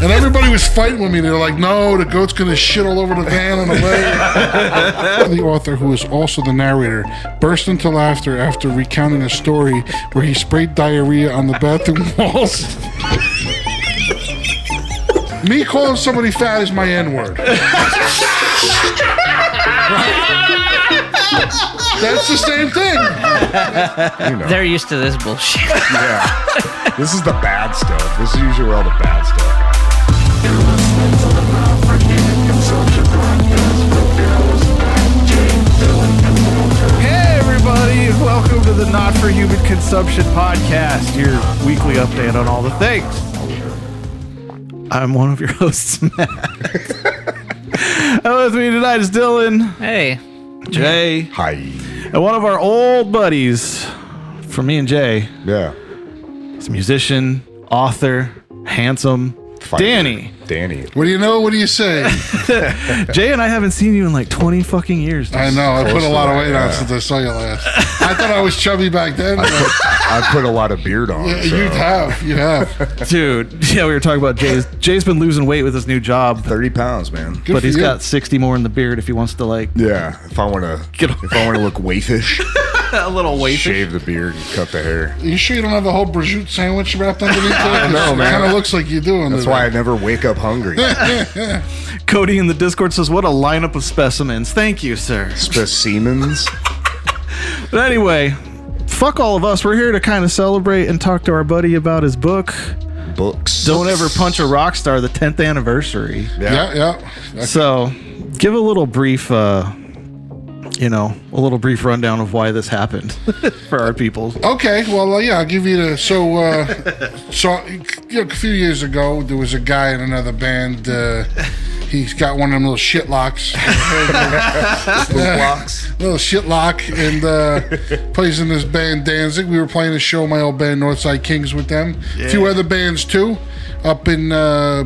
And everybody was fighting with me. They were like, no, the goat's going to shit all over the van on the way. The author, who is also the narrator, burst into laughter after recounting a story where he sprayed diarrhea on the bathroom walls. Me calling somebody fat is my N-word. That's the same thing. You know. They're used to this bullshit. Yeah. This is the bad stuff. This is usually where all the bad stuff happens. Hey, everybody, and welcome to the Not for Human Consumption podcast, your weekly update on all the things. I'm one of your hosts, Matt. And with me tonight is Dylan. Hey. Jay. Hi. And one of our old buddies from me and Jay. Yeah. He's a musician, author, handsome, Danny. Danny. What do you know? What do you say? Jay and I haven't seen you in like 20 fucking years. Dude. I know. I put a lot of weight on since I saw you last. I thought I was chubby back then. I put a lot of beard on. Yeah, so. You have. Dude, yeah, we were talking about Jay's. Jay's been losing weight with his new job. 30 pounds, man. Good but for he's you. got 60 more in the beard if he wants to like Yeah. If I want to look waifish, a little weight. shave the beard and cut the hair. You sure you don't have the whole prosciutto sandwich wrapped underneath it? I don't know, It man. kind of looks like you do. That's why I never wake up hungry. Cody in the Discord says, "What a lineup of specimens." Thank you, sir. Specimens. But anyway, fuck all of us. We're here to kind of celebrate and talk to our buddy about his book. Books. Don't Ever Punch a Rockstar, the 10th anniversary. Yeah. So, give a little brief, a little brief rundown of why this happened for our people. Okay, well, yeah, I'll give you the... So, a few years ago, there was a guy in another band. He's got one of them little shit locks. Little shit lock, and plays in this band, Danzig. We were playing a show, my old band, Northside Kings, with them. Yeah. A few other bands, too, up in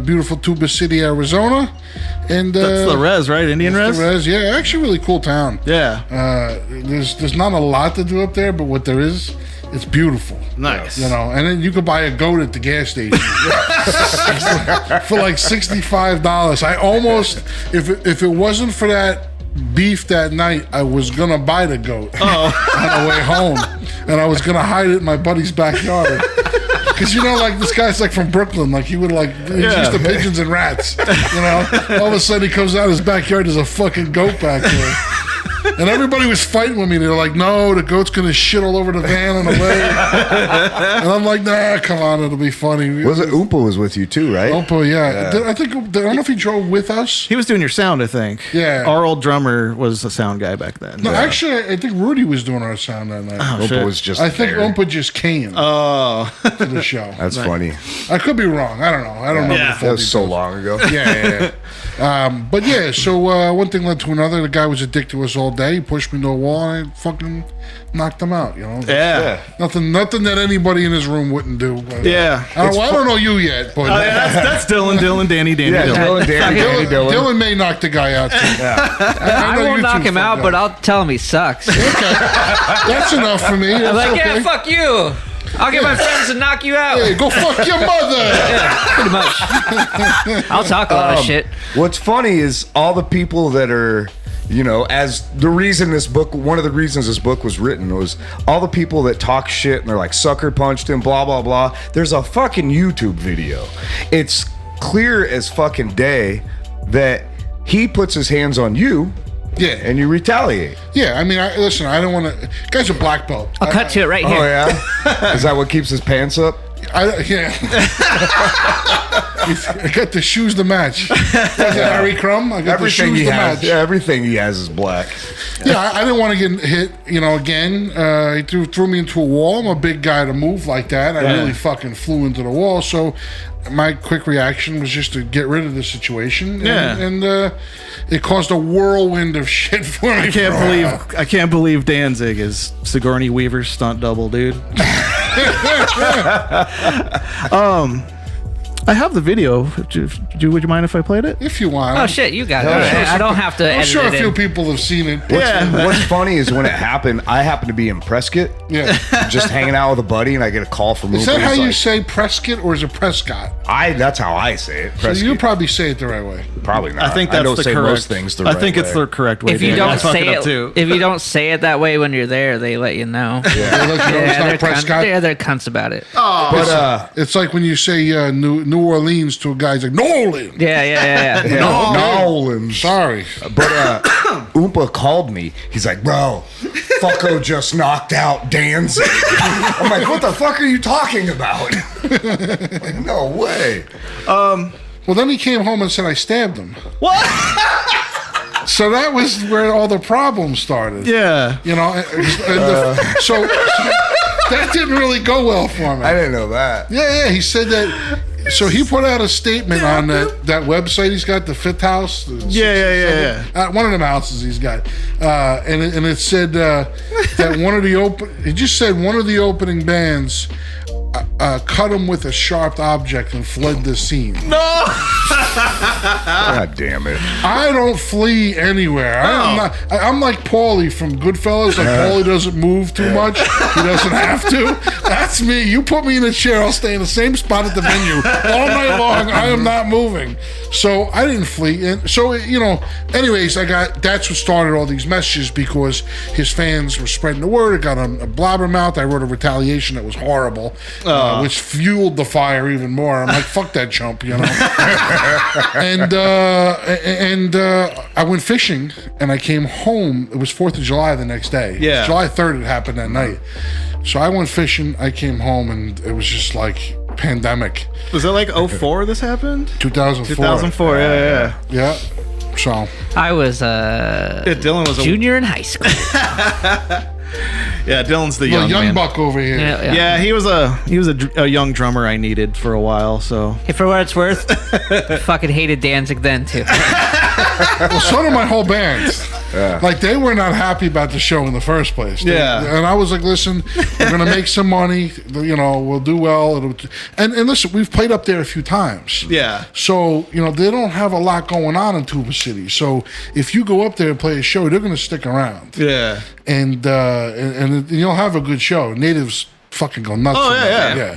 beautiful Tuba City, Arizona. And that's the Res, right? Indian Res? The Res, yeah. Actually, really cool town. Yeah. There's not a lot to do up there, but what there is, it's beautiful. Nice. You know, and then you could buy a goat at the gas station for like $65. I almost, if it wasn't for that beef that night, I was gonna buy the goat on the way home, and I was gonna hide it in my buddy's backyard. Because, like, this guy's, like, from Brooklyn. Like, he would, like, he's used to pigeons and rats. All of a sudden he comes out of his backyard, there's a fucking goat back there. And everybody was fighting with me. They were like, no, the goat's going to shit all over the van on the way. And I'm like, nah, come on, it'll be funny. Was it Oompa was with you too, right? Oompa, yeah. I don't know if he drove with us. He was doing your sound, I think. Yeah. Our old drummer was a sound guy back then. No, actually, I think Rudy was doing our sound that night. Oompa was just I think there. Oompa just came to the show. That's funny. I could be wrong. I don't know. I don't know. Yeah. The full That was so details. long ago. Yeah. But yeah, so one thing led to another. The guy was addicted to us all day. He pushed me to a wall, and I fucking knocked him out. Yeah. Nothing that anybody in his room wouldn't do. But, Yeah. I don't know you yet, but That's Dylan, Danny, Yeah, Dylan. Dylan, Danny, Dylan. Dylan may knock the guy out too. I won't knock him out, but I'll tell him he sucks. That's enough for me. I'm That's like, okay. yeah, fuck you. I'll get my friends to knock you out. Hey, go fuck your mother. Pretty much. I'll talk a lot of shit. What's funny is all the people that are, as the reason one of the reasons this book was written was all the people that talk shit and they're like, sucker punched him, blah, blah, blah. There's a fucking YouTube video. It's clear as fucking day that he puts his hands on you. Yeah, and you retaliate. Yeah, I mean, listen, I don't want to... Guy's a black belt. I'll cut to it right here. Oh, yeah? Is that what keeps his pants up? Yeah. I got the shoes to match. Harry Crumb, I got Everything the shoes he to has, match. yeah, everything he has is black. Yeah, I didn't want to get hit, again. He threw me into a wall. I'm a big guy to move like that. I really fucking flew into the wall. So my quick reaction was just to get rid of the situation. And it caused a whirlwind of shit for me. I can't believe Danzig is Sigourney Weaver's stunt double, dude. I have the video. Would you mind if I played it? If you want. Oh shit, you got it. sure I don't have to I'm edit sure a it few in. people have seen it. What's funny is when it happened, I happened to be in Prescott, Yeah. just hanging out with a buddy, and I get a call from Is Oompa. that how He's you like, say Prescott, or is it Prescott? That's how I say it. So you probably say it the right way. Probably not. I think that's don't the say correct. most things the right I think it's way. the correct way. If you Dan. don't I fuck say up too. if you don't say it that way when you're there, they let you know. Yeah, They're cunts about it. But it's like when you say New Orleans to a guy, he's like, Nolan. Yeah. Nolan. Sorry. But Oompa called me. He's like, bro, fucko just knocked out Danzig. I'm like, what the fuck are you talking about? Like, no way. Well, then he came home and said I stabbed him. What? So that was where all the problems started. Yeah. You know, so that didn't really go well for me. I didn't know that. Yeah. He said that. So he put out a statement on that website he's got, the Fifth House. Yeah. One of them houses he's got, and it said that It just said one of the opening bands cut him with a sharp object and fled the scene. No. God damn it. I don't flee anywhere. I'm like Paulie from Goodfellas. Like Paulie doesn't move too much. He doesn't have to. That's me. You put me in a chair, I'll stay in the same spot at the venue all night long. I am not moving. So I didn't flee. And so, anyways, that's what started all these messages because his fans were spreading the word. It got a blabbermouth. I wrote a retaliation that was horrible, which fueled the fire even more. I'm like, fuck that chump, And I went fishing and I came home. It was 4th of July the next day. Yeah. July 3rd it happened that night. So I went fishing, I came home, and it was just like pandemic. Was that like 04 this happened? 2004. 2004, yeah. Yeah. So I was Dylan was junior in high school. Yeah, Dylan's the young man. buck over here. Yeah, he was a young drummer I needed for a while. So Hey, for what it's worth, fucking hated Danzig then too. Well, so did my whole band. Yeah. Like, they were not happy about the show in the first place. And I was like, listen, we're going to make some money. We'll do well. And listen, we've played up there a few times. Yeah. So, they don't have a lot going on in Tuba City. So if you go up there and play a show, they're going to stick around. Yeah. And you'll have a good show. Natives fucking go nuts. Oh, yeah.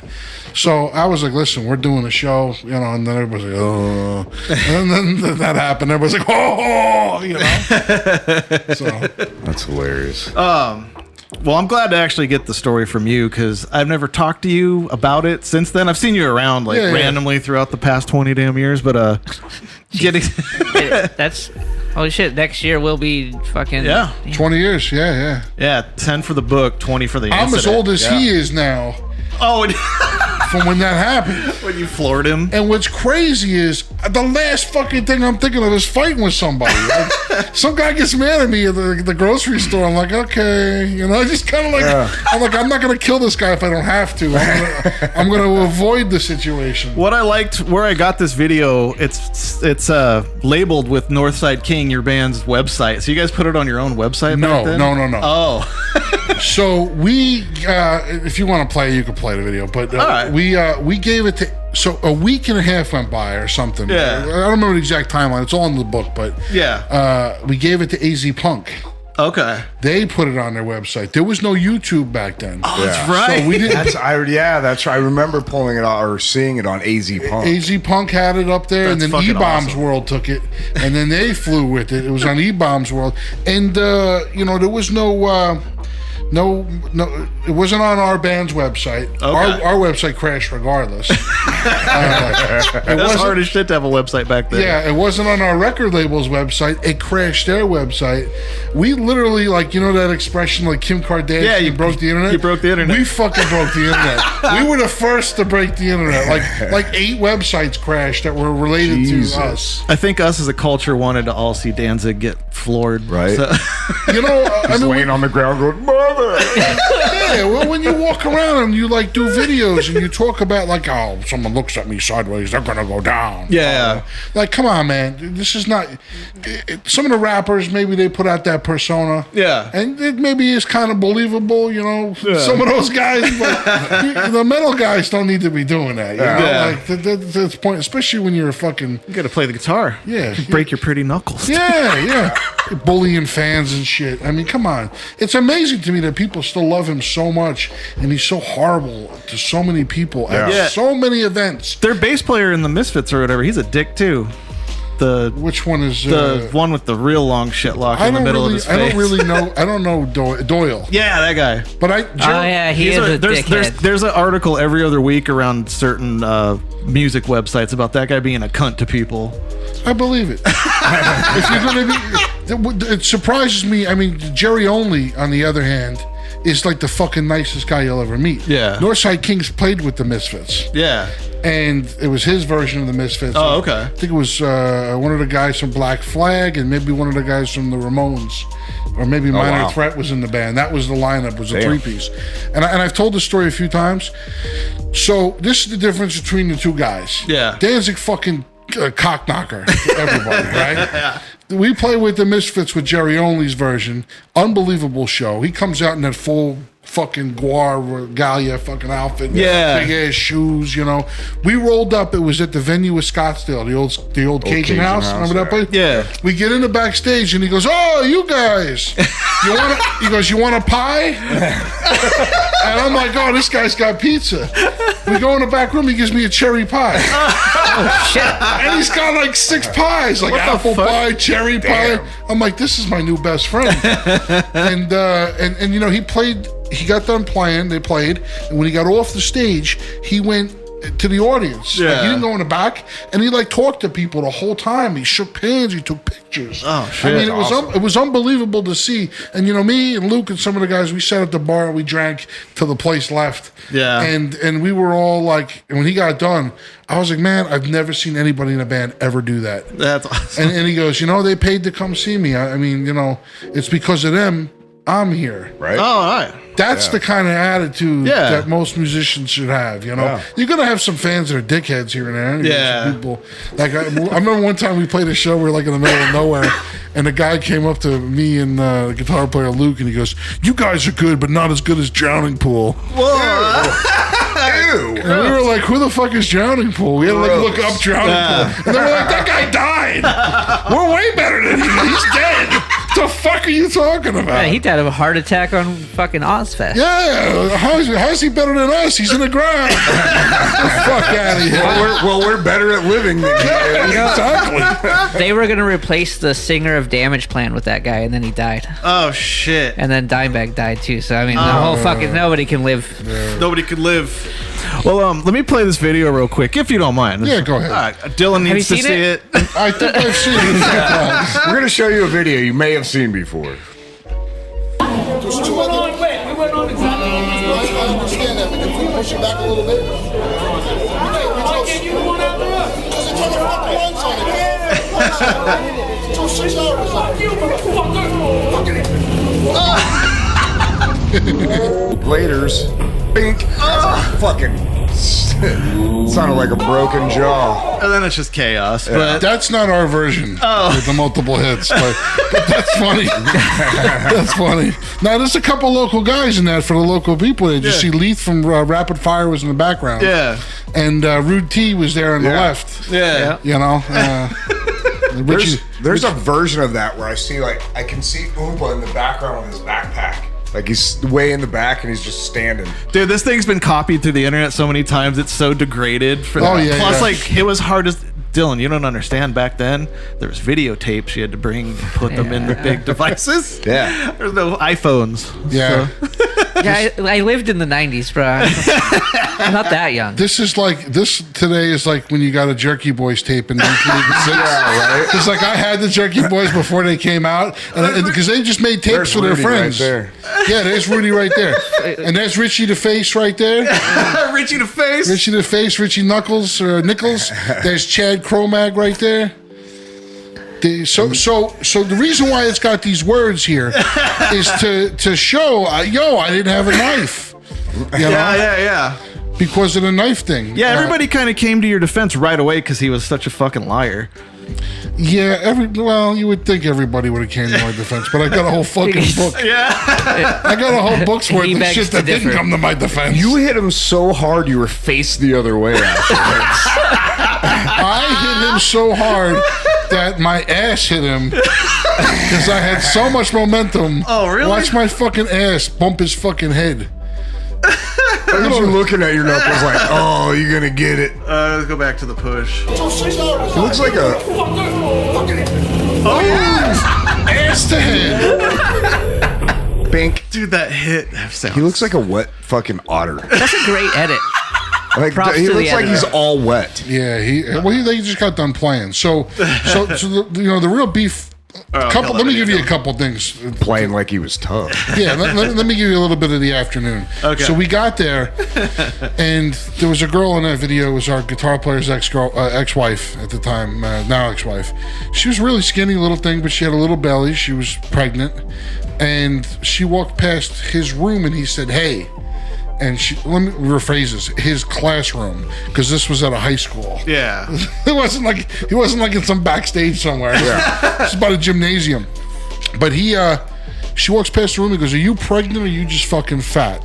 So I was like, listen, we're doing a show, and then everybody's like, oh. And then that happened. Everybody's like, oh, So That's hilarious. Well, I'm glad to actually get the story from you because I've never talked to you about it since then. I've seen you around randomly throughout the past 20 damn years, but getting that's holy shit. Next year will be fucking 20 years. Yeah. 10 for the book, 20 for the I'm incident. as old as he is now. Oh, from when that happened. When you floored him. And what's crazy is the last fucking thing I'm thinking of is fighting with somebody. Like, some guy gets mad at me at the grocery store. I'm like, okay, just kind of like, I'm like, I'm not going to kill this guy if I don't have to. I'm going to avoid the situation. What I liked, where I got this video, it's labeled with Northside King, your band's website. So you guys put it on your own website back then? No. Oh. So we, if you want to play, you can play the video. But all right. we gave it to. So a week and a half went by or something. Yeah. I don't remember the exact timeline. It's all in the book, but we gave it to AZ Punk. Okay. They put it on their website. There was no YouTube back then. Oh, that's right. So we didn't. That's right. I remember pulling it out or seeing it on AZ Punk. AZ Punk had it up there, That's and then E-Bombs awesome. World took it, and then they flew with it. It was on E-Bombs World, and there was no, it wasn't on our band's website. Okay. Our website crashed regardless. That's hard as shit to have a website back then. Yeah, it wasn't on our record label's website. It crashed their website. We literally, that expression, like Kim Kardashian, Yeah, you broke the internet. You broke the internet. We fucking broke the internet. We were the first to break the internet. Like 8 websites crashed that were related to us. I think us as a culture wanted to all see Danzig get floored. Right. So, He's laying on the ground going, mother. Yeah, well, when you walk around and you do videos and you talk about someone looks at me sideways, they're gonna go down. Yeah. Come on, man. This is not. Some of the rappers, maybe they put out that persona. Yeah. And it maybe is kind of believable, some of those guys. But the metal guys don't need to be doing that. That's the point, especially when you're a fucking. you got to play the guitar. Yeah. Break your pretty knuckles. Yeah. Bullying fans and shit. I mean, come on. It's amazing to me that people still love him so so much, and he's so horrible to so many people at so many events. Their bass player in the Misfits or whatever, he's a dick too. Which one is the one with the real long shit lock in the middle of his face? I don't really know. I don't know Doyle. Yeah, that guy. But he is a dickhead. There's an article every other week around certain music websites about that guy being a cunt to people. I believe it. If you're gonna be, it surprises me. I mean, Jerry Only, on the other hand, is like the fucking nicest guy you'll ever meet. Yeah. Northside Kings played with the Misfits. Yeah. And it was his version of the Misfits. Oh, okay. I think it was one of the guys from Black Flag and maybe one of the guys from the Ramones. Or maybe Minor Threat was in the band. That was the lineup, was a three-piece. And I've told this story a few times. So this is the difference between the two guys. Yeah. Danzig fucking cock knocker to everybody, right? Yeah. We play with the Misfits with Jerry Only's version. Unbelievable show. He comes out in that full fucking Guar regalia fucking outfit. Yeah. Big ass shoes, you know. We rolled up. It was at the venue with Scottsdale, the old Cajun house. Remember that place? Yeah. We get in the backstage and he goes, "Oh, you guys, you want a pie?" And I'm like, "Oh, this guy's got pizza." We go in the back room. He gives me a cherry pie. Oh shit! And he's got like 6 pies, like apple pie, cherry pie. I'm like, this is my new best friend. and you know, he got done playing. They played, and when he got off the stage, he went to the audience. Yeah. Like, he didn't go in the back, and he like talked to people the whole time. He shook hands. He took pictures. Oh shit! I mean, it was unbelievable to see. And you know, me and Luke and some of the guys, we sat at the bar and we drank till the place left. Yeah. And we were all like, and when he got done, I was like, man, I've never seen anybody in a band ever do that. That's awesome. And he goes, you know, they paid to come see me. I mean, you know, it's because of them I'm here. Right. Oh, all right. That's the kind of attitude that most musicians should have. You know, you're gonna have some fans that are dickheads here and there. Anyway, some people like I remember one time we played a show. We were like in the middle of nowhere, and a guy came up to me and the guitar player Luke, and he goes, "You guys are good, but not as good as Drowning Pool." Whoa. Ew. And we were like, "Who the fuck is Drowning Pool?" We had to like look up Drowning Pool, and they were like, "That guy died. We're way better than him. He's dead. What the fuck are you talking about?" Yeah, he died of a heart attack on fucking Ozfest. Yeah, how's he better than us? He's in the ground. Get the fuck out of here. Well, we're better at living than Exactly. They were gonna replace the singer of Damage Plan with that guy, and then he died. Oh shit! And then Dimebag died too. So I mean, the whole fucking nobody can live. Nobody could live. Well, let me play this video real quick, if you don't mind. Yeah, go ahead. All right, Dylan needs to seen see it. I think I've seen it. We're going to show you a video you may have seen before. We went on exactly. I understand that, but can we push it back a little bit? Why can't you one after us? Because they turn the fucking lights on it. Till 6 hours. Fuck you, motherfucker! Laters. Bink. Fucking sounded like a broken jaw. And then it's just chaos. But That's not our version with the multiple hits, but that's funny. That's funny. Now, there's a couple local guys in that for the local people. Did you see Leith from Rapid Fire was in the background? yeah, And Rude T was there on the left. yeah. You know? There's a version of that where I can see Oompa in the background with his backpack. Like he's way in the back and he's just standing. Dude, this thing's been copied through the internet so many times. It's so degraded. For that. yeah, Plus, yeah. like, it was hard as... Dylan, you don't understand. Back then, there was videotapes you had to bring and put them in the big devices. Yeah. There's no iPhones. Yeah. Yeah, I lived in the 90s, bro. I'm not that young. This today is like when you got a Jerky Boys tape in 1986. Yeah, right. It's like I had the Jerky Boys before they came out, and because they just made tapes There's for their Rudy friends. right there. Yeah, there's Rudy right there, and there's Richie the Face right there. Richie the Face. Richie the Face, Richie Knuckles or Nichols. There's Chad Cromag right there. So the reason why it's got these words here is to show, I didn't have a knife. You know? Yeah. Because of the knife thing. Yeah, everybody kind of came to your defense right away because he was such a fucking liar. Yeah, you would think everybody would have came to my defense, but I got a whole fucking book. Yeah. I got a whole book's worth He of begs shit to that didn't differ. come to my defense. You hit him so hard you were faced the other way afterwards. I hit him so hard that my ass hit him because I had so much momentum. Oh, really? Watch my fucking ass bump his fucking head. You're looking at your knuckles like, oh, you're gonna get it. Let's go back to the push. It looks like a. Oh yeah, Ass to head. Bink. dude, that hit. He looks like a wet fucking otter. That's a great edit. Like Props he to the looks like he's editor. all wet. Yeah, they just got done playing. So the real beef. Let me give you a couple things. Playing like he was tough. Yeah, let me give you a little bit of the afternoon. Okay. So we got there, and there was a girl in that video. It was our guitar player's ex-wife at the time, now ex-wife. She was really skinny little thing, but she had a little belly. She was pregnant, and she walked past his room, and he said, "Hey." And let me rephrase this, his classroom, because this was at a high school. Yeah. He wasn't like in some backstage somewhere. It's about a gymnasium. But she walks past the room and goes, "Are you pregnant or are you just fucking fat?"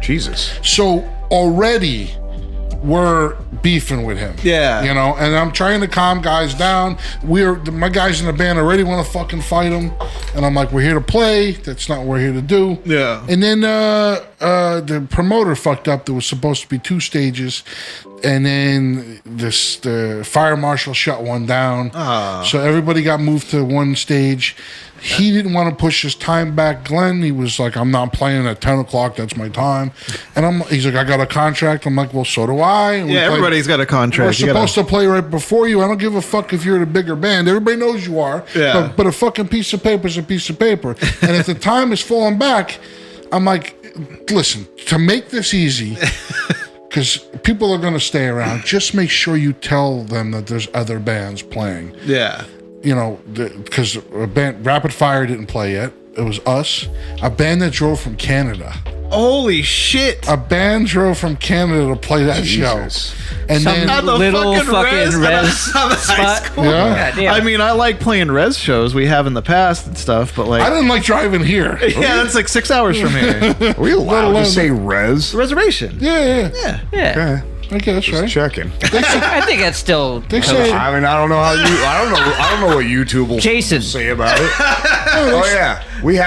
Jesus. So already we're beefing with him. Yeah. And I'm trying to calm guys down. My guys in the band already want to fucking fight him. And I'm like, we're here to play. That's not what we're here to do. Yeah. And then the promoter fucked up. There was supposed to be 2 stages. And then the fire marshal shut one down. So everybody got moved to one stage. He didn't want to push his time back. Glenn, he was like, "I'm not playing at 10 o'clock. That's my time." And he's like, "I got a contract." I'm like, "Well, so do I." And Yeah, everybody's got a contract. We're You gotta- supposed to play right before you. I don't give a fuck if you're in a bigger band. Everybody knows you are. Yeah. But a fucking piece of paper is a piece of paper. And if the time is falling back, I'm like, listen, to make this easy, because people are going to stay around, just make sure you tell them that there's other bands playing. Yeah. Because a band, Rapid Fire didn't play yet. It was us. A band that drove from Canada. Holy shit. A band drove from Canada to play that Jesus. show. And Some then... At the little fucking res res on the high spot. school. Yeah. God damn. I mean, I like playing res shows we have in the past and stuff, but like, I didn't like driving here. yeah, that's like 6 hours from here. Are we allowed alone- to say res? Reservation. Yeah. Yeah. Yeah. Okay. I guess, right? Checking. I think that's still. They say... I mean, I don't know I don't know what YouTube will Jason. say about it. Oh yeah,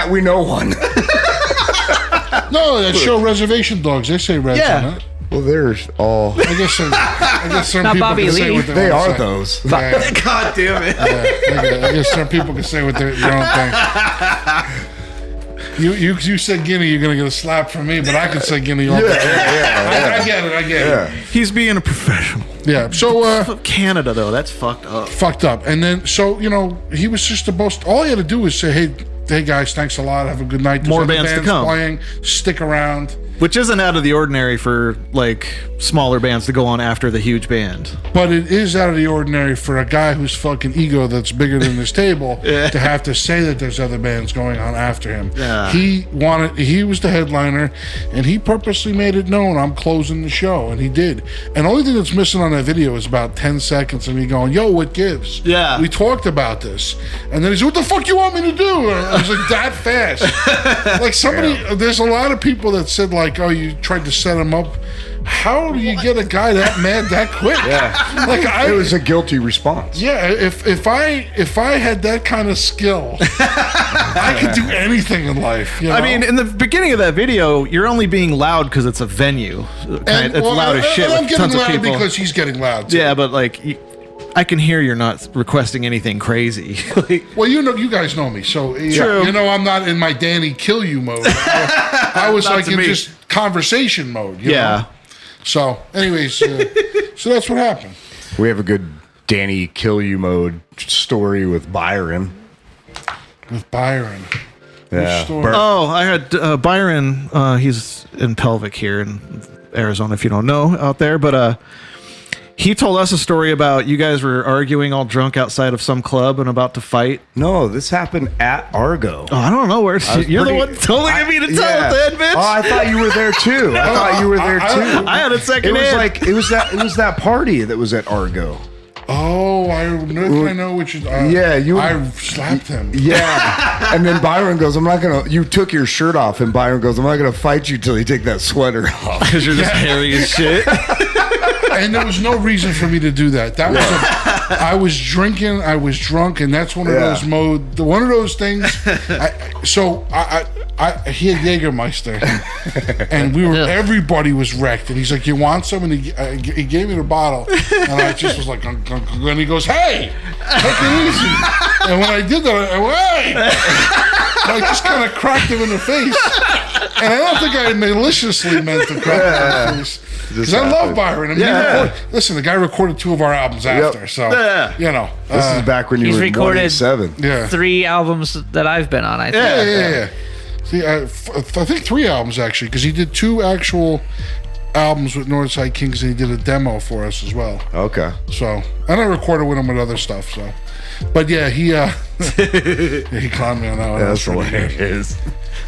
we know one. No, that show Reservation Dogs. They say res Yeah. on it. Well, there's all. I guess some Not people Bobby can say Lee. what they They wanna are say. those. Yeah, God damn it. I guess some people can say what their own thing. You said Guinea, you're gonna get a slap from me, but I can say Guinea all day. I get it. Yeah. He's being a professional. Yeah. So Canada, though, that's fucked up. fucked up, and then so he was just supposed. All he had to do was say, "Hey guys, thanks a lot. Have a good night. There's More other bands to come." playing. Stick around." Which isn't out of the ordinary for like smaller bands to go on after the huge band. But it is out of the ordinary for a guy whose fucking ego that's bigger than this table to have to say that there's other bands going on after him. Yeah. He was the headliner, and he purposely made it known, I'm closing the show, and he did. And the only thing that's missing on that video is about 10 seconds of me going, "Yo, what gives?" Yeah. We talked about this. And then he said, "What the fuck you want me to do?" And I was like, that fast. Like there's a lot of people that said like, "Oh, you tried to set him up." How do you get a guy that mad that quick? Yeah. Like It was a guilty response. yeah, if I had that kind of skill, I could do anything in life. I mean, in the beginning of that video, you're only being loud because it's a venue. It's loud as shit I'm with getting tons of loud people. because he's getting loud. Too. Yeah, but like, I can hear you're not requesting anything crazy. Like, Well, you guys know me, so True. I'm not in my Danny kill you mode. I was Not like to in me. just conversation mode. You yeah. know? So, anyways, so that's what happened. We have a good Danny kill you mode story with Byron. With Byron. Yeah. story? Bur- Oh, I had Byron. He's in Pelvic here in Arizona, if you don't know out there. But he told us a story about you guys were arguing all drunk outside of some club and about to fight. No, this happened at Argo. Oh, I don't know where. You're the pretty- one telling me to tell Yeah. it then, bitch. Oh, I thought you were there too. I thought you were there too. I had it It second was hand. like it was that party that was at Argo. Oh, I know which is. Yeah, I slapped him. Yeah, and then Byron goes, "I'm not gonna." You took your shirt off, and Byron goes, "I'm not gonna fight you till you take that sweater off." Because you're just hairy as shit. And there was no reason for me to do that. That was I was drinking, I was drunk, and that's one of Yeah. those things. he had Jägermeister, and everybody was wrecked. And he's like, "You want some?" And he gave me the bottle, and I just was like, and he goes, "Hey, take it easy." And when I did that, I went, "Hey!" I just kind of cracked him in the face, and I don't think I maliciously meant to crack him in the face. Because I love Byron. I mean, listen, the guy recorded 2 of our albums after, so you know. This is back when you He's were recorded 27. 3 albums that I've been on, I think. Yeah. See, I think 3 albums actually, because he did 2 actual albums with Northside Kings, and he did a demo for us as well. Okay. So, and I recorded with him with other stuff. So, but yeah, he clowned me on that one. That's hilarious.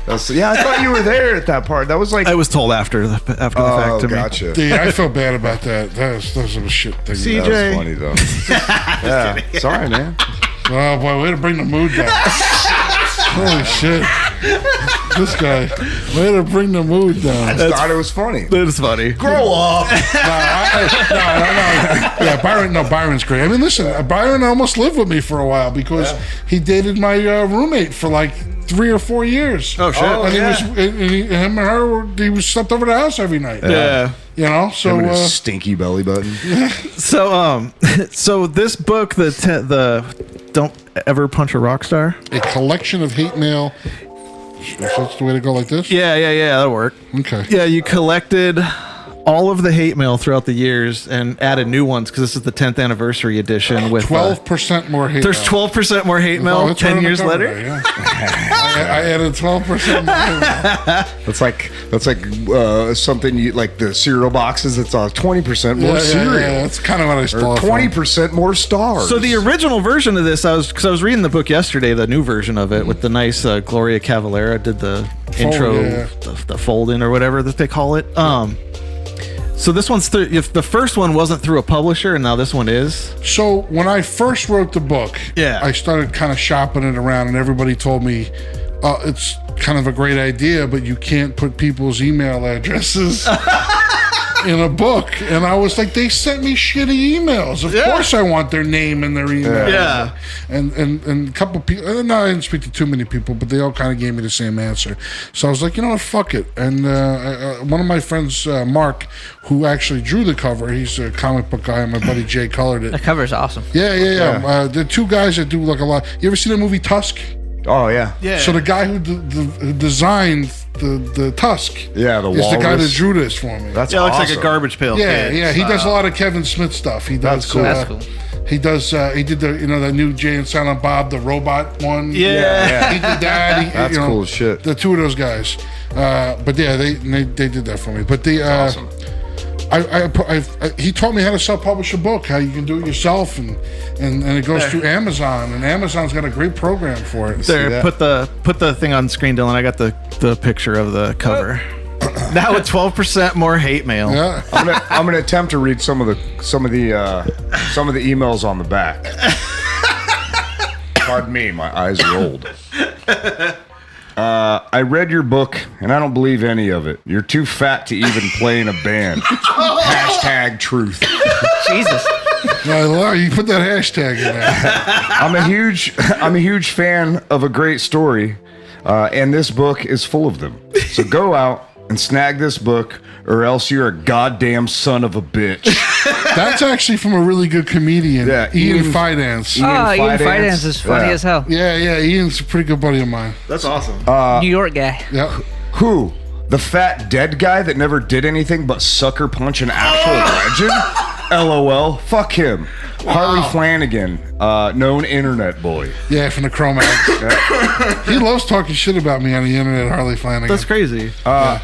I thought you were there at that part. That was like I was told after the fact to me. Gotcha. Yeah, I felt bad about that. That was a shit thing. CJ. That was funny though. Yeah, sorry, man. Oh boy, way to bring the mood down. Holy shit. This guy, way to bring the mood down. I just thought it was funny. That was funny. Grow up. No. Yeah, Byron's great. I mean, listen, Byron almost lived with me for a while because he dated my roommate for like 3 or 4 years. Oh shit! Him and her, he was slept over the house every night. Yeah. You know, so Him and his stinky belly button. So this book, the Don't Ever Punch a Rockstar. a collection of hate mail. So that's the way to go, like this. Yeah, that'll work. Okay. Yeah, you collected all of the hate mail throughout the years and added new ones because this is the 10th anniversary edition with 12% more hate. There's mail. 12% more hate Oh, mail it's 10 right on the years cover later. there, yeah. I added 12% more hate mail. That's like something you like the cereal boxes. It's 20% more cereal. Yeah, that's kind of what I Or stole. 20% more stars. So the original version of this, I was reading the book yesterday, the new version of it with the nice Gloria Cavalera did the intro, yeah. the fold-in or whatever that they call it. So this one's through. If the first one wasn't through a publisher, and now this one is. So when I first wrote the book, Yeah. I started kind of shopping it around, and everybody told me it's kind of a great idea, but you can't put people's email addresses in a book. And I was like, they sent me shitty emails. Of course I want their name and their email. Yeah. And a couple people, no, I didn't speak to too many people, but they all kind of gave me the same answer. So I was like, you know what, fuck it. And one of my friends, Mark, who actually drew the cover, he's a comic book guy, and my buddy Jay colored it. The cover's awesome. Yeah. The 2 guys that do like a lot. You ever seen the movie Tusk? Oh yeah. So the guy who designed the Tusk Yeah, the is the guy that walrus. drew this for me. That's Yeah, it looks awesome. like a garbage pail. Yeah, kid. he does a lot of Kevin Smith stuff. He does. That's cool. That's cool. He does. He did the the new Jay and Silent Bob, the robot one. Yeah. He did that. That's cool as shit. The 2 of those guys. But yeah, they did that for me. But the Awesome. he taught me how to self-publish a book, how you can do it yourself, and it goes through Amazon, and Amazon's got a great program for it. There, that? put the thing on screen, Dylan. I got the picture of the cover. Now with 12% more hate mail. Yeah. I'm gonna attempt to read some of the emails on the back. Pardon me, my eyes are old. I read your book and I don't believe any of it. You're too fat to even play in a band. Hashtag truth. Jesus. You put that hashtag in there. I'm a huge fan of a great story, and this book is full of them. So go out and snag this book, or else you're a goddamn son of a bitch. That's actually from a really good comedian, Yeah, Ian Ian- Fidance. Ian Fidance. Fidance is funny Yeah. as hell. Yeah, Ian's a pretty good buddy of mine. That's awesome. New York guy. Yeah. Who? The fat dead guy that never did anything but sucker punch an actual legend? LOL. Fuck him. Harley Flanagan, known internet boy. Yeah, from the Chromax. He loves talking shit about me on the internet, Harley Flanagan. That's crazy. I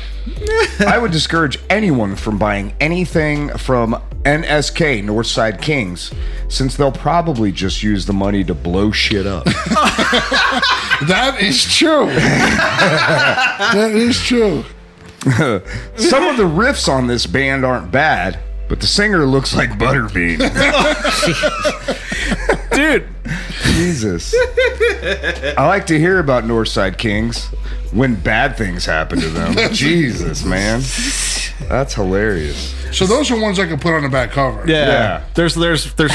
would discourage anyone from buying anything from NSK, Northside Kings, since they'll probably just use the money to blow shit up. That is true. That is true. Some of the riffs on this band aren't bad, but the singer looks like Butterbean. Dude. Jesus. I like to hear about Northside Kings when bad things happen to them. Jesus, man. That's hilarious. So those are ones I could put on the back cover. Yeah. There's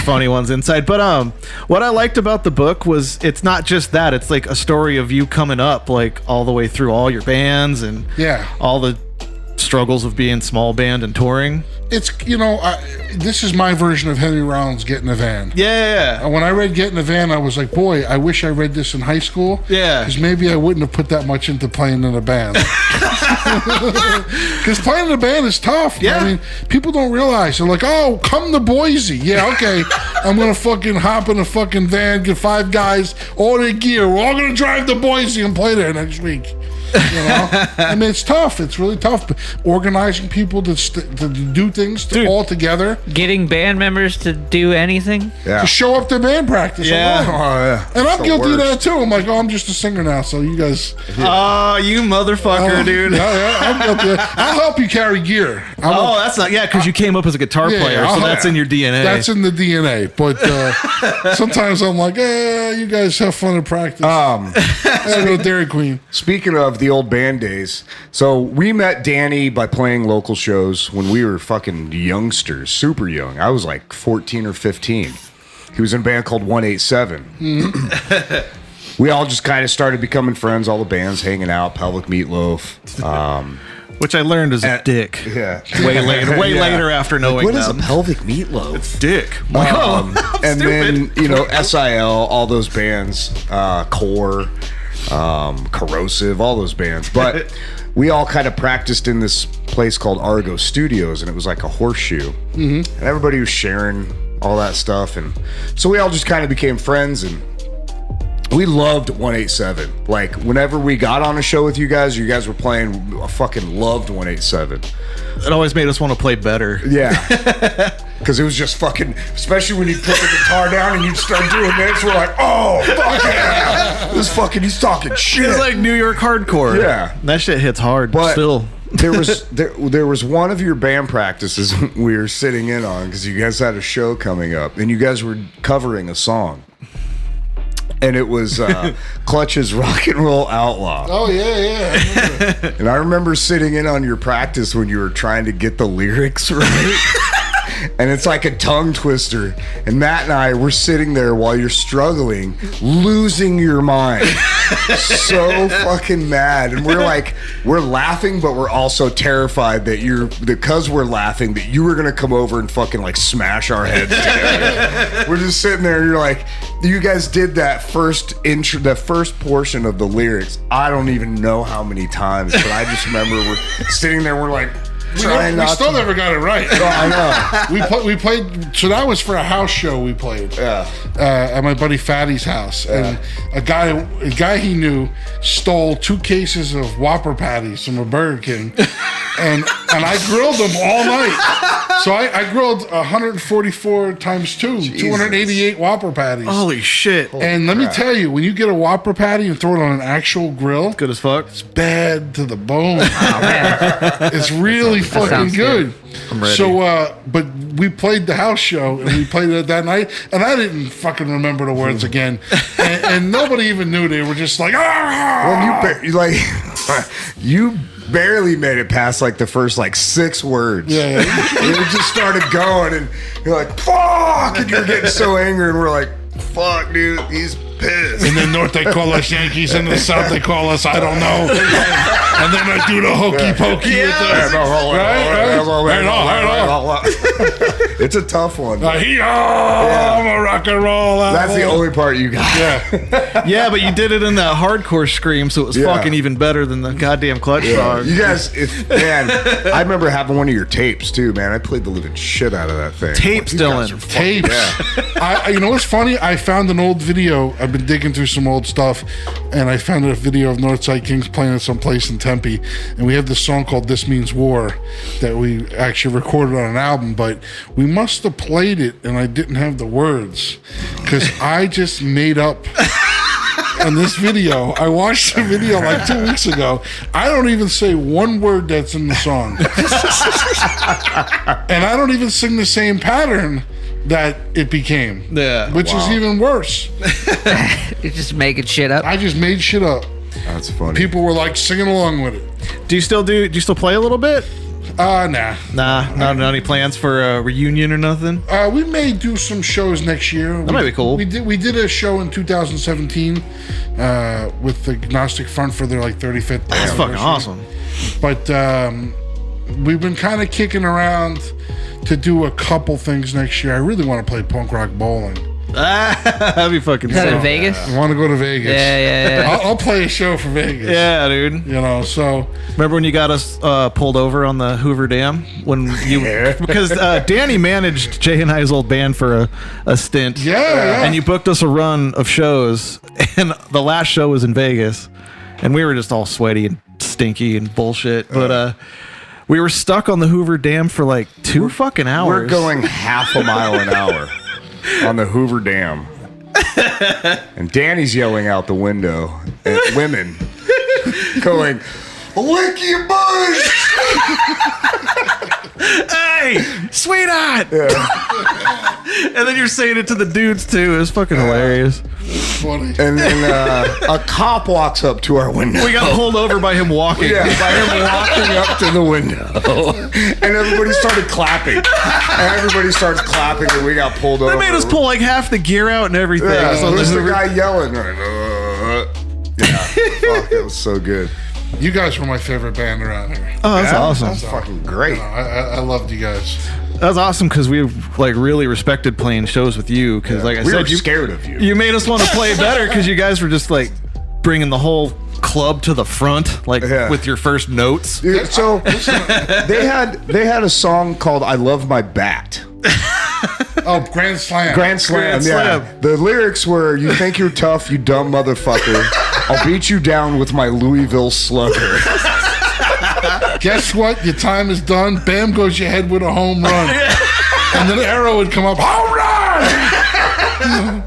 funny ones inside. But what I liked about the book was it's not just that. It's like a story of you coming up like all the way through all your bands and all the struggles of being small band and touring. It's, this is my version of Henry Rollins' Get in a Van. Yeah. When I read Get in a Van, I was like, boy, I wish I read this in high school. Yeah. Because maybe I wouldn't have put that much into playing in a band. Because playing in a band is tough. Yeah. I mean, people don't realize. They're like, oh, come to Boise. Yeah, okay. I'm going to fucking hop in a fucking van, get 5 guys, all their gear. We're all going to drive to Boise and play there next week. I mean, it's tough. It's really tough. But organizing people to do things all together. Getting band members to do anything. Yeah. To show up to band practice. Yeah. Alone. And I'm guilty of that too. I'm like, I'm just a singer now, so you guys. Oh, you motherfucker, dude. Yeah, I'm guilty of that. I'll help you carry gear. That's not, because you came up as a guitar player, so that's in your DNA. That's in the DNA. But sometimes I'm like, you guys have fun in practice. I go Dairy Queen. Speaking of the old band days, so we met Danny by playing local shows when we were fucking youngsters, super young. I was like 14 or 15. He was in a band called 187. We all just kind of started becoming friends, all the bands hanging out, Pelvic Meatloaf. Which I learned is a dick. Yeah. Way later after knowing What is a them. pelvic meatloaf? It's dick. And then, SIL, all those bands, Core, Corrosive, all those bands. But we all kind of practiced in this place called Argo Studios, and it was like a horseshoe. And everybody was sharing all that stuff. And so we all just kind of became friends, and we loved 187. Like, whenever we got on a show with you guys were playing, I fucking loved 187. It always made us want to play better. Yeah. Because it was just fucking, especially when you put the guitar down and you'd start doing this, we're like, oh, fuck yeah. This fucking, he's talking shit. It's like New York hardcore. Yeah. That shit hits hard, But still. there was one of your band practices we were sitting in on because you guys had a show coming up and you guys were covering a song. And it was Clutch's Rock and Roll Outlaw. Oh, yeah. And I remember sitting in on your practice when you were trying to get the lyrics right. And it's like a tongue twister. And Matt and I were sitting there while you're struggling, losing your mind. So fucking mad. And we're laughing, but we're also terrified that because we're laughing, that you were going to come over and fucking like smash our heads together. We're just sitting there and you're like, you guys did that first intro, the first portion of the lyrics. I don't even know how many times, but I just remember we're sitting there, we're like, We still never got it right. Oh, I know. We played. So that was for a house show we played. Yeah. At my buddy Fatty's house, and a guy he knew stole 2 cases of Whopper patties from a Burger King, and I grilled them all night. So I grilled 144 times 2, 288 Whopper patties. Holy shit. And let me tell you, when you get a Whopper patty and throw it on an actual grill, Good as fuck. it's bad to the bone. Oh man. It's really fucking sounds good. I'm ready. So, but we played the house show and we played it that night, and I didn't fucking remember the words again, and nobody even knew. They were just like, Well, you barely made it past like the first like 6 words. Yeah. It just started going, and you're like, fuck, and you're getting so angry, and we're like, fuck, dude, he's pissed. In the north they call us Yankees, in the south they call us I don't know. And then I do the hokey pokey with the It's a tough one. I'm a rock and roll. That's the only part you got. Yeah. Yeah, but you did it in that hardcore scream, so it was Yeah. fucking even better than the goddamn Clutch song. You guys, I remember having one of your tapes too, man. I played the living shit out of that thing. Tapes, These guys Dylan. are fucking- Tapes. Yeah. You know what's funny? I found an old video. I've been digging through some old stuff, and I found a video of Northside Kings playing at some place in Tempe, and we have this song called "This Means War" that we actually recorded on an album, but we must have played it, and I didn't have the words because I just made up. On this video, I watched the video like 2 weeks ago. I don't even say one word that's in the song, and I don't even sing the same pattern that it became. Yeah. Which is even worse. You're just making shit up. I just made shit up. That's funny. People were like singing along with it. Do you still play a little bit? Nah. Not any plans for a reunion or nothing? We may do some shows next year. That might be cool. We did a show in 2017 with the Gnostic Front for their like 35th. That's fucking awesome. But we've been kind of kicking around to do a couple things next year. I really want to play punk rock bowling. That'd be fucking Is that in sick. Vegas? I want to go to Vegas. Yeah. I'll play a show for Vegas. Yeah, dude. You know, so Remember when you got us pulled over on the Hoover Dam when you because Danny managed Jay and I's old band for a stint. Yeah. And you booked us a run of shows, and the last show was in Vegas, and we were just all sweaty and stinky and bullshit. But we were stuck on the Hoover Dam for like 2 fucking hours. We're going half a mile an hour on the Hoover Dam. And Danny's yelling out the window at women, going, "Lick your butt!" Hey, sweetheart! And then you're saying it to the dudes too. It was fucking hilarious. funny. And then a cop walks up to our window. We got pulled over by him walking. Yeah, by him walking up to the window. And everybody started clapping. And we got pulled over. They made us pull like half the gear out and everything. Yeah, So who's the Hoover- guy yelling? Yeah, fuck, it was so good. You guys were my favorite band around here. Oh, that's awesome. That's fucking great. I loved you guys. That's awesome because we like really respected playing shows with you because, like I We were said, you scared of you. You made us want to play better because you guys were just like bringing the whole club to the front, like Yeah. with your first notes. Dude, so they had a song called "I Love My Bat." Oh, Grand Slam. Grand Slam. Grand Yeah. Slam. The lyrics were, "You think you're tough, you dumb motherfucker. I'll beat you down with my Louisville Slugger." Guess what? Your time is done. Bam goes your head with a home run. And then Arrow would come up, home run!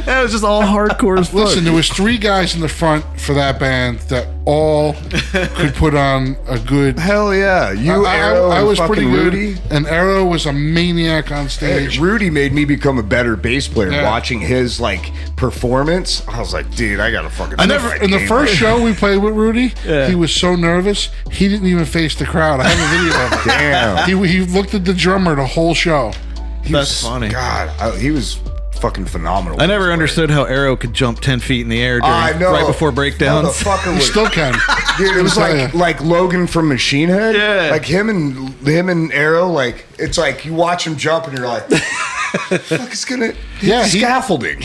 That was just all hardcore as fuck. Listen, there was 3 guys in the front for that band that all could put on a good... Hell yeah. You, Arrow, I and was fucking pretty good. Rudy. And Arrow was a maniac on Hey, stage. Rudy made me become a better bass player. Yeah. Watching his like performance, I was like, dude, I gotta fucking. In the first show we played with Rudy, he was so nervous, he didn't even face the crowd. I have a video of it. Damn. He looked at the drummer the whole show. That's funny. God, he was fucking phenomenal. I never understood how Arrow could jump 10 feet in the air I know. right before breakdowns. Motherfucker He was, still can. dude, it was Let me like tell like Logan from Machine Head. Yeah. Like him and Arrow. Like it's like you watch him jump and you're like, fuck, it's gonna scaffolding.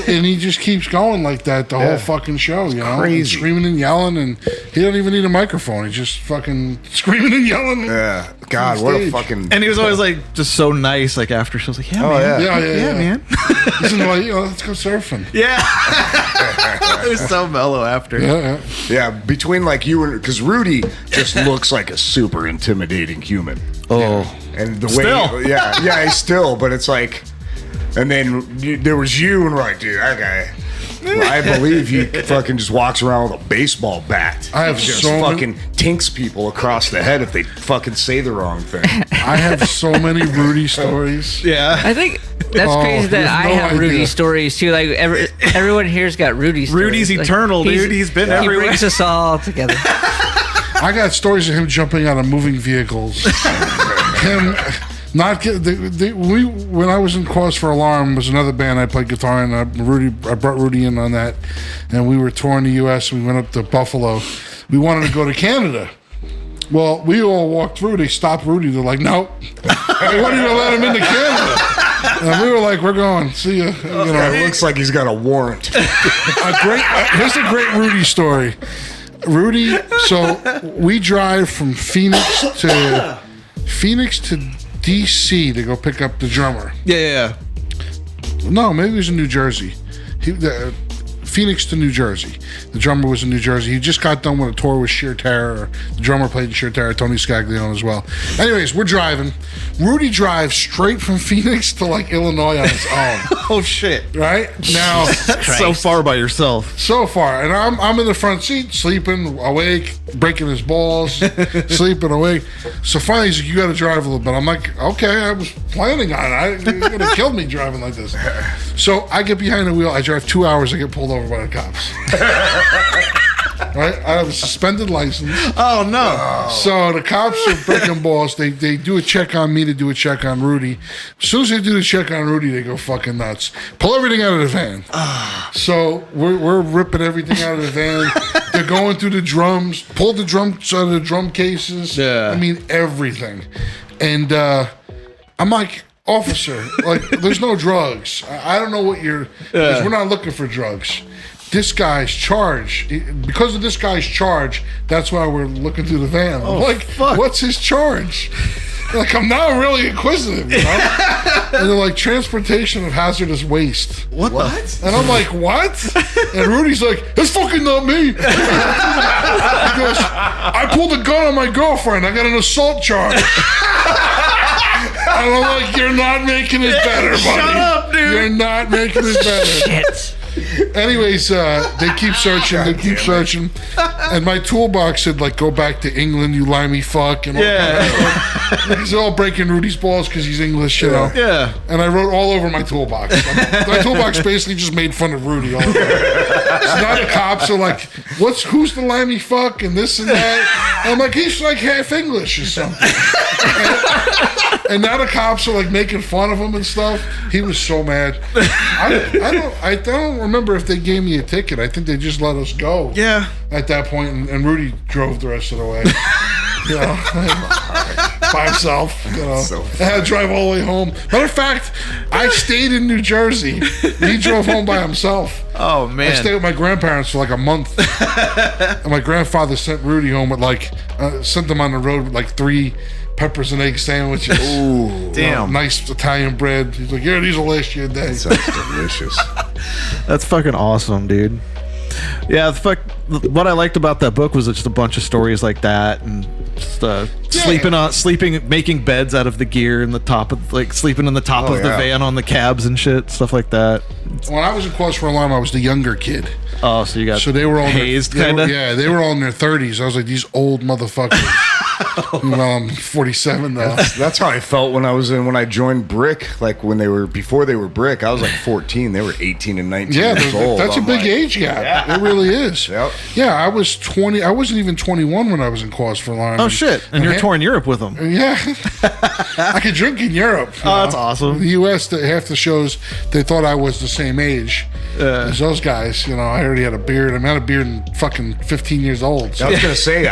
And he just keeps going like that the whole fucking show, you know? crazy. And screaming and yelling, and he don't even need a microphone. He's just fucking screaming and yelling. Yeah. God, what a Stage. fucking. And he was always like just so nice, like after shows, like, yeah, Oh, man. yeah. Yeah, man. He's like, let's go surfing. Yeah. It was so mellow after. Yeah. Yeah, between like you and because Rudy just looks like a super intimidating human. Oh. And the Still. way, yeah, he's still, but it's like, and then there was you, and we're like, dude, that guy, I believe he fucking just walks around with a baseball bat. I have He just so many- fucking tinks people across the head if they fucking say the wrong thing. I have so many Rudy stories. Yeah. I think that's Oh, crazy that you I have no have Rudy idea. stories too. Like everyone here's got Rudy stories. Rudy's Like, eternal, dude. He's been everywhere. He brings us all together. I got stories of him jumping out of moving vehicles. Him not get when I was in Cause for Alarm was another band I played guitar in. I brought Rudy in on that, and we were touring the U.S. We went up to Buffalo. We wanted to go to Canada. Well, we all walked through. They stopped Rudy. They're like, "No, they wouldn't even let him into Canada." And we were like, "We're going. See you." You know, It looks like he's got a warrant. here's a great Rudy story. Rudy, so we drive from Phoenix to DC to go pick up the drummer. Yeah. No, maybe he was in New Jersey. Phoenix to New Jersey. The drummer was in New Jersey. He just got done with a tour with Sheer Terror. The drummer played in Sheer Terror, Tony Scaglione as well. Anyways, we're driving. Rudy drives straight from Phoenix to like Illinois on his own. Oh shit. Right? Now, So far by yourself. so far, and I'm in the front seat, sleeping, awake, breaking his balls, sleeping, awake. So finally, he's like, "You got to drive a little bit." I'm like, "Okay, I was planning on it. You're gonna kill me driving like this." So I get behind the wheel. I drive 2 hours. I get pulled over by the cops. Right? I have a suspended license. Oh no. So the cops are breaking balls. They do a check on me to do a check on Rudy. As soon as they do the check on Rudy, they go fucking nuts. Pull everything out of the van. So we're ripping everything out of the van. They're going through the drums. Pull the drums out of the drum cases. Yeah. I mean, everything. And I'm like, officer, like, there's no drugs. I don't know what you're... Because we're not looking for drugs. This guy's charge. Because of this guy's charge, that's why we're looking through the van. I'm like, fuck. what's his charge? Like, I'm now really inquisitive, you know? And they're like, transportation of hazardous waste. What? And I'm like, what? And Rudy's like, it's fucking not me. He goes, I pulled a gun on my girlfriend. I got an assault charge. And I'm like, you're not making it better, buddy. Shut up, dude. You're not making it better. Shit. Anyways, they keep searching, and my toolbox said, like, go back to England, you limey fuck, and all that stuff. He's all breaking Rudy's balls because he's English, you know. Yeah. And I wrote all over my toolbox. My toolbox basically just made fun of Rudy all over. So now the cops are like, who's the limey fuck, and this and that. And I'm like, he's like half English or something. And now the cops are like making fun of him and stuff. He was so mad. I don't remember if they gave me a ticket. I think they just let us go. Yeah. At that point, and Rudy drove the rest of the way. You know, by himself. You know, So I had to drive all the way home. Matter of fact, I stayed in New Jersey. He drove home by himself. Oh man. I stayed with my grandparents for like a month, and my grandfather sent Rudy home with like sent them on the road with like 3 peppers and egg sandwiches. Ooh, Damn. Nice Italian bread. He's like, yeah, these will last you a day. sounds delicious. That's fucking awesome, dude. Yeah, what I liked about that book was just a bunch of stories like that, and just, sleeping, making beds out of the gear in the top of, like, sleeping in the top of the van on the cabs and shit, stuff like that. When I was in Cause for Alarm, I was the younger kid. Oh, so you got So they were all hazed, they kind were- of. Yeah, they were all in their 30s. I was like, these old motherfuckers. Well, I'm 47 though. That's how I felt when I joined Brick. Like before they were Brick, I was like 14. They were 18 and 19 Yeah, years old. that's a I'm big like, age gap. It really is. Yep. Yeah, I was 20. I wasn't even 21 when I was in Cause for Alarm. Oh shit! And you're touring Europe with them. Yeah, I could drink in Europe. you Oh, that's know. awesome. The U.S. Half the shows they thought I was the same age as those guys. You know, I already had a beard. I had a beard in fucking 15 years old. So, I was gonna say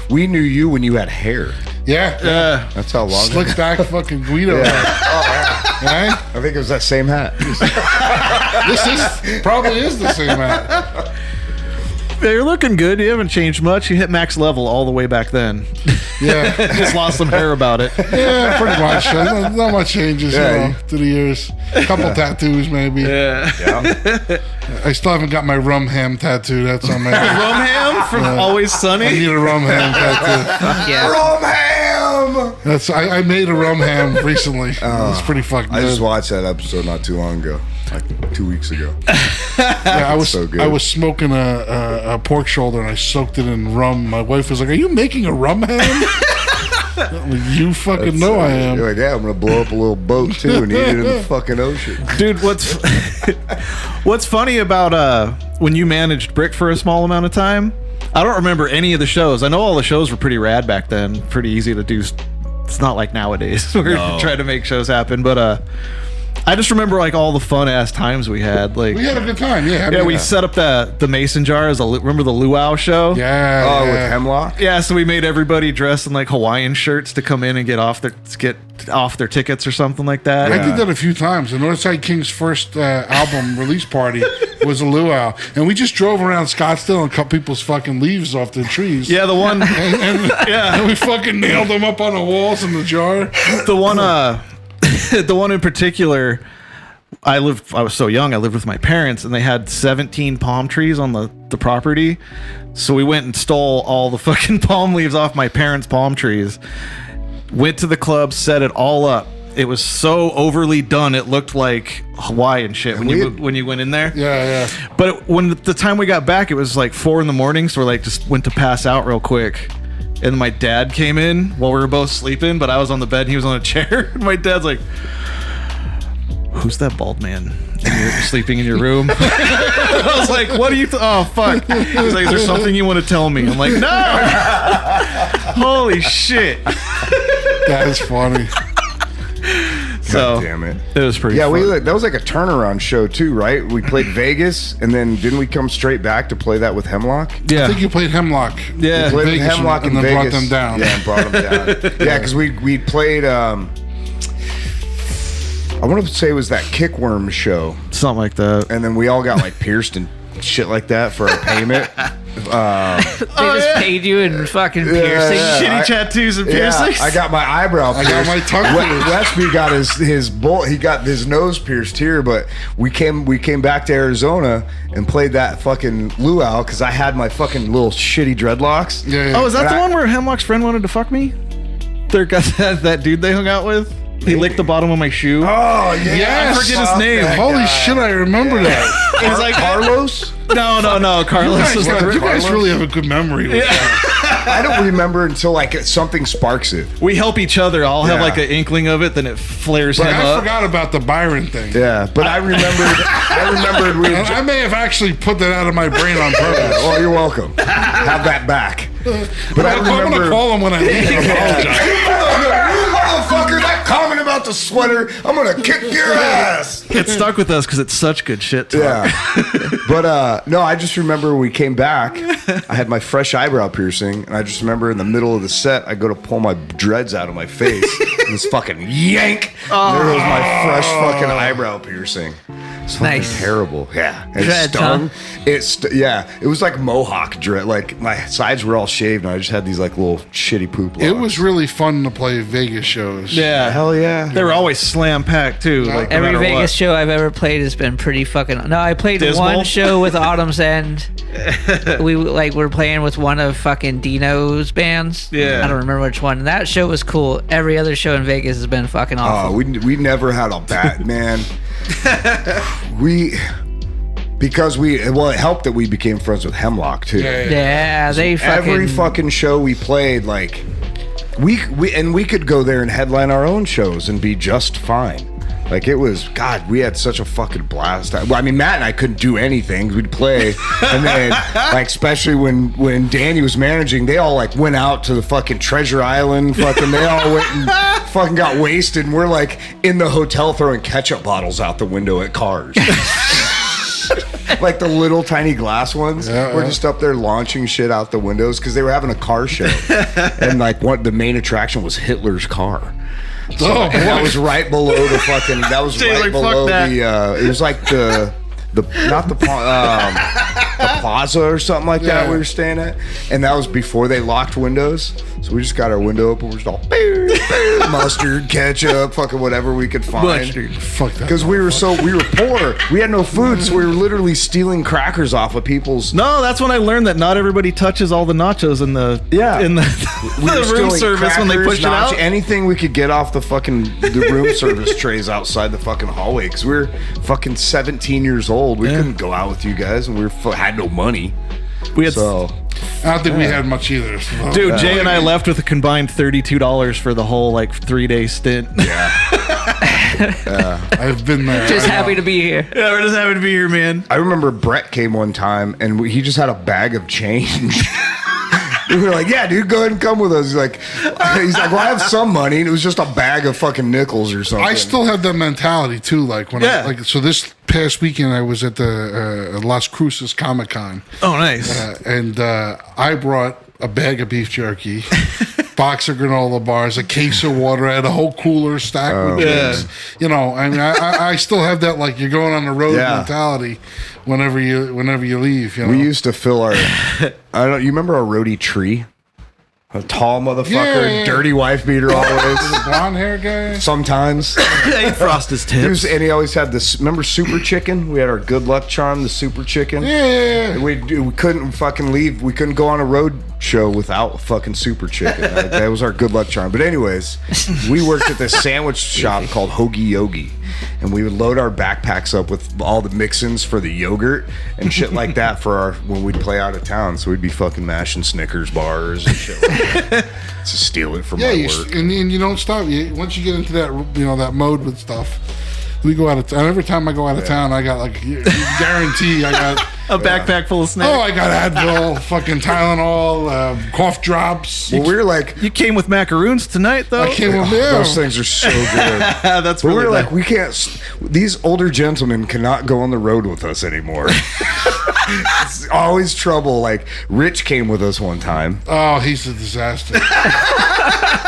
we knew you when you had hair. yeah, That's how long. slick back fucking Guido. Right? I think it was that same hat. This probably is the same hat. Yeah, you're looking good. You haven't changed much. You hit max level all the way back then. Yeah, Just lost some hair about it. yeah, pretty much. Not much changes, Yeah. you know, through the years. A couple tattoos, maybe. Yeah. I still haven't got my rum ham tattoo. That's on my. Rum ham from Always I Sunny. need a rum ham tattoo. Yeah. Rum ham. That's I made a rum ham recently. It's pretty fucking I good. just watched that episode not too long ago, like 2 weeks ago. Yeah, I was so good. I was smoking a pork shoulder and I soaked it in rum. My wife was like, "Are you making a rum ham?" I'm like, you fucking know I am. You're like, yeah, I'm gonna blow up a little boat too and eat it in the fucking ocean. Dude, what's funny about when you managed Brick for a small amount of time? I don't remember any of the shows. I know all the shows were pretty rad back then, pretty easy to do. It's not like nowadays where you try to make shows happen, but I just remember like all the fun ass times we had. Like We had a good time. Yeah, I yeah, mean, we set up the mason jar as remember the luau show? Yeah. Oh, yeah. with Hemlock. Yeah, so we made everybody dress in like Hawaiian shirts to come in and get off their tickets or something like that. I did that a few times. The Northside King's first album release party was a luau, and we just drove around Scottsdale and cut people's fucking leaves off their trees. Yeah, the one and we fucking nailed them up on the walls in the jar. the one the one in particular, I was so young, I lived with my parents, and they had 17 palm trees on the property. So we went and stole all the fucking palm leaves off my parents' palm trees. Went to the club, set it all up. It was so overly done, it looked like Hawaiian shit when you went in there. Yeah, yeah. But when the time we got back, it was like 4 a.m, so we're like just went to pass out real quick. And my dad came in while we were both sleeping, but I was on the bed and he was on a chair. And my dad's like, "Who's that bald man in sleeping in your room. I was like, what do you oh fuck. He's like, is there something you want to tell me? I'm like, no. Holy shit. That is funny. So God damn it. It was pretty Yeah, fun. that was like a turnaround show too, right? We played Vegas, and then didn't we come straight back to play that with Hemlock? Yeah. I think you played Hemlock. Yeah. We played Vegas Hemlock and in then Vegas. brought them down. Yeah, and brought them down. Yeah, because we played. I want to say it was that Kickworm show, Something like that. and then we all got like pierced and shit like that for our payment. They just paid you in fucking piercing. yeah. Shitty I- tattoos and Yeah, piercings. I got my eyebrow pierced. I got my tongue pierced. Westby got he got his nose pierced here, but we came back to Arizona and played that fucking luau because I had my fucking little shitty dreadlocks. Yeah, Oh, is that And the I- one where Hemlock's friend wanted to fuck me? There got that dude they hung out with. He licked the bottom of my shoe. Oh yeah, Yes. I forget his Fuck name. that Holy guy. shit, I remember that. He's like, Carlos. no. Carlos was like, You guys really have a good memory. With that. I don't remember until like something sparks it. we help each other. I'll have Yeah. like an inkling of it, then it flares But him I up. forgot about the Byron thing. Yeah, but I remembered we. And I may have actually put that out of my brain on purpose. Well, you're welcome. Have that back. But I I'm going to remember. call him when I leave and apologize. You motherfucker! That comment about the sweater, I'm gonna kick your ass. It stuck with us because it's such good shit talk. Yeah, but no, I just remember we came back. I had my fresh eyebrow piercing, and I just remember in the middle of the set, I go to pull my dreads out of my face, and this fucking yank. And there was my fresh fucking eyebrow piercing. It's fucking Nice. terrible. Yeah, it Dreads, stung. Yeah, it was like mohawk dread. Like my sides were all shaved, and I just had these like little shitty poop locks. It was really fun to play Vegas shows. Yeah. hell yeah. They were always slam packed too. Like no Every matter Vegas what. show I've ever played has been pretty fucking. No, I played Dismal? one show with Autumn's End. We were playing with one of fucking Dino's bands. Yeah. I don't remember which one. That show was cool. Every other show in Vegas has been fucking awful. We never had a bad man. It helped that we became friends with Hemlock too. yeah, they fucking. Every fucking show we played, like we could go there and headline our own shows and be just fine. Like it was, God, we had such a fucking blast. Well, I mean, Matt and I couldn't do anything. We'd play, and then like especially when Danny was managing, they all like went out to the fucking Treasure Island. Fucking, they all went and fucking got wasted, and we're like in the hotel throwing ketchup bottles out the window at cars. Like the little tiny glass ones. We're just up there launching shit out the windows because they were having a car show, and like the main attraction was Hitler's car. Oh, And that was right below the fucking. That was Jay, right like, fuck below that. the. It was like the plaza or something like that Yeah. we were staying at, and that was before they locked windows. So we just got our window open. We're just all mustard, ketchup, fucking whatever we could find. Mustard. Fuck that. Because we were poor. We had no food, so we were literally stealing crackers off of people's. No, that's when I learned that not everybody touches all the nachos in the We were the room stealing service when they crackers, pushed it out. Anything we could get off the room service trays outside the fucking hallway. Because we were fucking 17 years old. We couldn't go out with you guys, and we had no money. We had So I don't think we had much either. So. dude, Jay and I left with a combined $32 for the whole like 3-day stint. I've been there. just I know. happy to be here. Yeah, we're just happy to be here, man. I remember Brett came one time, and he just had a bag of change. We were like, "Yeah, dude, go ahead and come with us." He's like, "Well, I have some money," and it was just a bag of fucking nickels or something. I still have that mentality too. Like when Yeah. so this past weekend I was at the Las Cruces Comic Con, Oh, nice. and I brought a bag of beef jerky, box of granola bars, a case of water. I had a whole cooler stacked with drinks. You know, I mean, I still have that like you're going on the road Yeah. mentality whenever you leave. You know, We used to fill our. You remember our roadie Tree? A tall motherfucker, Yeah. dirty wife beater always. the blonde hair guy. Sometimes. He frost his tips. And he always had this. Remember Super Chicken? We had our good luck charm, the Super Chicken. Yeah. We couldn't fucking leave. We couldn't go on a road show without fucking Super Chicken. That was our good luck charm. But anyways, we worked at this sandwich shop called Hoagie Yogi, and we would load our backpacks up with all the mix-ins for the yogurt and shit like that for when we'd play out of town. So we'd be fucking mashing Snickers bars and shit like that to steal it from Yeah, my work. and you don't stop. Once you get into that that mode with stuff, We go out of town. Every time I go out of town, I got like guarantee I got A backpack full of snacks. I got Advil, fucking Tylenol, cough drops. Well, we were like, You came with macaroons tonight, though. I came with those things are so good. That's But really we were nice. like, we can't. These older gentlemen cannot go on the road with us anymore. It's always trouble. Like Rich came with us one time. Oh, he's a disaster.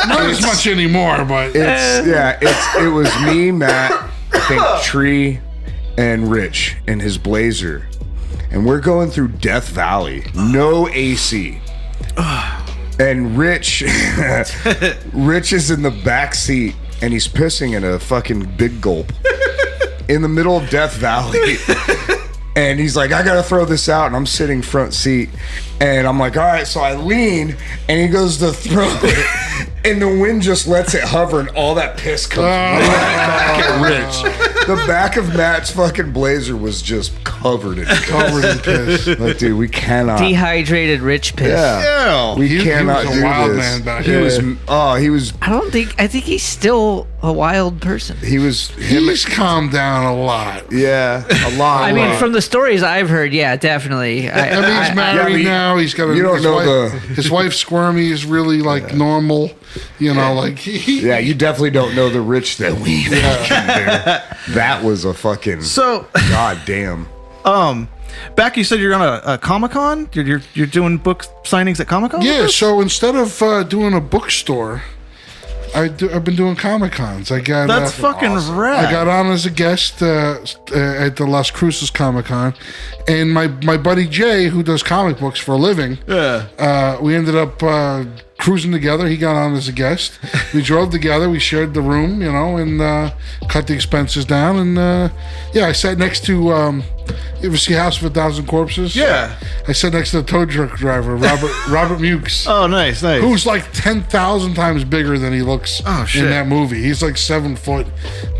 Not as much anymore, but It was me, Matt, I think Tree, and Rich in his Blazer, and we're going through Death Valley, no AC. And Rich is in the back seat and he's pissing in a fucking big gulp in the middle of Death Valley. And he's like, I gotta throw this out. And I'm sitting front seat. And I'm like, all right. So I lean and he goes to throw it. And the wind just lets it hover and all that piss comes right back at Rich. The back of Matt's fucking Blazer was just covered in piss. Like, dude, we cannot. Dehydrated rich piss. Yeah. We cannot he was a do wild this. man back He then. was I think he's still a wild person. He's calmed down a lot. yeah, a lot. I mean, from the stories I've heard, yeah, definitely. I mean, he's married now. He's got you don't know his wife Squirmy is really like normal. You know, like yeah, you definitely don't know the Rich that we fucking knew. That was a fucking god damn. Back, you said you're on a Comic-Con? You're doing book signings at Comic-Con? Yeah, so instead of doing a bookstore, I've been doing Comic-Cons. I got That's fucking rad. I got on as a guest at the Las Cruces Comic-Con, and my buddy Jay, who does comic books for a living, we ended up cruising together. He got on as a guest. We drove together. We shared the room, you know, and cut the expenses down. And I sat next to. You ever see House of a Thousand Corpses? Yeah. I sat next to the tow truck driver, Robert Mukes. Oh, nice. Who's like 10,000 times bigger than he looks in that movie. He's like 7 foot,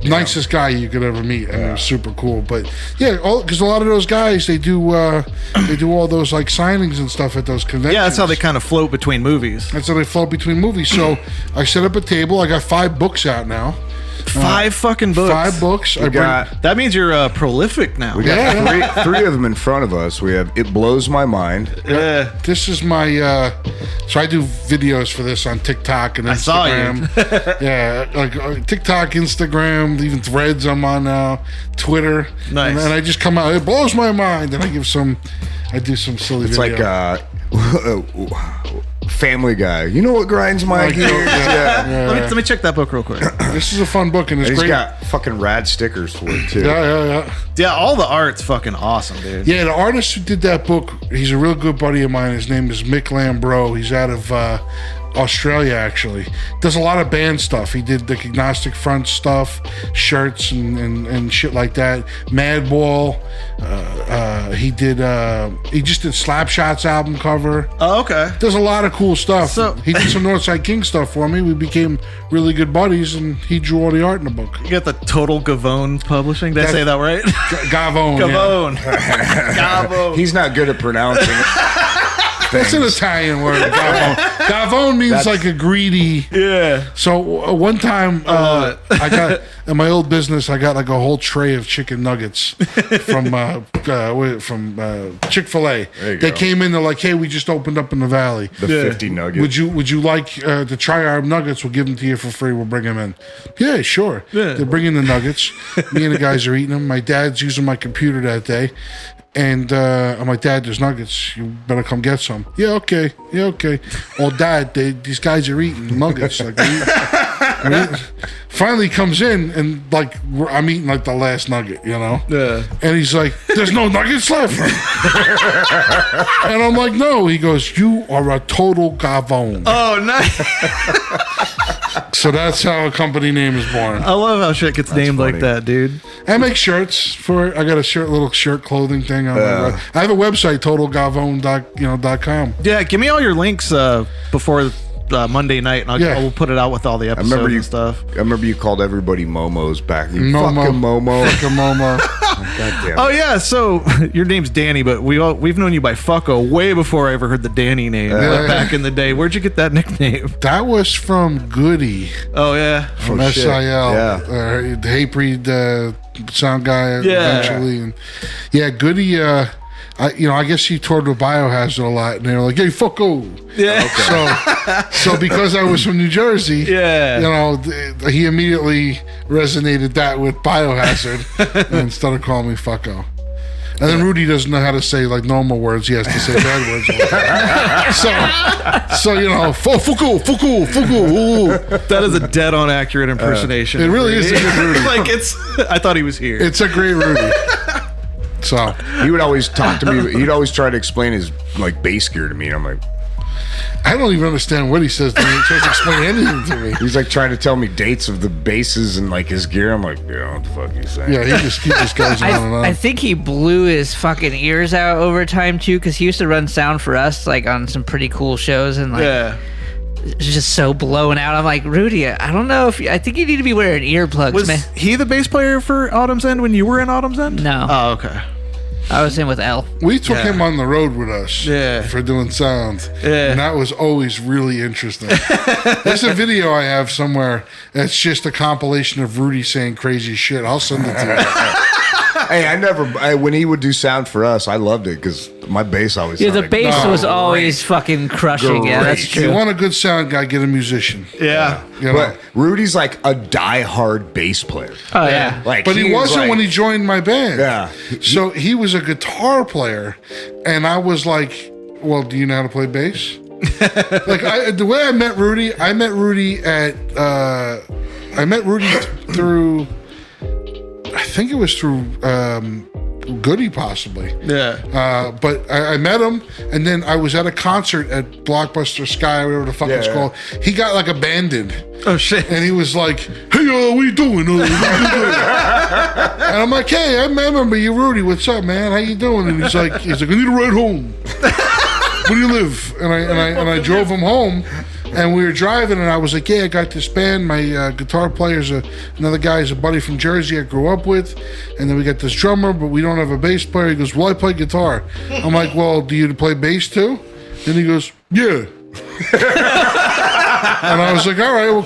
nicest guy you could ever meet, and it was super cool. But yeah, because a lot of those guys they do all those like signings and stuff at those conventions. Yeah, that's how they kind of float between movies. That's how they float between movies. So I set up a table. I got 5 books out now. 5 fucking books. 5 books. That means you're prolific now. We got three of them in front of us. We have It Blows My Mind. This is my so I do videos for this on TikTok and Instagram. I saw you. Yeah, like TikTok, Instagram, even Threads I'm on now, Twitter. Nice. And I just come out, It Blows My Mind, and I do some silly It's video. like Family Guy. You know what grinds my gears? Yeah. Let me check that book real quick. This is a fun book, and it's He's great. got fucking rad stickers for it too. Yeah. Yeah, all the art's fucking awesome, dude. Yeah, the artist who did that book, he's a real good buddy of mine. His name is Mick Lambro. He's out of Australia, actually. Does a lot of band stuff. He did the Agnostic Front stuff, shirts and shit like that. Madball. He just did Slapshot's album cover. Oh, okay. Does a lot of cool stuff. So- he did some Northside King stuff for me. We became really good buddies, and he drew all the art in the book. You got the Total Gavone Publishing. Did I say that right? Gavone. Yeah. Gavone. Gavone. He's not good at pronouncing it. That's an Italian word, Gavone. Gavone means like a greedy. Yeah. So one time, I got in my old business, I got like a whole tray of chicken nuggets from Chick-fil-A. you They go. came in, they're like, "Hey, we just opened up in the valley. The 50 nuggets. Would you like to try our nuggets? We'll give them to you for free. We'll bring them in." Yeah, sure. Yeah. They're bringing the nuggets. Me and the guys are eating them. My dad's using my computer that day. And I'm like, "Dad, there's nuggets. You better come get some." Yeah, okay. Oh, Dad, these guys are eating nuggets. Like, finally comes in and like I'm eating like the last nugget, you know. Yeah. And he's like, "There's no nuggets left." And I'm like, "No." He goes, "You are a total Gavone." Oh, nice. So that's how a company name is born. I love how shit gets named funny. like that, dude. I make shirts for. I got a little shirt clothing thing. I have a website, totalgavone.com. Yeah, give me all your links before Monday night, and I'll put it out with all the episodes and stuff. I remember you called everybody Momos back. You Momo. fucking Momo. Fucking Momo. God damn. Oh yeah, so your name's Danny, but we've known you by Fucko way before I ever heard the Danny name. Back in the day, where'd you get that nickname? That was from Goody Oh yeah, from shit. SIL. Yeah. Hatebreed sound guy eventually. And yeah, Goody. I guess he toured with Biohazard a lot, and they were like, "Hey, fucko." Yeah. So because I was from New Jersey, he immediately resonated that with Biohazard and started calling me fucko. And then Rudy doesn't know how to say like normal words; he has to say bad words. so fuku. That is a dead-on accurate impersonation. It really is a good Rudy. I thought he was here. It's a great Rudy. So he would always talk to me. He'd always try to explain his like bass gear to me. And I'm like, I don't even understand what he says to me. He tries to explain anything to me. He's like trying to tell me dates of the basses and like his gear. I'm like, yeah, what the fuck you saying? Yeah, he just goes on and on. I think he blew his fucking ears out over time too, because he used to run sound for us like on some pretty cool shows, and like it's just so blown out. I'm like, Rudy, I don't know I think you need to be wearing earplugs, Was man. he the bass player for Autumn's End when you were in Autumn's End? No. Oh, okay. I was in with L. We took him on the road with us for doing sound. Yeah. And that was always really interesting. There's a video I have somewhere that's just a compilation of Rudy saying crazy shit. I'll send it to you. Hey, when he would do sound for us, I loved it because my bass always Yeah, the sounded bass was great. always fucking crushing. Yeah, that's If you true. want a good sound guy, get a musician. Yeah. You know? But Rudy's like a die-hard bass player. Oh yeah. Like, But he was wasn't like- when he joined my band. Yeah. So he was a guitar player, and I was like, "Well, do you know how to play bass?" The way I met Rudy through. I think it was through Goody, possibly. Yeah. But I met him, and then I was at a concert at Blockbuster Sky, whatever the fuck it's Yeah. called. He got like abandoned. Oh shit. And he was like, "Hey, what you doing?" And I'm like, "Hey, I remember you, Rudy. What's up, man? How you doing?" And he's like, "I need a ride home. Where do you live?" And I drove him home, and we were driving, and I was like, "Yeah, I got this band. My guitar player's another guy's a buddy from Jersey I grew up with, and then we got this drummer, but we don't have a bass player." He goes, "Well, I play guitar." I'm like, "Well, do you play bass too?" And he goes, "Yeah." And I was like, "All right, well,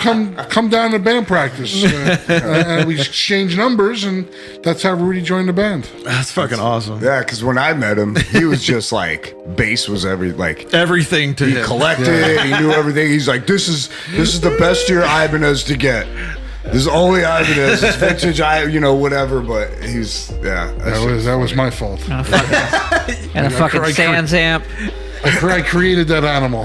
come down to band practice." And we exchanged numbers, and that's how Rudy joined the band. That's fucking awesome. Yeah, because when I met him, he was just like bass was Everything to he him. collected. He knew everything. He's like, this is the best year Ibanez to get. This is only Ibanez. It's vintage, whatever. But he's That was my fault. And a fucking Sans amp. I created that animal.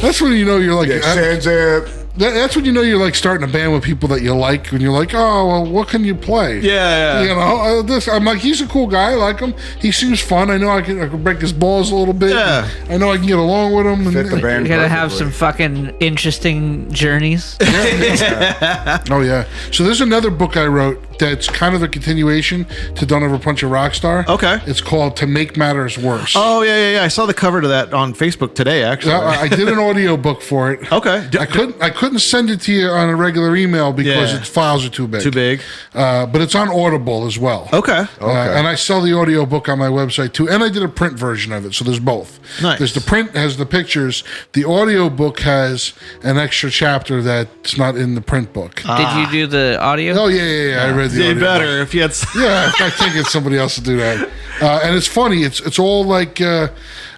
That's when you know you're like. Sans amp. That's when you know you're like starting a band with people that you like. When you're like, "Oh, well, what can you play?" Yeah. You know, I'm like, he's a cool guy. I like him. He seems fun. I know I can break his balls a little bit. Yeah. I know I can get along with him. Fit the band. You gotta have perfectly. some fucking interesting journeys. Oh yeah. So there's another book I wrote that's kind of a continuation to Don't Ever Punch a Rockstar. Okay. It's called To Make Matters Worse. Oh yeah. I saw the cover to that on Facebook today. Actually. I did an audio book for it. Okay. I couldn't send it to you on a regular email because Yeah. its files are too big. Too big. But it's on Audible as well. Okay. And I sell the audio book on my website too. And I did a print version of it. So there's both. Nice. There's the print has the pictures. The audio book has an extra chapter that's not in the print book. Did you do the audio? Oh yeah. I read the Did audio better book. if you had. Yeah, I can't get somebody else to do that. And it's funny. It's all like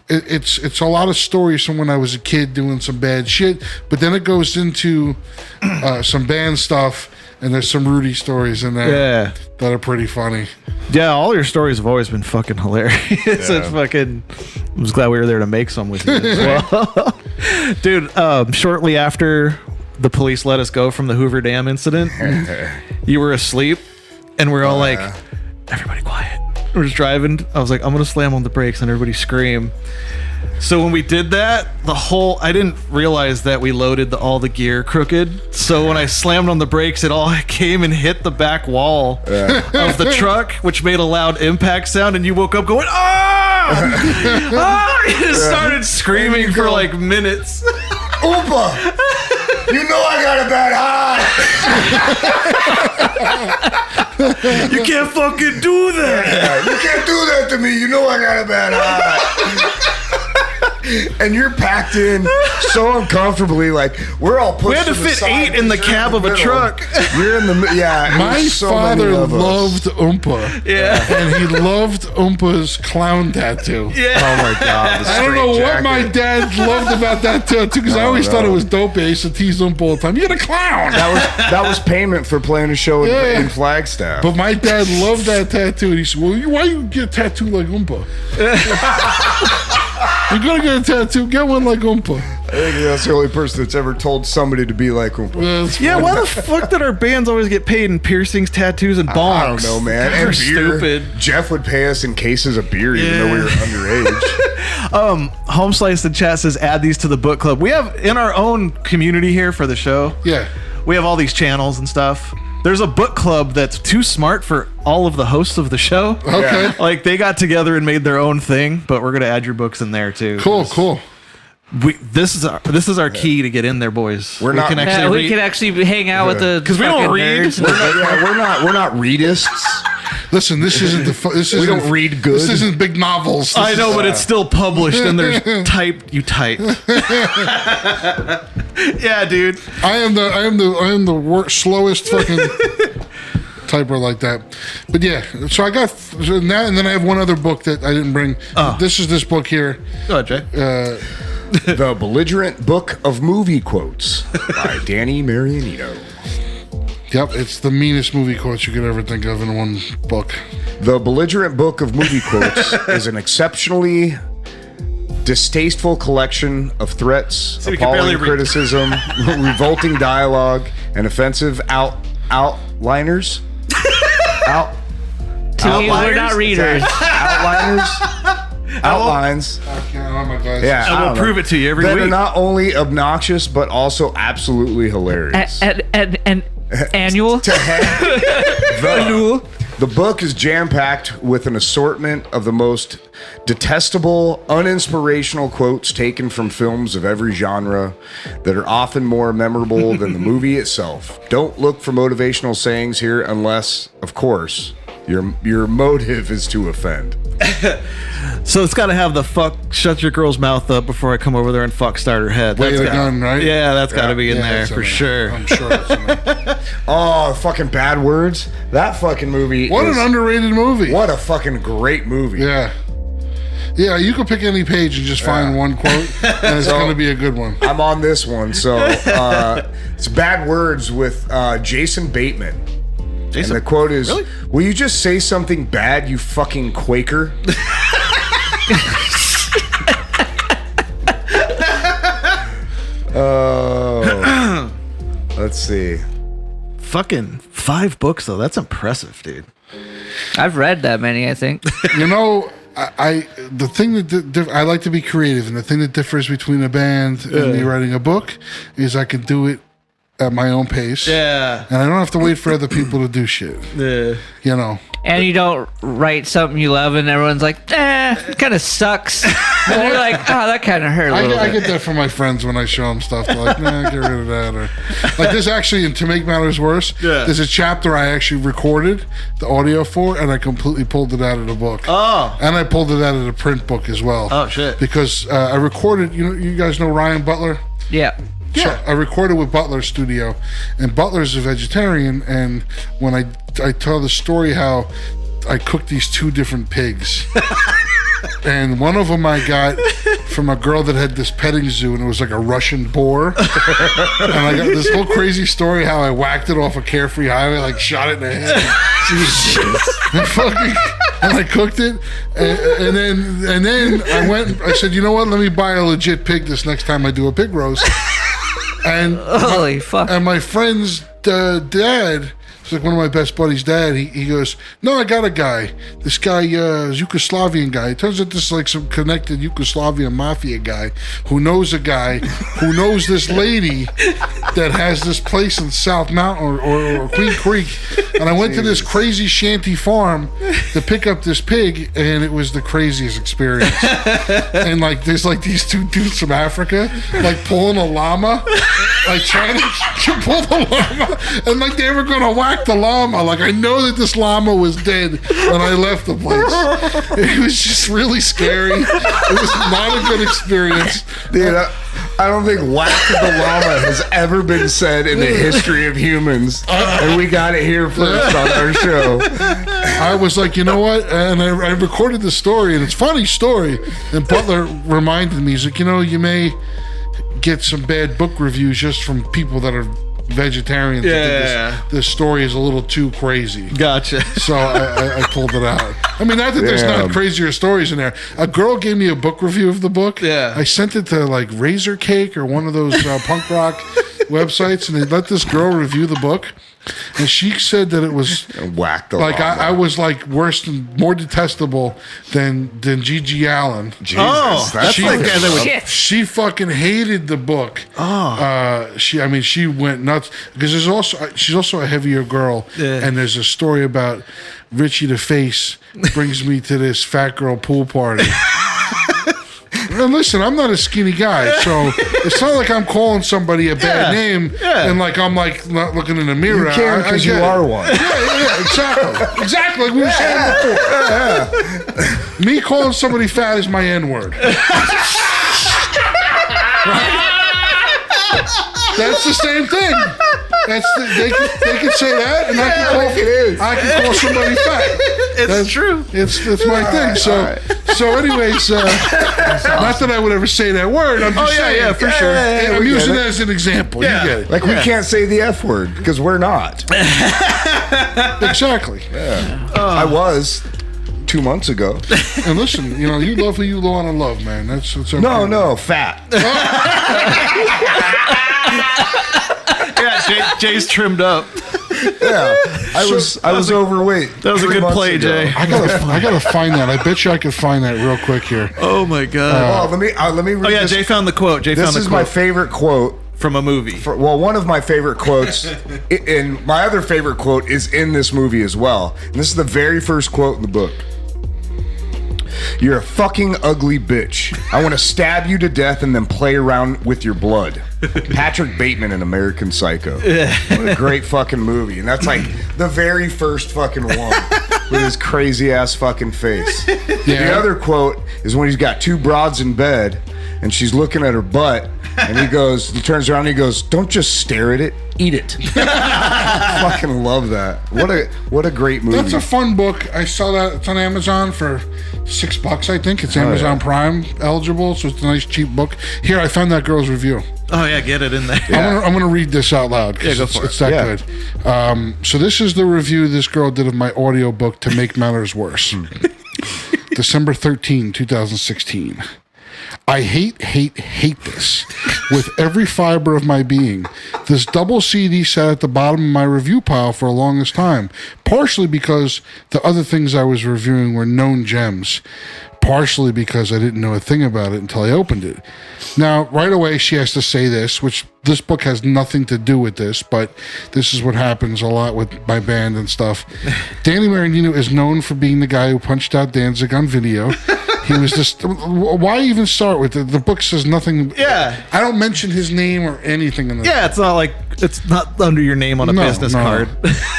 it's a lot of stories from when I was a kid doing some bad shit, but then it goes into some band stuff, and there's some Rudy stories in there Yeah. that are pretty funny. Yeah, all your stories have always been fucking hilarious. It's fucking. I'm just glad we were there to make some with you as well, dude. Shortly after the police let us go from the Hoover Dam incident, you were asleep, and we're all like, "Everybody quiet." We're just driving. I was like, "I'm gonna slam on the brakes," and everybody scream. So when we did that, I didn't realize that we loaded all the gear crooked. So when I slammed on the brakes, it all came and hit the back wall of the truck, which made a loud impact sound. And you woke up going, "Ah!" Ah! You just started screaming for like minutes. Oompa! You know I got a bad eye. You can't fucking do that. You can't do that to me. You know I got a bad eye. And you're packed in so uncomfortably, like we're all pushed. We had to to the fit side, 8 in the you're cab of a middle. truck. You're in the yeah. it My was so father many of us. loved Oompa. Yeah. And he loved Oompa's clown tattoo. Yeah. Oh my god! the I don't know straight what my jacket. dad loved about that tattoo because I always thought it was dope. I used to tease Oompa all the time. You're a clown. That was payment for playing a show Yeah. in Flagstaff. But my dad loved that tattoo. And he said, well, why you get a tattoo like Oompa? You're going to get a tattoo, get one like Oompa. I think that's the only person that's ever told somebody to be like Oompa. That's Yeah, funny. why the fuck did our bands always get paid in piercings, tattoos, and bongs? I don't know, man. They're And beer. stupid. Jeff would pay us in cases of beer, even though we were underage. Home Slice in chat says add these to the book club. We have in our own community here for the show. Yeah. We have all these channels and stuff. There's a book club that's too smart for all of the hosts of the show. Okay. Like they got together and made their own thing, but we're gonna add your books in there too. Cool. This is our key to get in there, boys. We're we not- can Yeah, actually we read. can actually hang out with the 'Cause we don't fucking read. nerds. We're not readists. Listen, this isn't this We isn't don't read good. This isn't big novels. This I know, is- but it's still published, and there's you type. Yeah, dude. I am the slowest fucking typer like that. But yeah, so I got that, and then I have one other book that I didn't bring. This is this book here. Go ahead, Jay. The Belligerent Book of Movie Quotes by Danny Marianino. Yep, it's the meanest movie quotes you could ever think of in one book. The Belligerent Book of Movie Quotes is an exceptionally distasteful collection of threats, we can barely appalling read. criticism, revolting dialogue, and offensive outliners. To me, we're not readers. Outlines. I can't have my glasses. Yeah, I will don't know. prove it to you every that are week. not only obnoxious but also absolutely hilarious. And annual. The book is jam-packed with an assortment of the most detestable, uninspirational quotes taken from films of every genre that are often more memorable than the movie itself. Don't look for motivational sayings here unless, of course, your motive is to offend. So it's got to have the fuck, shut your girl's mouth up before I come over there and fuck start her head. Way That's the got- gun, right? Yeah, that's got to be in Yeah, there that's for in there. sure. I'm sure that's in there. Oh, fucking Bad Words. That fucking movie What is... an underrated movie. What a fucking great movie. Yeah. Yeah, you could pick any page and just find one quote, and it's going to be a good one. I'm on this one. So it's Bad Words with Jason Bateman. And the quote is, Really? "Will you just say something bad, you fucking Quaker?" Oh. Let's see. Fucking 5 books though. That's impressive, dude. I've read that many, I think. You know, I the thing that I like to be creative, and the thing that differs between a band and me writing a book is I can do it at my own pace. Yeah. And I don't have to wait for other people to do shit. Yeah. You know. And you don't write something you love, and everyone's like, it kind of sucks. And they're like, oh, that kind of hurt a little I bit. get that from my friends when I show them stuff. They're like, nah, get rid of that. Or like this actually, and to make matters worse, there's a chapter I actually recorded the audio for, and I completely pulled it out of the book. Oh. And I pulled it out of the print book as well. Oh, shit. Because I recorded. You guys know Ryan Butler. Yeah. So I recorded with Butler's studio, and Butler's a vegetarian. And when I tell the story how I cooked these 2 different pigs, and one of them I got from a girl that had this petting zoo, and it was like a Russian boar. And I got this whole crazy story how I whacked it off a Carefree Highway, like shot it in the head. And I cooked it, and then I went. I said, you know what? Let me buy a legit pig this next time I do a pig roast. And Holy fuck. and my friend's dad, it's like one of my best buddies' dad. He goes, no, I got a guy. This guy is Yugoslavian guy. It turns out this is like some connected Yugoslavian mafia guy who knows a guy who knows this lady that has this place in South Mountain or Queen Creek. And I went to this crazy shanty farm to pick up this pig, and it was the craziest experience. And like there's like these 2 dudes from Africa like pulling a llama, like trying to pull the llama, and like they were gonna whack whacked the llama. Like, I know that this llama was dead when I left the place. It was just really scary. It was not a good experience. Dude, I don't think whack the llama has ever been said in the history of humans. And we got it here first on our show. I was like, you know what? And I recorded the story, and it's a funny story. And Butler reminded me, he's like, you know, you may get some bad book reviews just from people that are vegetarians. Yeah. This story is a little too crazy. Gotcha. So I pulled it out. I mean, not that there's not crazier stories in there. A girl gave me a book review of the book. Yeah. I sent it to like Razor Cake or one of those punk rock websites, and they let this girl review the book. And she said that it was Whack the like llama. I was like worse and more detestable than Gigi Allen. Jesus, Oh, that's like the guy that would. Shit. She fucking hated the book. She went nuts because she's also a heavier girl, and there's a story about Richie the Face brings me to this fat girl pool party. And listen, I'm not a skinny guy, so it's not like I'm calling somebody a bad name and like I'm like not looking in the mirror. You can because you get it. are one. Yeah, exactly like we were saying before. Me calling somebody fat is my N-word. That's the same thing. They can say that, and I can call somebody fat. It's true. It's my thing. So anyways, not that I would ever say that word. I'm just saying. for sure. I'm using it as an example. You get it. Like, we can't say the F word because we're not. Exactly. I was 2 months ago. And listen, you know, you love who you want to love, man. That's okay. No, fat. Yeah, Jay's trimmed up. Yeah, I was overweight. That was a 3 good months play, ago. Jay. I gotta find that. I bet you I could find that real quick here. Oh my god. Let me read Oh yeah, this. Jay found the quote. This is my favorite quote. from a movie. Well, one of my favorite quotes, and my other favorite quote is in this movie as well. And this is the very first quote in the book. "You're a fucking ugly bitch. I want to stab you to death and then play around with your blood." Patrick Bateman in American Psycho. What a great fucking movie. And that's like the very first fucking one with his crazy ass fucking face. The other quote is when he's got two broads in bed and she's looking at her butt, and he turns around and he goes, "Don't just stare at it, eat it." Fucking love that. What a great movie. That's a fun book. I saw that. It's on Amazon for $6, I think. It's Amazon Prime eligible, so it's a nice cheap book. Here, I found that girl's review. Oh yeah, get it in there. I'm gonna read this out loud. Yeah, go for it. It's that good. So this is the review this girl did of my audiobook To Make Matters Worse. December 13, 2016. I hate this with every fiber of my being. This double CD sat at the bottom of my review pile for the longest time, partially because the other things I was reviewing were known gems, partially because I didn't know a thing about it until I opened it. Now, right away, she has to say this, which this book has nothing to do with this, but this is what happens a lot with my band and stuff. Danny Marianino is known for being the guy who punched out Danzig on video. He was just... Why even start with it? The book says nothing... Yeah. I don't mention his name or anything in the... Yeah, it's not like it's not under your name on a business card.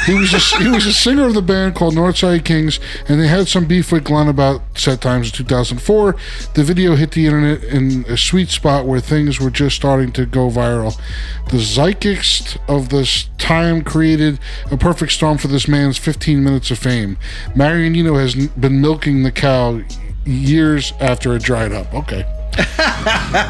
He was a singer of the band called Northside Kings, and they had some beef with Glenn about set times in 2004. The video hit the internet in a sweet spot where things were just starting to go viral. The zeitgeist of this time created a perfect storm for this man's 15 minutes of fame. Marianino has been milking the cow years after it dried up. Okay.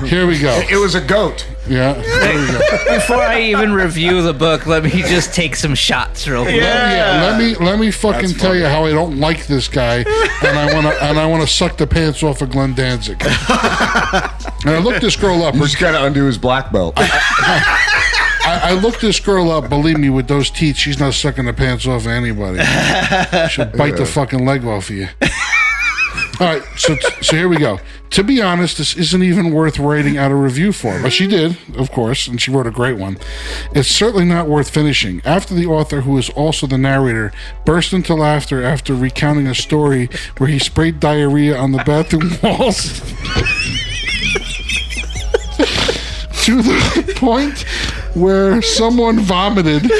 Here we go. It was a goat. Yeah. There we go. Before I even review the book, let me just take some shots real quick. Let me fucking tell you how I don't like this guy, and I wanna suck the pants off of Glenn Danzig. And I looked this girl up. You just gotta undo his black belt. I looked this girl up. Believe me, with those teeth, she's not sucking the pants off of anybody. She'll bite the fucking leg off of you. All right, so here we go. To be honest, this isn't even worth writing out a review for, but she did, of course, and she wrote a great one. It's certainly not worth finishing. After the author, who is also the narrator, burst into laughter after recounting a story where he sprayed diarrhea on the bathroom walls to the point where someone vomited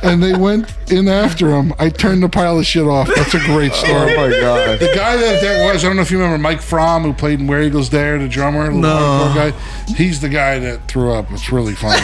and they went in after him. I turned the pile of shit off. That's a great story. Oh my god. The guy that was, I don't know if you remember Mike Fromm, who played in Where Eagles Dare, the drummer, the hardcore guy. He's the guy that threw up. It's really funny.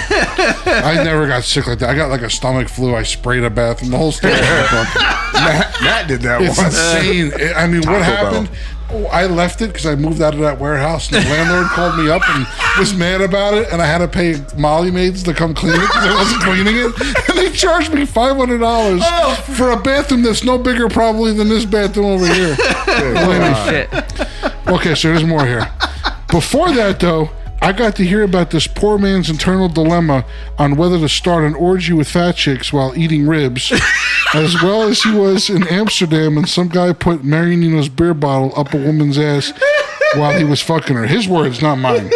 I never got sick like that. I got like a stomach flu. I sprayed a bathroom. The whole story. Matt did that It's once. insane. I mean, what Taco happened? Bell. Oh, I left it because I moved out of that warehouse, and the landlord called me up and was mad about it, and I had to pay Molly maids to come clean it because I wasn't cleaning it, and they charged me $500 for a bathroom that's no bigger probably than this bathroom over here. Holy shit. Okay, so there's more here. Before that, though, I got to hear about this poor man's internal dilemma on whether to start an orgy with fat chicks while eating ribs, as well as he was in Amsterdam and some guy put Marianino's beer bottle up a woman's ass while he was fucking her. His words, not mine.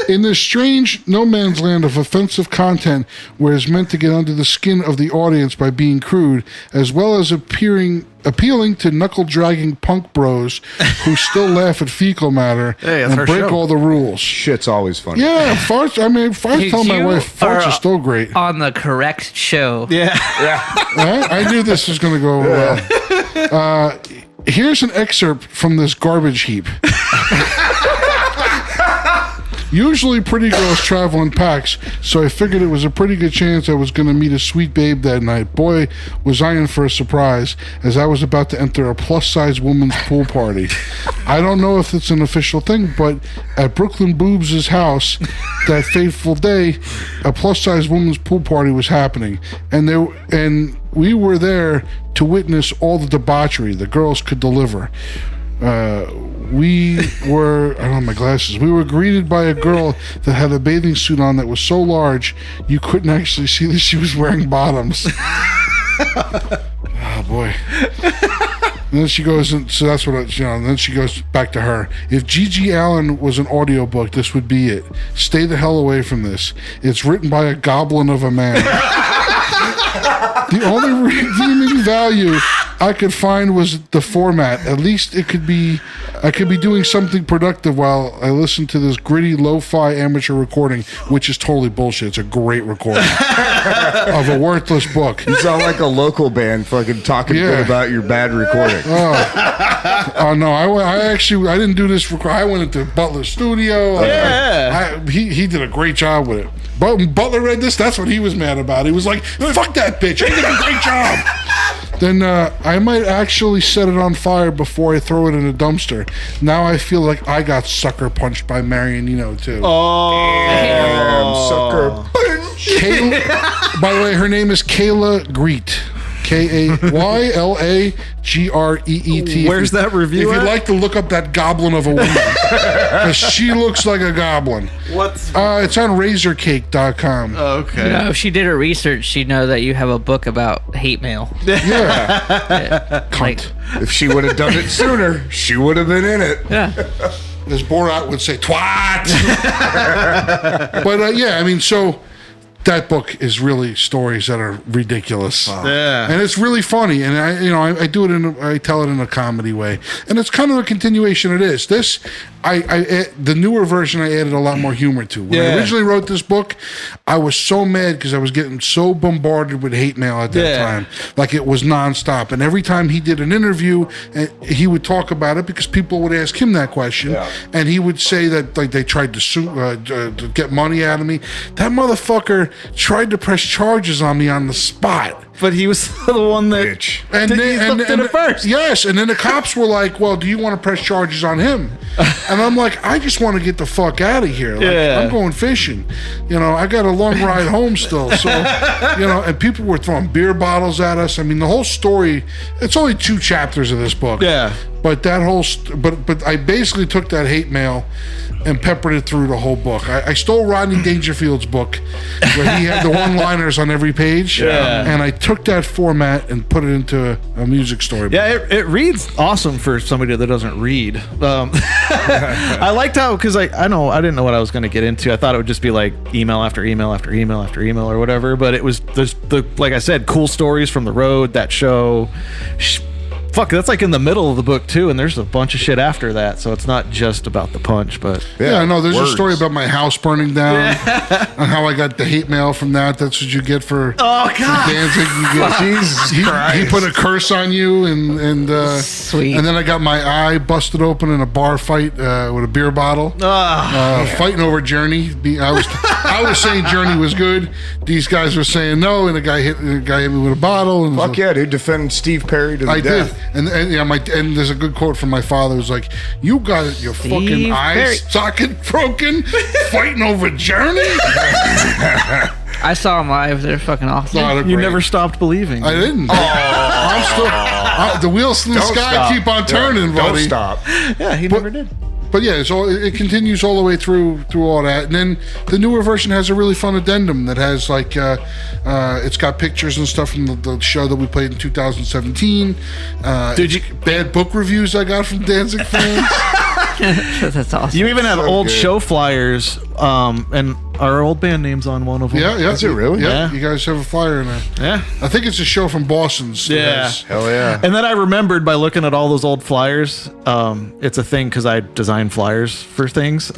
In this strange no man's land of offensive content where it's meant to get under the skin of the audience by being crude, as well as appealing to knuckle-dragging punk bros who still laugh at fecal matter Hey, that's and our break show. all the rules. Shit's always funny. Yeah, farts. I mean, farts. Tell my You wife farts are are still great. On the correct show. Yeah. I knew this was going to go well. Here's an excerpt from this garbage heap. Usually pretty girls travel in packs, so I figured it was a pretty good chance I was going to meet a sweet babe that night. Boy, was I in for a surprise, as I was about to enter a plus-size woman's pool party. I don't know if it's an official thing, but at Brooklyn Boobs' house, that fateful day, a plus-size woman's pool party was happening, and we were there to witness all the debauchery the girls could deliver. We were, I don't have my glasses. We were greeted by a girl that had a bathing suit on that was so large you couldn't actually see that she was wearing bottoms. Oh boy. And then she goes, and so that's what and then she goes back to her. If G.G. Allen was an audiobook, this would be it. Stay the hell away from this. It's written by a goblin of a man. The only redeeming value I could find was the format. At least I could be doing something productive while I listened to this gritty lo-fi amateur recording, which is totally bullshit. It's a great recording of a worthless book. You sound like a local band fucking talking good about your bad recording. Oh no! I didn't do this. I went into Butler's studio. He did a great job with it. But when Butler read this, that's what he was mad about. He was like, "Fuck that bitch! I did a great job." Then I might actually set it on fire before I throw it in a dumpster. Now I feel like I got sucker punched by Marianino too. Damn, sucker punch. By the way, her name is Kayla Greet. Kayla Greet. Where's that review If you'd at? like to look up that goblin of a woman, because she looks like a goblin. What's It's on razorcake.com. okay? You know, if she did her research, she'd know that you have a book about hate mail. Yeah. Like, If she would have done it sooner, she would have been in it. yeah. As Borat would say, twat. But yeah, I mean, so that book is really stories that are ridiculous. Yeah. And it's really funny, and I do it I tell it in a comedy way, and it's kind of a continuation of this. The newer version I added a lot more humor to. When I originally wrote this book, I was so mad because I was getting so bombarded with hate mail at that time, like it was nonstop. And every time he did an interview, he would talk about it because people would ask him that question, and he would say that like they tried to sue, to get money out of me. That motherfucker tried to press charges on me on the spot. But he was the one that Bitch. And did it first. Yes, and then the cops were like, "Well, do you want to press charges on him?" And I'm like, "I just want to get the fuck out of here. Like, I'm going fishing. I got a long ride home still." So, and people were throwing beer bottles at us. I mean, the whole story. It's only 2 chapters of this book. Yeah. But that whole, but I basically took that hate mail and peppered it through the whole book. I stole Rodney Dangerfield's book, where he had the one-liners on every page, and I took that format and put it into a music story. Yeah, it reads awesome for somebody that doesn't read. I liked how, because I didn't know what I was going to get into. I thought it would just be like email after email after email after email or whatever. But it was like I said, cool stories from the road, that show. Fuck, that's like in the middle of the book too, and there's a bunch of shit after that, so it's not just about the punch, but Yeah, no, there's words. a story about my house burning down and how I got the hate mail from that. That's what you get for Danzig. You get, Jesus he Christ. put a curse on you, and Sweet. and then I got my eye busted open in a bar fight with a beer bottle. Fighting over Journey. I was saying Journey was good. These guys were saying no, and the guy hit me with a bottle. And Fuck yeah, dude. Defend Steve Perry to the I death. did, and yeah, and there's a good quote from my father. It was like, "You got your fucking Steve eye Perry. socket broken, fighting over Journey." I saw them live. They're fucking awesome. No, they're you great. never stopped believing. I didn't. I'm still. The wheels in the Don't sky stop. keep on turning, Don't buddy. stop. Yeah, he never did. But yeah, so it continues all the way through all that, and then the newer version has a really fun addendum that has like it's got pictures and stuff from the show that we played in 2017. Did you- bad book reviews I got from Danzig fans? That's awesome. You even have So old good. show flyers, and our old band name's on one of them. Yeah. Is it really? Yeah, Yeah. you guys have a flyer in there. Yeah. I think it's a show from Boston's. Yeah. Hell yeah. And then I remembered by looking at all those old flyers, it's a thing because I design flyers for things.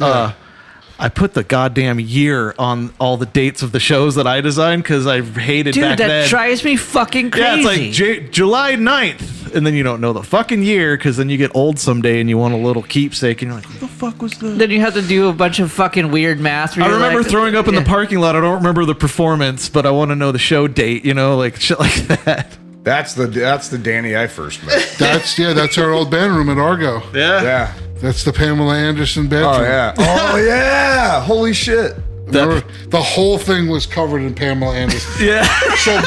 I put the goddamn year on all the dates of the shows that I designed because I hated Dude, back that then. drives me fucking crazy. Yeah, it's like July 9th, and then you don't know the fucking year because then you get old someday and you want a little keepsake, and you're like, what the fuck was the... Then you have to do a bunch of fucking weird math. where I you're remember like- throwing up in the Yeah. parking lot. I don't remember the performance, but I want to know the show date, like shit like that. That's the Danny I first met. That's our old band room at Argo. Yeah. That's the Pamela Anderson bedroom. Oh yeah. Oh yeah. Holy shit. Remember, the whole thing was covered in Pamela Anderson. Yeah. So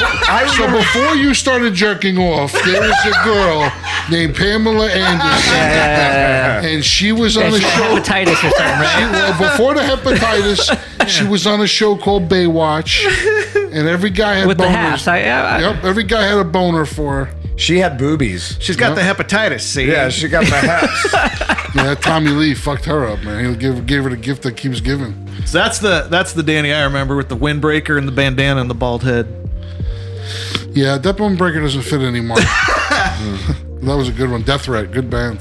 before you started jerking off, there was a girl named Pamela Anderson, and she was on Yeah, a she got show. hepatitis or something, right? Well, before the hepatitis, she was on a show called Baywatch, and every guy had With the boners. halves. Yep, every guy had a boner for her. She had boobies. She's got the hepatitis, see? Yeah, she got the hats. Yeah, Tommy Lee fucked her up, man. He gave her the gift that keeps giving. So that's the Danny I remember with the windbreaker and the bandana and the bald head. Yeah, that Breaker doesn't fit anymore. That was a good one. Death Threat, good band.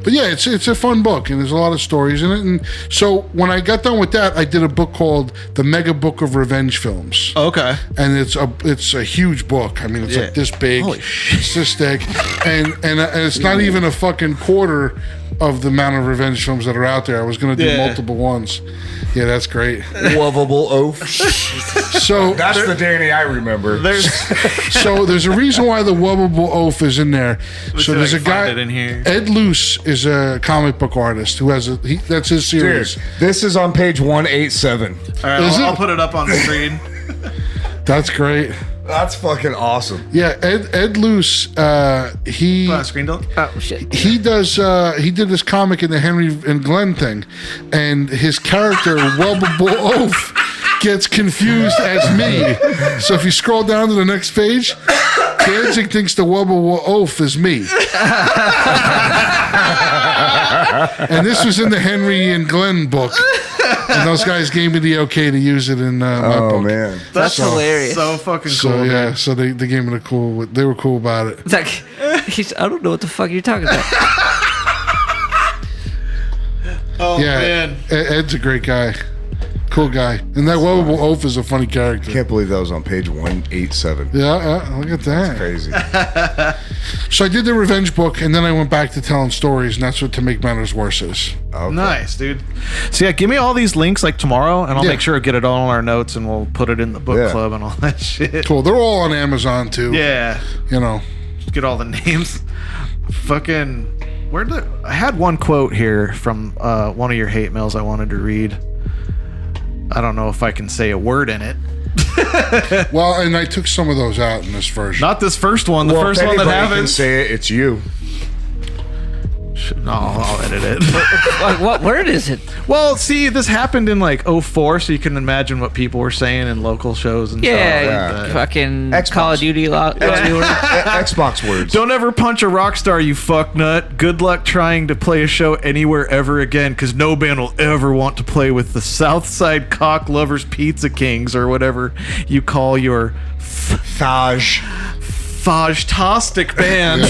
But yeah, it's a fun book, and there's a lot of stories in it. And so when I got done with that, I did a book called The Mega Book of Revenge Films. Okay. And it's a huge book. I mean, it's Yeah. like this big, Holy shit. it's this thick, and it's not even a fucking quarter of the amount of revenge films that are out there. I was going to do Yeah. multiple ones. Yeah, that's great. Lovable oaf. So That's the Danny I remember. there's a reason why the Wubbable Oaf is in there. So there's a guy, it in here. Ed Luce is a comic book artist who has that's his series. Dude, this is on page 187. All right, Is I'll it? put it up on the screen. That's great. That's fucking awesome. Yeah, Ed Luce, he Screen dump. Oh shit. he did this comic in the Henry and Glenn thing, and his character Wubbable Oaf gets confused as me. So if you scroll down to the next page, Danzig thinks the Wubbable Oaf is me. And this was in the Henry and Glenn book, and those guys gave me the okay to use it in my Oh book. man. That's hilarious. So fucking So cool. yeah, man. so they gave me they were cool about it. It's like I don't know what the fuck you're talking about. Oh Yeah, man. Ed's a great guy, cool guy, and that Wubbable Oaf is a funny character. Can't believe that was on page 187. Yeah, look at that. Crazy. So I did the revenge book, and then I wwent back to telling stories, and that's what To Make Matters Worse is. Okay. Nice, dude. So yeah, give me all these links like tomorrow, and I'll Yeah. make sure to get it all in our notes, and we'll put it in the book Yeah. club and all that shit. Cool. They're all on Amazon too. Yeah, You know. just get all the names. Fucking, I had one quote here from one of your hate mails I wanted to read. I don't know if I can say a word in it. Well, and I took some of those out in this version. Not this first one. The Well, first if one that anybody can happens. say it, it's you. No, I'll edit it. What word is it? Well, see, this happened in like 04, so you can imagine what people were saying in local shows and Yeah, stuff. fucking Xbox. Call of Duty. Xbox words. Don't ever punch a Rockstar, you fucknut. Good luck trying to play a show anywhere ever again, because no band will ever want to play with the Southside Cock Lovers Pizza Kings or whatever you call your Thaj. Thaj-tastic band.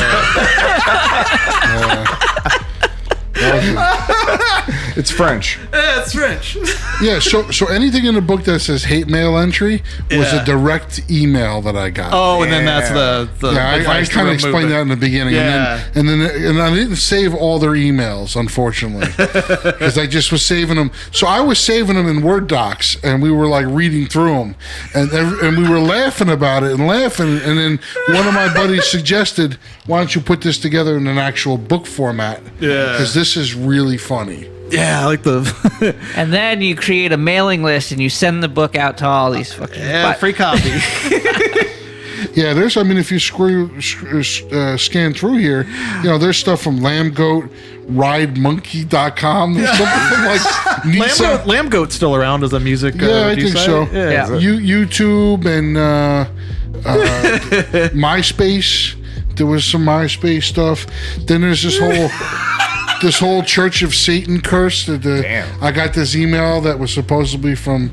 It's French. Yeah, it's French. Yeah, so anything in the book that says hate mail entry was Yeah. a direct email that I got. Oh, and then that's the yeah, I advice to kind of remove explained it. that in the beginning, Yeah. and I didn't save all their emails, unfortunately, because I just was saving them. So I was saving them in Word docs, and we were like reading through them, and we were laughing about it and laughing, and then one of my buddies suggested, "Why don't you put this together in an actual book format? Yeah. Because this is really funny." Yeah, I like the And then you create a mailing list and you send the book out to all these fucking free copy. Yeah, if you scan through here, there's stuff from Lambgoat, RideMonkey.com. There's something from like Nisa. Lamb Goat's still around as a music. Yeah, I think site? so. Yeah. YouTube and MySpace. There was some MySpace stuff. Then there's this whole Church of Satan curse. Damn. I got this email that was supposedly from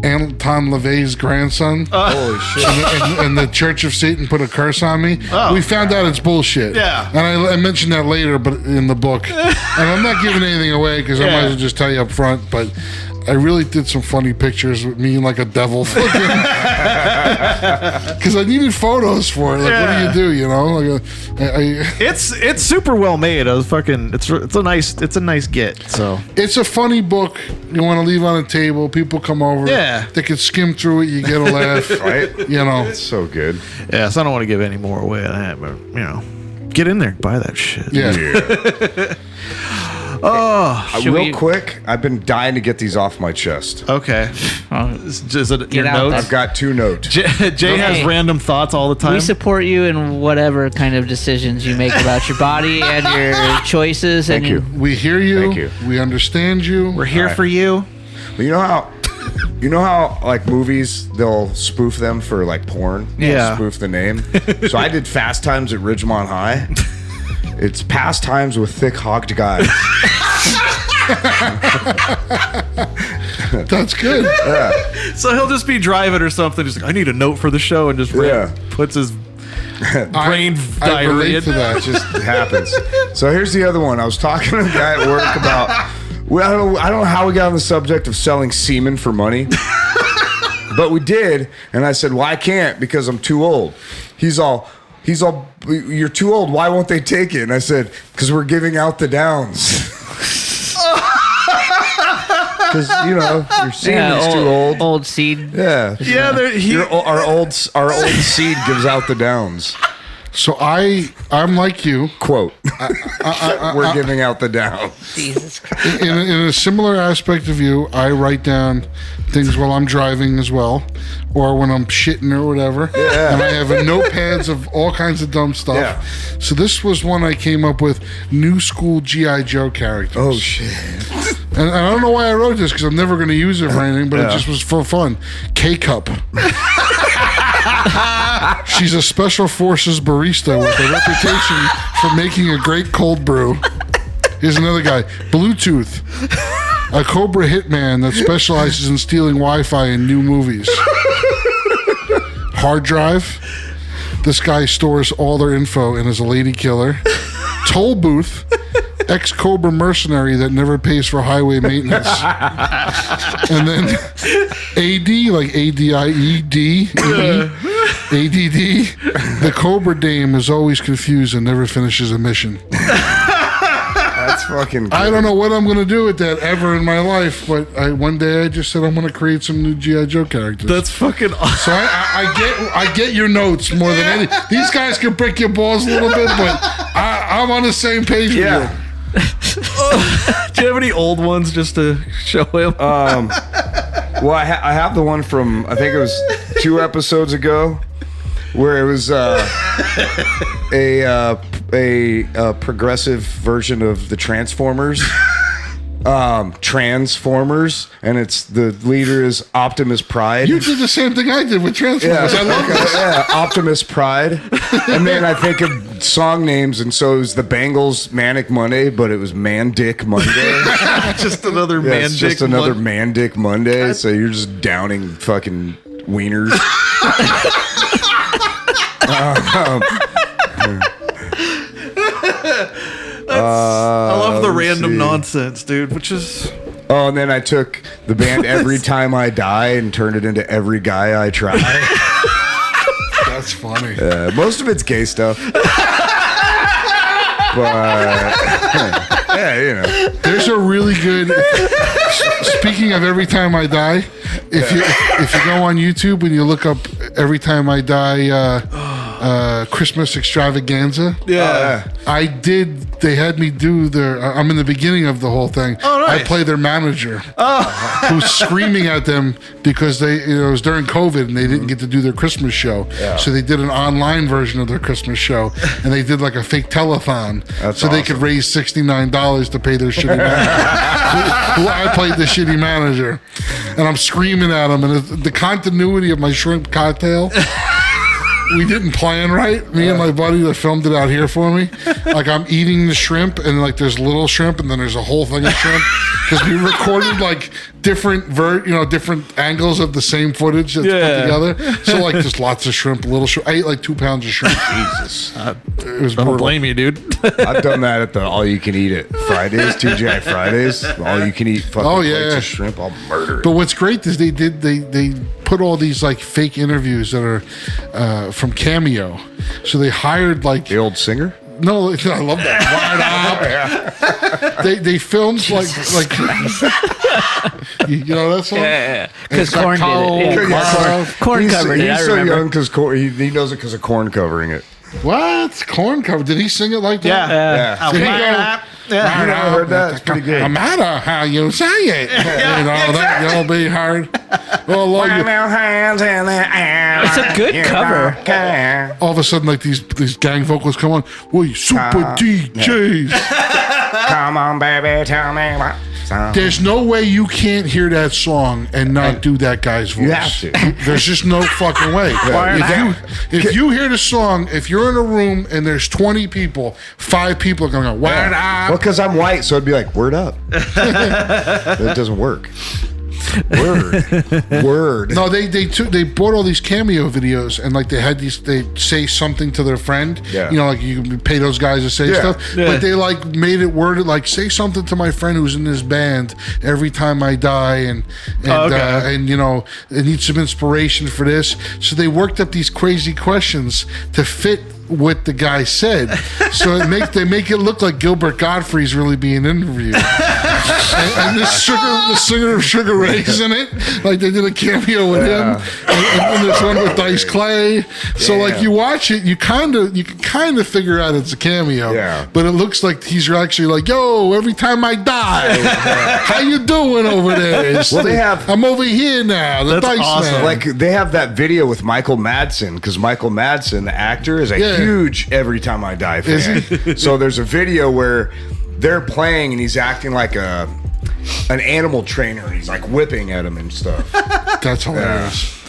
Anton LaVey's grandson. Holy shit. And the Church of Satan put a curse on me. We found out it's bullshit. Yeah. And I mentioned that later, but in the book. And I'm not giving anything away because I might as well just tell you up front. But I really did some funny pictures with me like a devil, because I needed photos for it. Like, what do you do? Like It's super well made. I was fucking. It's a nice get. So it's a funny book. You want to leave on a table. People come over. Yeah. They can skim through it. You get a laugh. Right? It's So good. yeah, so I don't want to give any more away of that, but get in there, buy that shit. Yeah. Should Quick, I've been dying to get these off my chest. Okay. Is it your out notes? I've got 2 notes. Jay has Hey. random thoughts all the time. We support you in whatever kind of decisions you make about your body and your choices. Thank you. We hear you. Thank you. We understand you. We're here Right. for you. But you know how like movies, they'll spoof them for like porn? Yeah. Spoof the name. So I did Fast Times at Ridgemont High. It's Pastimes with Thick Hogged Guys. That's good. So he'll just be driving or something. Just like, I need a note for the show, and just puts his brain I diarrhea. relate to that. It just happens. So here's the other one. I was talking to a guy at work about. Well, I don't know how we got on the subject of selling semen for money, but we did. And I said, "Well, I can't because I'm too old." He's all, "You're too old. Why won't they take it?" And I said, "Because we're giving out the downs." Because your semen's too old. Old seed. Yeah. Yeah, Our old seed gives out the downs. So I'm like you. Quote. We're giving out the downs. Jesus Christ. In a similar aspect of you, I write down things while I'm driving as well, or when I'm shitting or whatever. Yeah. And I have notepads of all kinds of dumb stuff. Yeah. So this was one I came up with: new school G.I. Joe characters. Oh shit. And I don't know why I wrote this because I'm never going to use it for anything, but it just was for fun. K-Cup. She's a special forces barista with a reputation for making a great cold brew. Here's another guy. Bluetooth. A Cobra hitman that specializes in stealing Wi-Fi in new movies. Hard drive. This guy stores all their info and is a lady killer. Toll booth. Ex-Cobra mercenary that never pays for highway maintenance. And then AD, like ADIED, ADD. The Cobra dame is always confused and never finishes a mission. That's fucking good. I don't know what I'm going to do with that ever in my life, but one day I just said I'm going to create some new G.I. Joe characters. That's fucking awesome. So I get your notes more than any. These guys can break your balls a little bit, but I'm on the same page with you. Do you have any old ones just to show him? Well, I have the one from, I think it was 2 episodes ago, where it was a progressive version of the Transformers. Transformers, and it's the leader is Optimus Pride. You did the same thing I did with Transformers. I love this. Yeah, Optimus Pride. And then I think of song names, and so it was the Bangles Manic Monday, but it was Man Dick Monday. Just another Yeah, man it's dick. just another Man Dick Monday. So you're just downing fucking wieners. I love the let's random see. nonsense, dude. Which is Oh, and then I took the band Every Time I Die and turned it into Every Guy I Try. That's funny. Most of it's gay stuff. But yeah, you know. There's a really good. Speaking of Every Time I Die, if you go on YouTube and you look up Every Time I Die Christmas extravaganza, I did. They had me do their. I'm in the begining of the whole thing. Oh, nice. I play their manager, who's screaming at them because it was during COVID and they didn't get to do their Christmas show. Yeah. So they did an online version of their Christmas show, and they did like a fake telethon, That's so they awesome. could raise $69 to pay their shitty manager. who I played the shitty manager, and I'm screaming at him, and the continuity of my shrimp cocktail. We didn't plan right. Me and my buddy that filmed it out here for me. Like I'm eating the shrimp, and like there's little shrimp, and then there's a whole thing of shrimp because we recorded like different different angles of the same footage that's put together. So like there's lots of shrimp, little shrimp. I ate like 2 pounds of shrimp. Jesus, it was I don't brutal. blame you, dude. I've done that at the All You Can Eat It Fridays, TGI Fridays. All you can eat fucking plates of shrimp. I'll murder it. But what's great is they put all these like fake interviews that are from Cameo. So they hired like The old singer? no, I love that. Wide up. They filmed like you know that song. Yeah. Because It's got Corn coal, did it. Yeah, Corn. Corn covered it. I He's so remember. young because he knows it because of Corn covering it. What? Corn cover? Did he sing it like that? Yeah. Did he go, Yeah. You never heard that? It's pretty good. No matter how you say it, that'll be hard. Well, love you. It's a good cover. All of a sudden, like these gang vocals come on. Well, you super DJs. Come on, baby, tell me what. There's no way you can't hear that song and not do that guy's voice. You have to. There's just no fucking way. If you hear the song, if you're in a room and there's 20 people, 5 people are going to go, word Well, up. because I'm white, so it'd be like, word up. That doesn't work. Word. No, they bought all these Cameo videos and like they say something to their friend. Yeah. You know, like you can pay those guys to say stuff. Yeah. But they like made it worded like say something to my friend who's in this band every time I die and you know, it needs some inspiration for this. So they worked up these crazy questions to fit what the guy said. So they make it look like Gilbert Gottfried's really being interviewed. and the singer of Sugar Ray's in it. Like they did a cameo with him. And this one with Dice Clay. So like you watch it, you can kind of figure out it's a cameo. Yeah. But it looks like he's actually like, yo, every time I die, how you doing over there? Well, they have- I'm over here now. The That's Dice awesome. Man. Like they have that video with Michael Madsen because Michael Madsen, the actor, is a huge Every Time I Die fan. So there's a video where they're playing and he's acting like an animal trainer. He's like whipping at him and stuff. That's hilarious.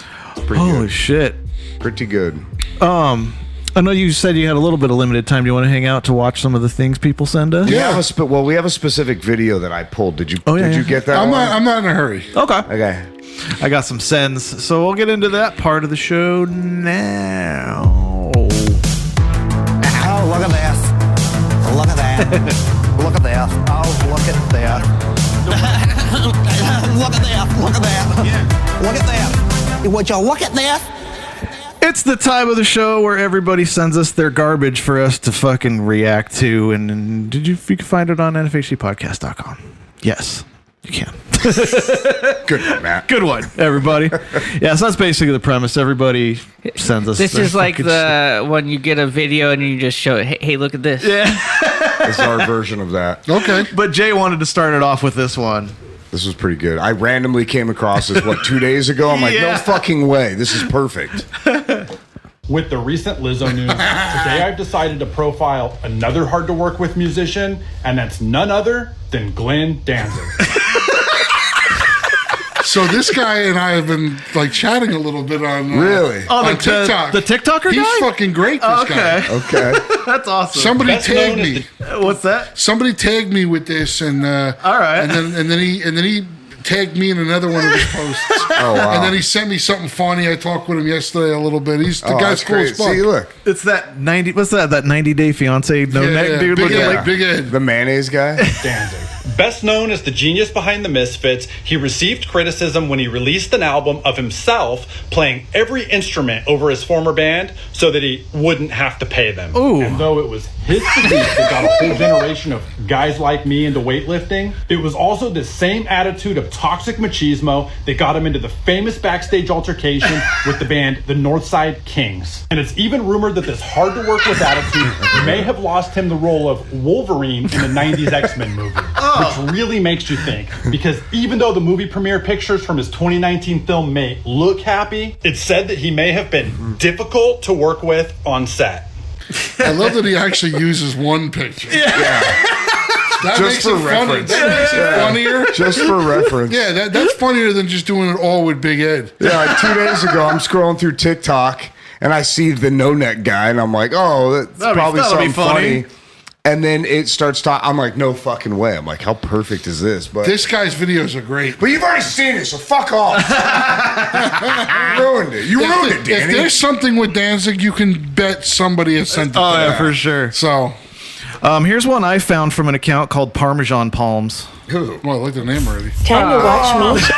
Pretty Holy good. shit. Pretty good. I know you said you had a little bit of limited time. Do you want to hang out to watch some of the things people send us? We have a specific video that I pulled. Did you get that? I'm one? not in a hurry. Okay. Okay. I got some sends, so we'll get into that part of the show now. Oh, look at this. Look at that. Look at this. Oh, look at that. Look at that. Look at that. Look at that. Would you look at this? It's the time of the show where everybody sends us their garbage for us to fucking react to. And you can find it on NFHCpodcast.com. Yes, you can. Good one, Matt. Good one, everybody. Yeah, so that's basically the premise. Everybody sends us. This their is like fucking the when you get a video and you just show it. Hey, look at this. Yeah. It's our version of that. Okay. But Jay wanted to start it off with this one. This was pretty good. I randomly came across this 2 days ago. I'm like, no fucking way. This is perfect. With the recent Lizzo news, today I've decided to profile another hard to work with musician, and that's none other than Glenn Danzig. So this guy and I have been like chatting a little bit on Really? Oh, on TikTok. the TikToker He's guy? fucking great. This guy. Okay. That's awesome. Somebody Best tagged known as me. What's that? Somebody tagged me with this, and All right. and then he tagged me in another one of his posts. Oh, wow. And then he sent me something funny. I talked with him yesterday a little bit. The guy's that's cool great. as fuck. See, look. It's that 90. What's that? That 90-day fiance no neck dude Big looking Ed, like. Big Ed. The mayonnaise guy. Danzig. Best known as the genius behind the Misfits, he received criticism when he released an album of himself playing every instrument over his former band so that he wouldn't have to pay them. Ooh. And though it was his physique that got a whole generation of guys like me into weightlifting, it was also the same attitude of toxic machismo that got him into the famous backstage altercation with the band the Northside Kings. And it's even rumored that this hard-to-work-with attitude may have lost him the role of Wolverine in the 90s X-Men movie. Which really makes you think, because even though the movie premiere pictures from his 2019 film may look happy, it's said that he may have been difficult to work with on set. I love that he actually uses one picture. That Just makes for it funny. reference. That makes it funnier. Just for reference. Yeah, that's funnier than just doing it all with Big Ed. Yeah, like 2 days ago, I'm scrolling through TikTok and I see the no neck guy, and I'm like, oh, that's probably that'll be something funny. funny. And then it starts talking. I'm like, no fucking way. I'm like, how perfect is this? But This guy's videos are great. you've already seen it, so fuck off. You ruined it. You ruined it, If Danny. there's something with Danzig, you can bet somebody has sent it. Oh to yeah, him. for sure. So, Here's one I found from an account called Parmesan Palms. well, I like the name already. Time to watch me.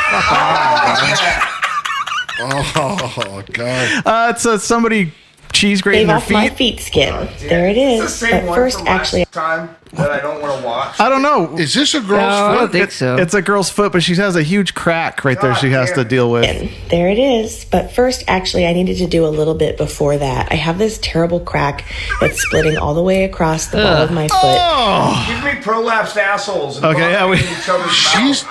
Oh God. It's somebody cheese grating Shave their off my feet. feet skin. There it is. But first, actually, time that I don't want to watch. I don't know. Is this a girl's No, I don't foot? think so. It's a girl's foot, but she has a huge crack right there she has to deal with. there it is. But first, actually, I needed to do a little bit before that. I have this terrible crack that's splitting all the way across the ball of my foot. Oh! Give me prolapsed assholes. And Okay, yeah, we- She's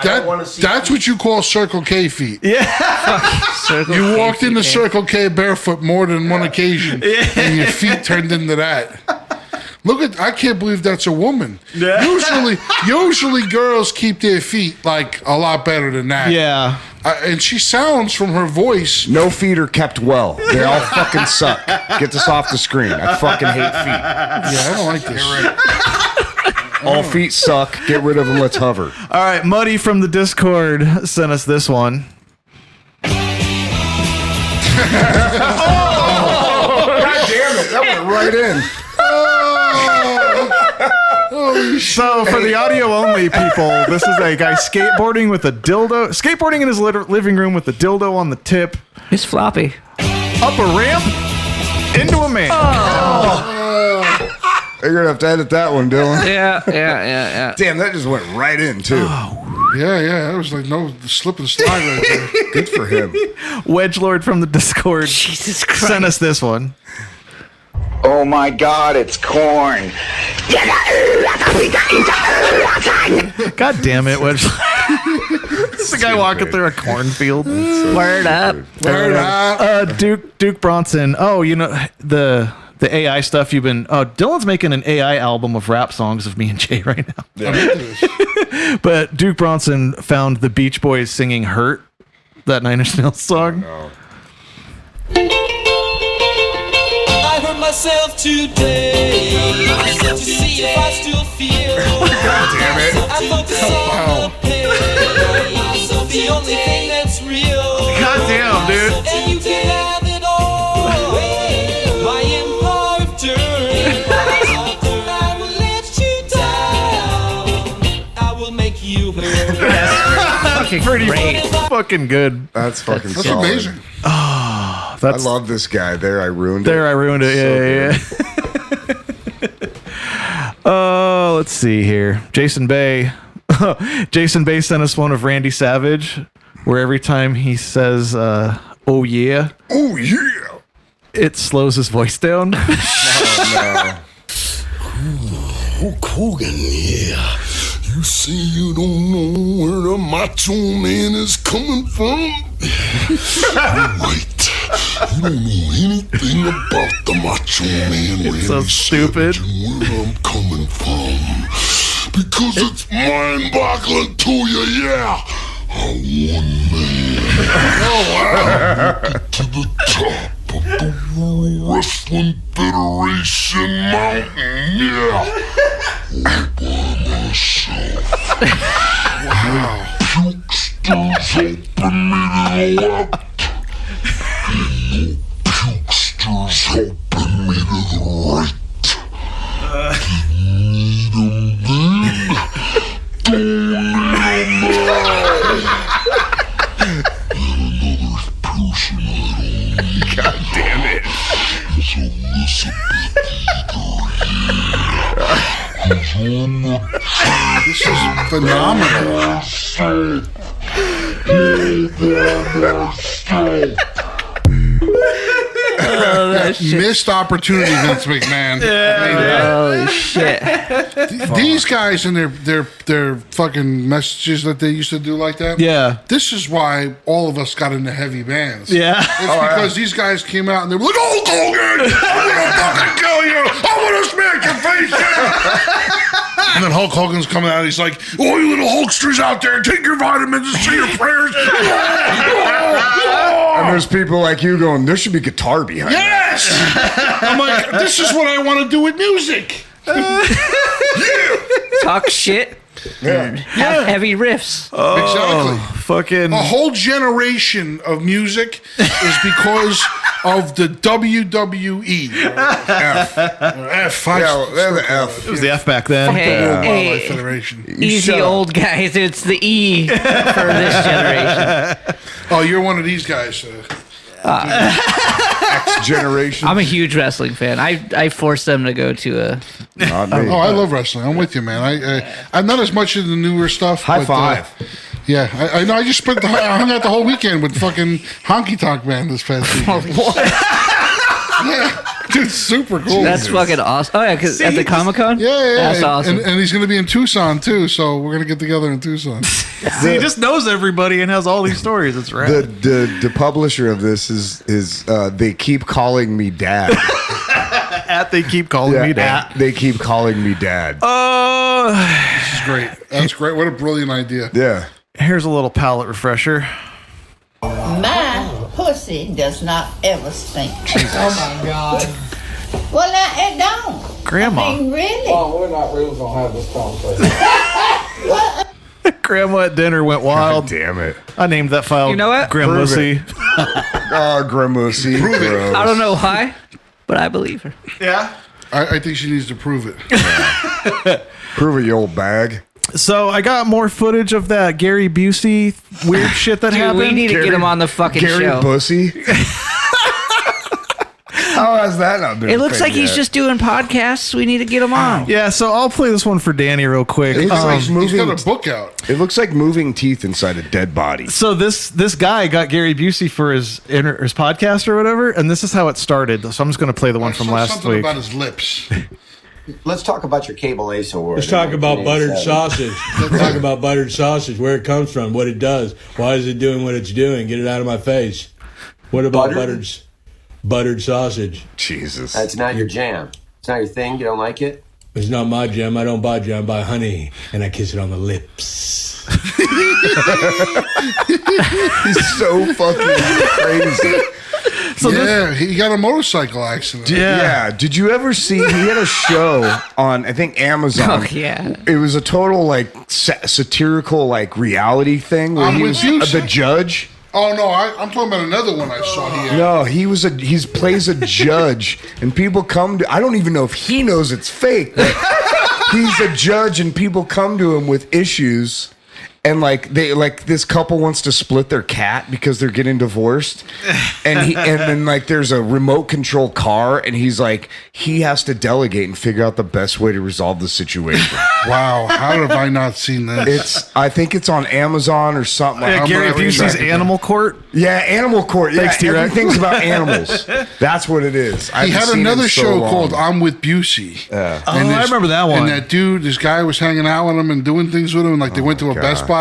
that's what you call Circle K feet. Circle You K walked into feet, Circle K barefoot more than one occasion, and your feet turned into that. Look at! I can't believe that's a woman. Usually girls keep their feet like a lot better than that. Yeah. And she sounds from her voice. No feet are kept well. They all fucking suck. Get this off the screen. I fucking hate feet. Yeah, I don't like this. All feet suck. Get rid of them. Let's hover. All right, Muddy from the Discord sent us this one. God damn it. That went right in. So for the audio only people, this is a guy skateboarding with a dildo. Skateboarding in his living room with a dildo on the tip. It's floppy. Up a ramp into a man. You're going to have to edit that one, Dylan. Yeah. Damn, that just went right in, too. Yeah. That was like no slip and slide right there. Good for him. Wedgelord from the Discord Jesus Christ. sent us this one. Oh my God, it's corn. God damn it, Wedgelord. This is the guy walking through a cornfield. Word up. Word up. Duke Bronson. Oh, you know the AI stuff you've been. Oh, Dylan's making an AI album of rap songs of me and Jay right now. I'm into this. But Duke Bronson found the Beach Boys singing "Hurt," that Nine Inch Nails song. I hurt myself today to see if I still feel. God damn it. I focus on the pain, the only thing that's real. God damn, dude. And you can have it all. My empire of turning. I will let you down. I will make you hurt. Fucking Pretty great. fucking good. That's fucking That's solid. amazing. I That's love this guy. There, I ruined there. it. I ruined it. So Yeah. Oh, let's see here. Jason Bay. Jason Bay sent us one of Randy Savage, where every time he says "oh yeah," Oh, yeah. it slows his voice down. Hulk Hogan here. You see, you don't know where the Macho Man is coming from? You're right. You don't know anything about the Macho Man. It's so Randy stupid. Savage, and where I'm coming from. Because it's mind-boggling to you, yeah. I'm one man. To the top of the World Wrestling Federation mountain, yeah. All by myself. Wow. Puke helping me to the left. Pukesters helping me to the right. Need 'em then, don't need 'em now. And another person I don't need. God damn it. Is Elizabeth Eager. This is phenomenal. Missed opportunity, Vince McMahon. Holy shit. These guys and their fucking messages that they used to do like that. Yeah. This is why all of us got into heavy bands. Yeah. It's because these guys came out and they were like, "Hulk Hogan, I'm gonna fucking kill you! I'm gonna smack your face in!" And then Hulk Hogan's coming out and he's like, "Oh, you little Hulksters out there, take your vitamins and say your prayers." And there's people like you going, there should be guitar behind it. Yes! I'm like, this is what I want to do with music. Talk shit. Have heavy riffs. Exactly. Fucking. A whole generation of music is because of the WWE. F. F. Yeah, they're the F. It was the F back then. Hey, World hey, Wildlife Federation. easy Shut up. old guys. It's the E for this generation. Oh, you're one of these guys. X generation. I'm a huge wrestling fan. I forced them to go to a. Not me. Oh, I love wrestling. I'm with you, man. I'm not as much into the newer stuff. High but, five. Yeah, I know. I just spent I hung out the whole weekend with fucking Honky Tonk Man this past weekend. Yeah, dude, super cool. That's fucking awesome. Oh yeah, because at the Comic Con. Yeah. That's awesome. And he's going to be in Tucson too, so we're going to get together in Tucson. See, he just knows everybody and has all these stories. It's rad. The publisher of this is they keep calling me dad. They keep calling me dad. They keep calling me dad. This is great. That's great. What a brilliant idea. Yeah. Here's a little palate refresher. My pussy does not ever stink. Oh my God. Well, now it don't. Grandma. I mean, really. Oh, we're not really gonna have this conversation. Grandma at dinner went wild. God damn it. I named that file. You know what? Gramussy. Oh, Gramussy. I don't know why, but I believe her. Yeah. I think she needs to prove it. Prove it, you old bag. So I got more footage of that Gary Busey weird shit that Dude, happened. we need to get him on the fucking Gary show. Bussy. How has that not been? It looks like he's yet? just doing podcasts. We need to get him on. Yeah, so I'll play this one for Danny real quick. It looks like He's got a book out. It looks like moving teeth inside a dead body. So this guy got Gary Busey for his podcast or whatever, and this is how it started. So I'm just going to play the one from last something week. about his lips. Let's talk about your cable ace award. Let's talk about buttered sausage. Let's talk about buttered sausage, where it comes from, what it does, why is it doing what it's doing. Get it out of my face. What about buttered sausage? Jesus. That's not your jam. It's not your thing. You don't like it? It's not my jam. I don't buy jam. I buy honey, and I kiss it on the lips. He's so fucking crazy. So he got a motorcycle accident. Yeah. Did you ever see? He had a show on, I think, Amazon. Oh, yeah. It was a total like satirical like reality thing where he was the judge. Oh no, I'm talking about another one I saw here. No, he plays a judge, and people come to. I don't even know if he knows it's fake. But he's a judge, and people come to him with issues. And this couple wants to split their cat because they're getting divorced, and then there's a remote control car, and he's like he has to delegate and figure out the best way to resolve the situation. Wow, how have I not seen this? I think it's on Amazon or something. Yeah, Gary Busey's Animal Court. Yeah, Animal Court. Yeah, Thanks, T-Rex. everything's about animals. That's what it is. He had another show called "I'm with Busey." I remember that one. And that dude, this guy was hanging out with him and doing things with him. And they went to a Best Buy,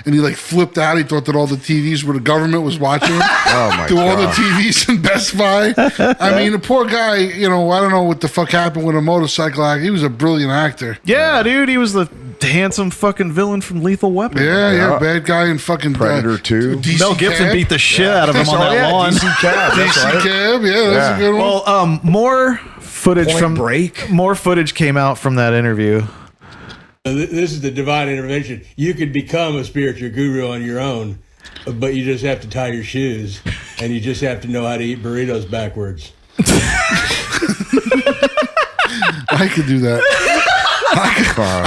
and he flipped out. He thought that all the TVs where the government was watching him. Oh my to all the God. TVs in Best Buy. I mean, the poor guy. I don't know what the fuck happened with a motorcycle act. He was a brilliant actor. Yeah, dude, he was the handsome fucking villain from Lethal Weapon. Yeah, bad guy in fucking Predator 2. DC Mel Gibson Cab. beat the shit out of him on that lawn. DC Cab. That's DC right. Cab, yeah, that's a good one. Well, more footage Point from Break. More footage came out from that interview. This is the divine intervention. You could become a spiritual guru on your own, but you just have to tie your shoes, and you just have to know how to eat burritos backwards. I could do that.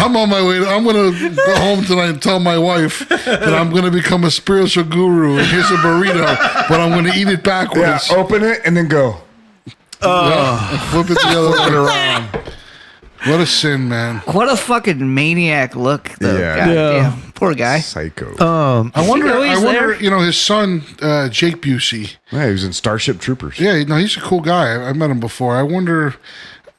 I'm on my way. I'm going to go home tonight and tell my wife that I'm going to become a spiritual guru. And here's a burrito, but I'm going to eat it backwards. Yeah, open it and then go. Flip it the other way around. What a sin, man. What a fucking maniac look, though. Yeah. Goddamn. Poor guy. Psycho. I wonder, there? you know, his son, Jake Busey. Yeah, he was in Starship Troopers. Yeah, no, he's a cool guy. I met him before. I wonder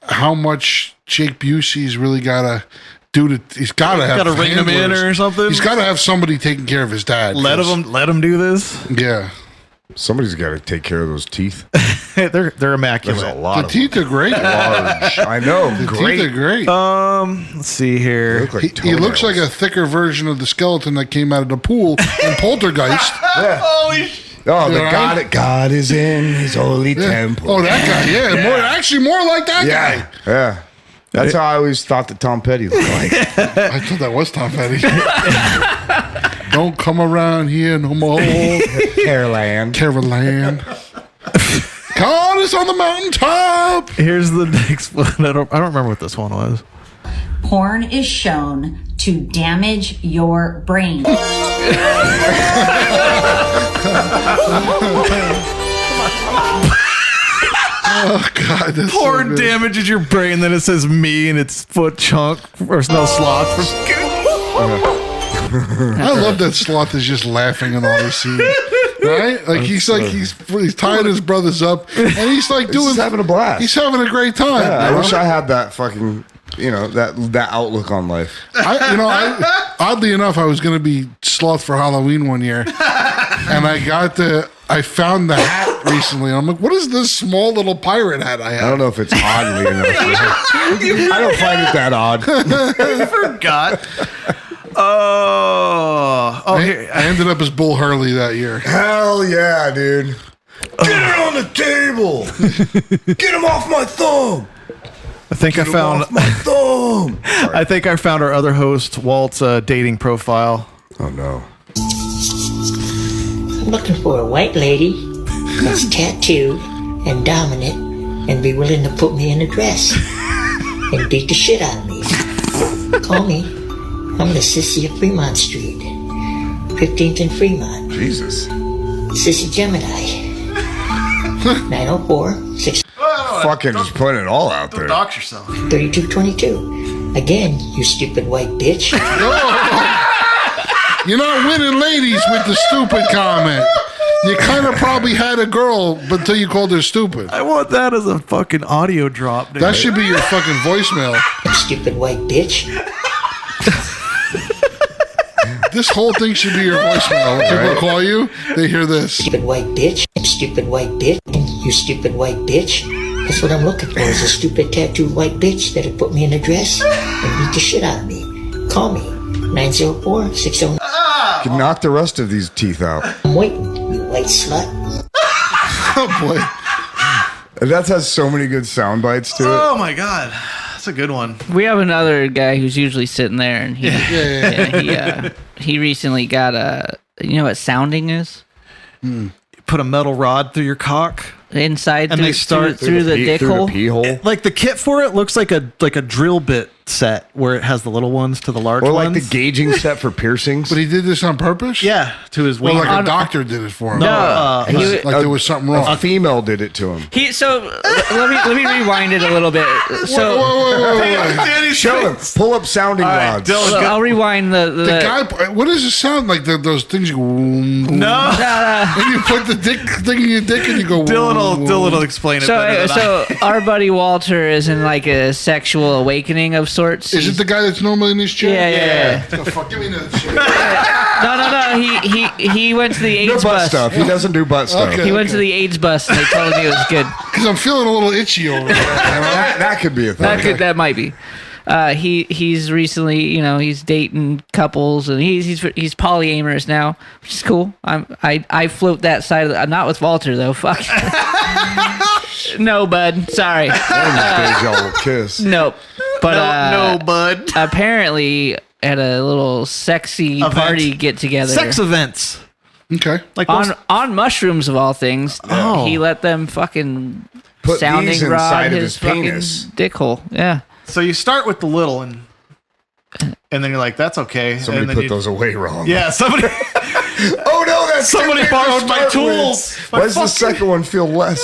how much Jake Busey's really got to do to. He's got to have. Got to ring him in handlers. or something. He's got to have somebody taking care of his dad. Let him do this. Yeah. Somebody's got to take care of those teeth. They're immaculate. There's a lot The teeth are great. large. I know. The Great. teeth are great. Let's see here. Look like He looks like a toenails. thicker version of the skeleton that came out of the pool in Poltergeist. Oh, the right? God is in his holy Yeah. temple. Oh, that guy. Yeah, more like that yeah, guy. yeah. That's how I always thought that Tom Petty looked like. I thought that was Tom Petty. Don't come around here no more. Caroline. God is on the mountaintop. Here's the next one. I don't remember what this one was. Porn is shown to damage your brain. Oh God, that's Porn so good. damages your brain. Then it says me and it's foot chunk or no sloth. I love that Sloth is just laughing in all the scene. Right? Like he's tying his brothers up and he's like He's having a blast. He's having a great time. Yeah, I you know? wish I had that fucking, that outlook on life. Oddly enough, I was going to be Sloth for Halloween one year, and I found the hat recently. And I'm like, what is this small little pirate hat I have? I don't know if it's oddly enough. I don't find it that odd. I forgot. I ended up as Bull Hurley that year. Hell yeah, dude. Get it on the table. Get him off my thumb. I think I found my thumb. I think I found our other host, Walt's dating profile. Oh no. I'm looking for a white lady that's tattooed and dominant and be willing to put me in a dress and beat the shit out of me. Call me. I'm the Sissy of Fremont Street, 15th and Fremont. Jesus. Sissy Gemini. 904-6. Fucking just putting it all out there. Dox yourself. 3222. Again, you stupid white bitch. You're not winning ladies with the stupid comment. You kind of probably had a girl until you called her stupid. I want that as a fucking audio drop, dude. That should be your fucking voicemail. Stupid white bitch. This whole thing should be your voicemail. When people call you, they hear this. Stupid white bitch. Stupid white bitch. You stupid white bitch. That's what I'm looking for, is a stupid tattooed white bitch that'll put me in a dress and beat the shit out of me. Call me. 904-609. Can knock the rest of these teeth out. I'm waiting, you white slut. Oh boy. That has so many good sound bites to it. Oh my god. That's a good one. We have another guy who's usually sitting there, and he he recently got you know what sounding is? Put a metal rod through your cock Inside and through, they start through the dick hole. pee hole. Like the kit for it looks like a drill bit set where it has the little ones to the large Or ones. like the gauging set for piercings. But he did this on purpose? Yeah, to his Well, wiener. like a doctor did it for him. No, he was- like there was something wrong. A female did it to him. let me rewind it a little bit. So Wait. Show him. Pull up sounding rods. I'll rewind The guy, what does it sound like? Those things you go, No. and you put the dick thing in your dick and you go, Dylan will explain it better than So our buddy Walter is in like a sexual awakening of sorts. Is it the guy that's normally in his chair? Yeah. Oh, fuck, give me that shit. No. He went to the No AIDS butt bus. stuff. He doesn't do butt stuff. Okay. He went to the AIDS bus and they told me it was good. Because I'm feeling a little itchy over there. That could be a thing. That might be. He's recently, he's dating couples and he's polyamorous now, which is cool. I float that side of not with Walter though. Fuck. No, bud. Sorry. Y'all will kiss. Nope. But no, bud. Apparently, at a little sexy party get together, Sex events. Okay. Like on mushrooms of all things. He let them fucking Put sounding these rod inside of his his fucking penis. dick hole. Yeah. So you start with the little and then you're like, that's okay. Somebody and then put those away wrong. Yeah, somebody. Oh no, that's Somebody too big to borrowed my start tools. with. My Why does the fucking- second one feel less?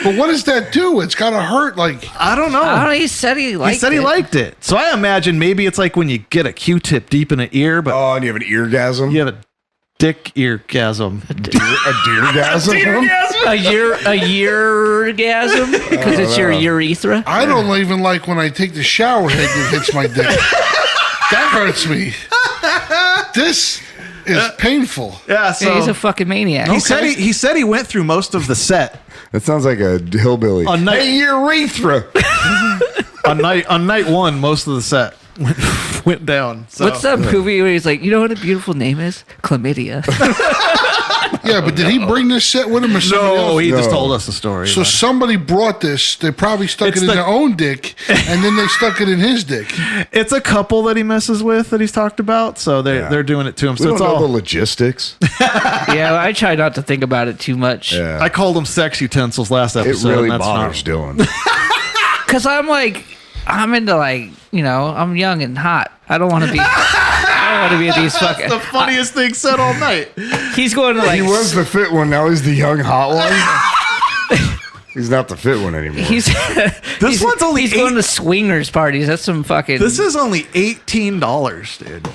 But what does that do? It's gotta hurt. Like I don't know. He said he liked it. He said he liked it. So I imagine maybe it's like when you get a Q-tip deep in an ear, but and you have an eargasm. You have a dick eargasm. A deergasm. A yeargasm because it's your urethra. I don't even like when I take the shower head that hits my dick. That hurts me. This is painful. Yeah, so he's a fucking maniac. He said he went through most of the set. That sounds like a hillbilly. On night- Hey, urethra. on night one, most of the set went down. So. What's that movie where he's like, you know what a beautiful name is? Chlamydia. Yeah, but did he bring this set with him or somebody else? No, he just told us the story. So somebody brought this. They probably stuck It's it in the- their own dick, and then they stuck it in his dick. It's a couple that he messes with that he's talked about, so they're doing it to him. We So don't it's know all. the logistics. Yeah, I try not to think about it too much. Yeah. I called them sex utensils last It episode. really and that's bothers not, Dylan. Because I'm into I'm young and hot. I don't want to be. I don't want to be at these fucking. That's the funniest thing said all night. He's going to He was the fit one. Now he's the young hot one. He's not the fit one anymore. He's one's only he's going to swingers parties. That's some fucking. This is only $18, dude.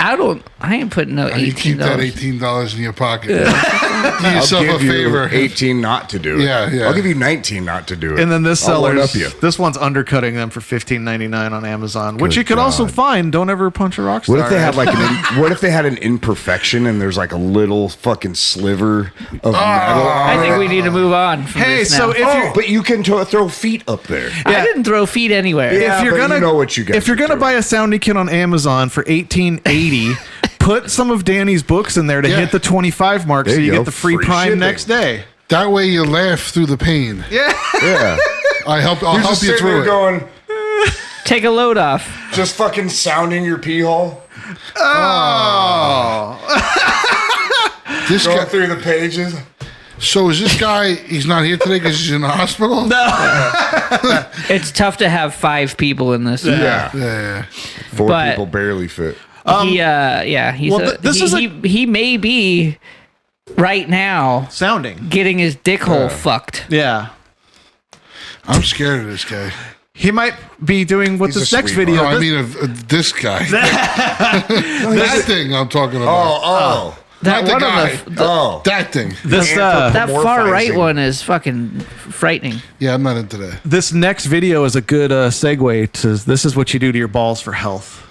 I ain't putting no You keep that $18. $18 in your pocket. Do I'll yourself give a favor. you 18 not to do it. Yeah, yeah. I'll give you 19 not to do it. And then this I'll seller's, one-up you. this one's undercutting them for $15.99 on Amazon, which Good you could also God. find. Don't ever punch a Rockstar. What if they had ad. what if they had an imperfection and there's like a little fucking sliver of metal? I think we need to move on. From Hey, this so now. if you're But you can throw feet up there. I didn't throw feet anywhere. Yeah, if you're but gonna you know what you got if you're to gonna do. buy a sounding kit on Amazon for $18.80, put some of Danny's books in there to Yeah. hit the 25 mark, There so you you go. get the free Free Prime shipping. next day. That way you laugh through the pain. Yeah. Yeah. I'll help You're you just sitting through there it. going, Take a load off. just fucking sounding your pee hole. Oh. This Going guy, through the pages. so is this guy? He's not here today because he's in the hospital. No. It's tough to have 5 people in this. Yeah. Yeah. 4 But- people barely fit. He's well, this is he may be right now Sounding. getting his dick hole fucked. Yeah. I'm scared of this guy. He might be doing what He's this a next sweetheart. video. No, I this- mean this guy. that thing I'm talking about. Oh. That Not the one guy. of Oh. That thing. this that far right Anthropomorphizing. one is fucking frightening. Yeah, I'm not into that. this next video is a good segue to this is what you do to your balls for health.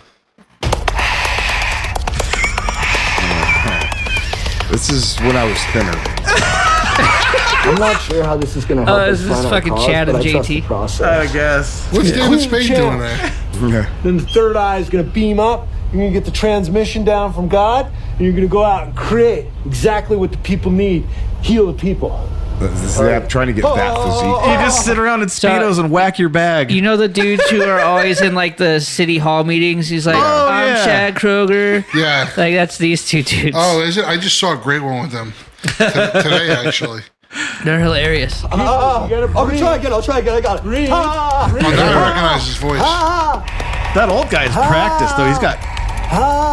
This is when I was thinner. I'm not sure how this is going to help us Is this find out fucking cause, Chad but and I trust JT? the process. I guess. What's David Spade Champ. doing there? Yeah. Then the third eye is going to beam up. You're going to get the transmission down from God, and you're going to go out and create exactly what the people need. Heal the people. I'm trying to get that physique. You just sit around in Speedos and whack your bag. You know the dudes who are always in like the city hall meetings? He's like, Oh, I'm yeah. Chad Kroger. Yeah. Like that's these two dudes. Oh, is it? I just saw a great one with them today, actually. They're hilarious. I'll try again. I got it. Breathe. Oh, now I recognize his voice. That old guy's practiced though. He's got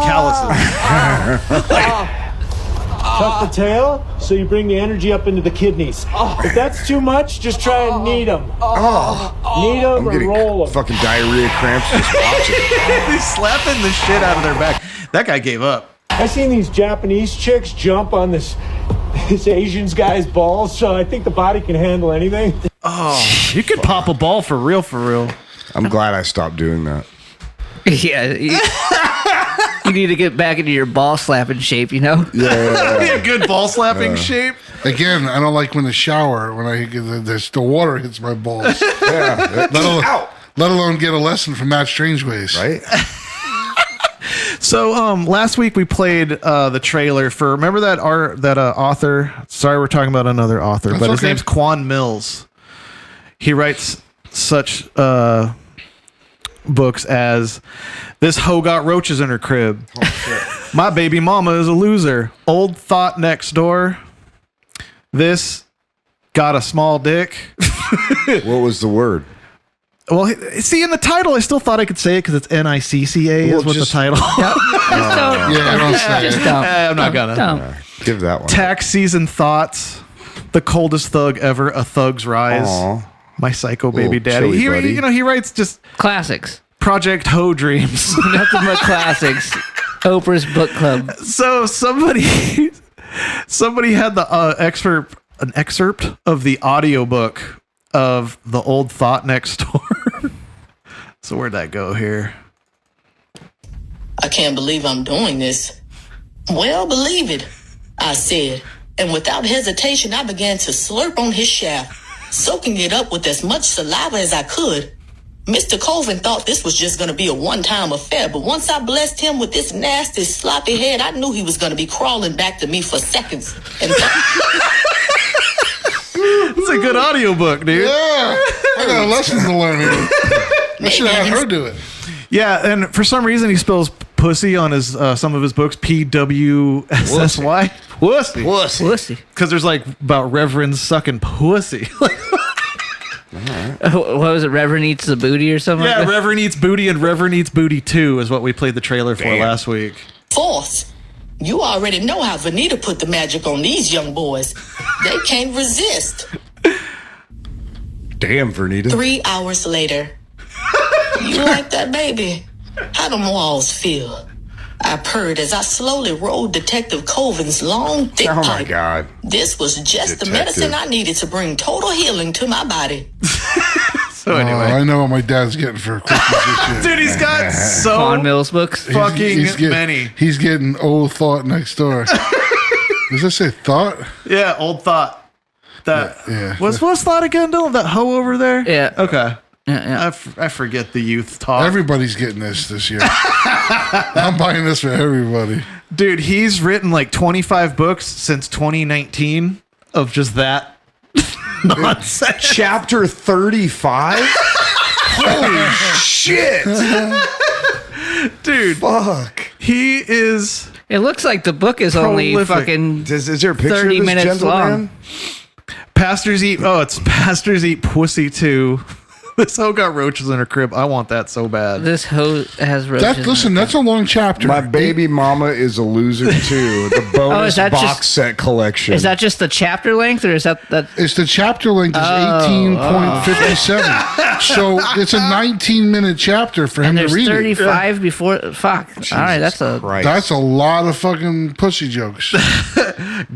calluses. Tuck the tail so you bring the energy up into the kidneys. If that's too much, just try and knead them. Knead them I'm and getting roll them. fucking diarrhea cramps just watching it. He's slapping the shit out of their back. That guy gave up. I seen these Japanese chicks jump on this Asian guy's balls, so I think the body can handle anything. Oh, you could pop a ball for real, for real. I'm glad I stopped doing that. Yeah. You need to get back into your ball slapping shape, you know? A good ball slapping shape. Again, I don't like when the shower, when I get the water hits my balls. Yeah. Let alone get a lesson from Matt Strangeways. Right? So last week we played the trailer for, remember that author? Sorry, we're talking about another author, That's but his okay. name's Quan Mills. He writes such books as This Hoe Got Roaches in Her Crib. Oh, shit. My Baby Mama is a Loser. Old Thought Next Door. This Got a Small Dick. What was the word? Well, see, in the title, I still thought I could say it because it's NICCA Well, is what just- the title. Don't say it. I'm not gonna. Give that one. Tax Season Thoughts. The Coldest Thug Ever, A Thug's Rise. Aw. My Psycho Baby Little Daddy. chilly buddy. He writes just Classics. Project Hoe Dreams. Nothing but classics. Oprah's book club. So somebody had the an excerpt of the audiobook of The Old Thought Next Door. So where'd that go here? I can't believe I'm doing this. Well, believe it, I said. And without hesitation, I began to slurp on his shaft, soaking it up with as much saliva as I could. Mr. Colvin thought this was just going to be a one-time affair, but once I blessed him with this nasty, sloppy head, I knew he was going to be crawling back to me for seconds. And It's a good audiobook, dude. Yeah. I got a lesson to learn here. I should have had her do it. Yeah, and for some reason he spells pussy on his some of his books PWSSY. Pussy. Pussy. Because there's like about reverends sucking pussy. What was it? Reverend Eats the Booty or something Yeah, like that? Reverend Eats Booty and Reverend Eats Booty 2 is what we played the trailer for last week. Fourth, you already know how Vanita put the magic on these young boys. They can't resist. Damn, Vernita. 3 hours later. You like that, baby? How them walls feel? I purred as I slowly rolled Detective Colvin's long, thick Oh, my pipe. God. This was just the Detective. medicine I needed to bring total healing to my body. So anyway. I know what my dad's getting for Christmas this year. Dude, he's got so Con Mills books. many. He's getting Old Thought Next Door. Does that say Thought? Yeah, Old Thought. That Yeah. what's Thought again, Dylan? That hoe over there? Yeah. Okay. Yeah. I forget the youth talk. Everybody's getting this year. I'm buying this for everybody. Dude, he's written like 25 books since 2019 of just that nonsense. Chapter 35? Holy shit. Dude, fuck. He is. It looks like the book is only prolific. fucking Is there a picture 30 of this minutes gentleman? long. Pastors Eat. Oh, it's Pastors Eat Pussy too. This hoe got roaches in her crib. I want that so bad. This hoe has roaches. Listen, that's a long chapter. My Baby Mama is a Loser too. The bonus is that box just- set collection. Is that just the chapter length, or is that? It's the chapter length is 18.57. So it's a 19-minute chapter for him And to there's read 35 it. before. Fuck. All right, that's a. That's a lot of fucking pussy jokes.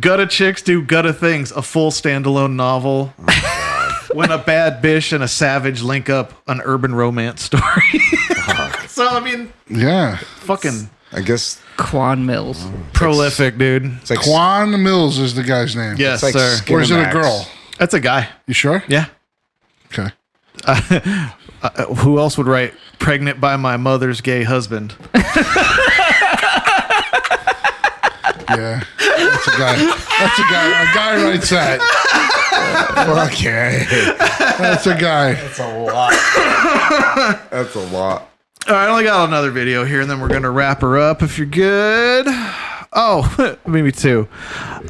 Gutta Chicks Do Gutta Things, a full standalone novel. When a bad bitch and a savage link up, an urban romance story. So, I mean, Yeah. fucking I guess Quan Mills. prolific, dude. it's like Quan Mills is the guy's name. Yes, it's like sir. Skin Or is it a Max. girl? That's a guy. You sure? Yeah. Okay. Who else would write "Pregnant by My Mother's Gay Husband"? Yeah. That's a guy. That's a guy. A guy writes that. Okay. That's a guy. That's a lot. That's a lot. All right, I only got another video here, and then we're gonna wrap her up. If you're good. Oh, maybe two.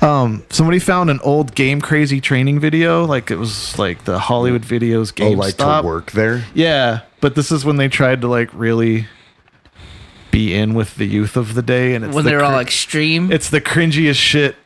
Somebody found an old Game Crazy training video, like it was like the Hollywood Videos Oh, GameStop. like to work there? Yeah, but this is when they tried to like really be in with the youth of the day, and it's When the they're all extreme. it's the cringiest shit.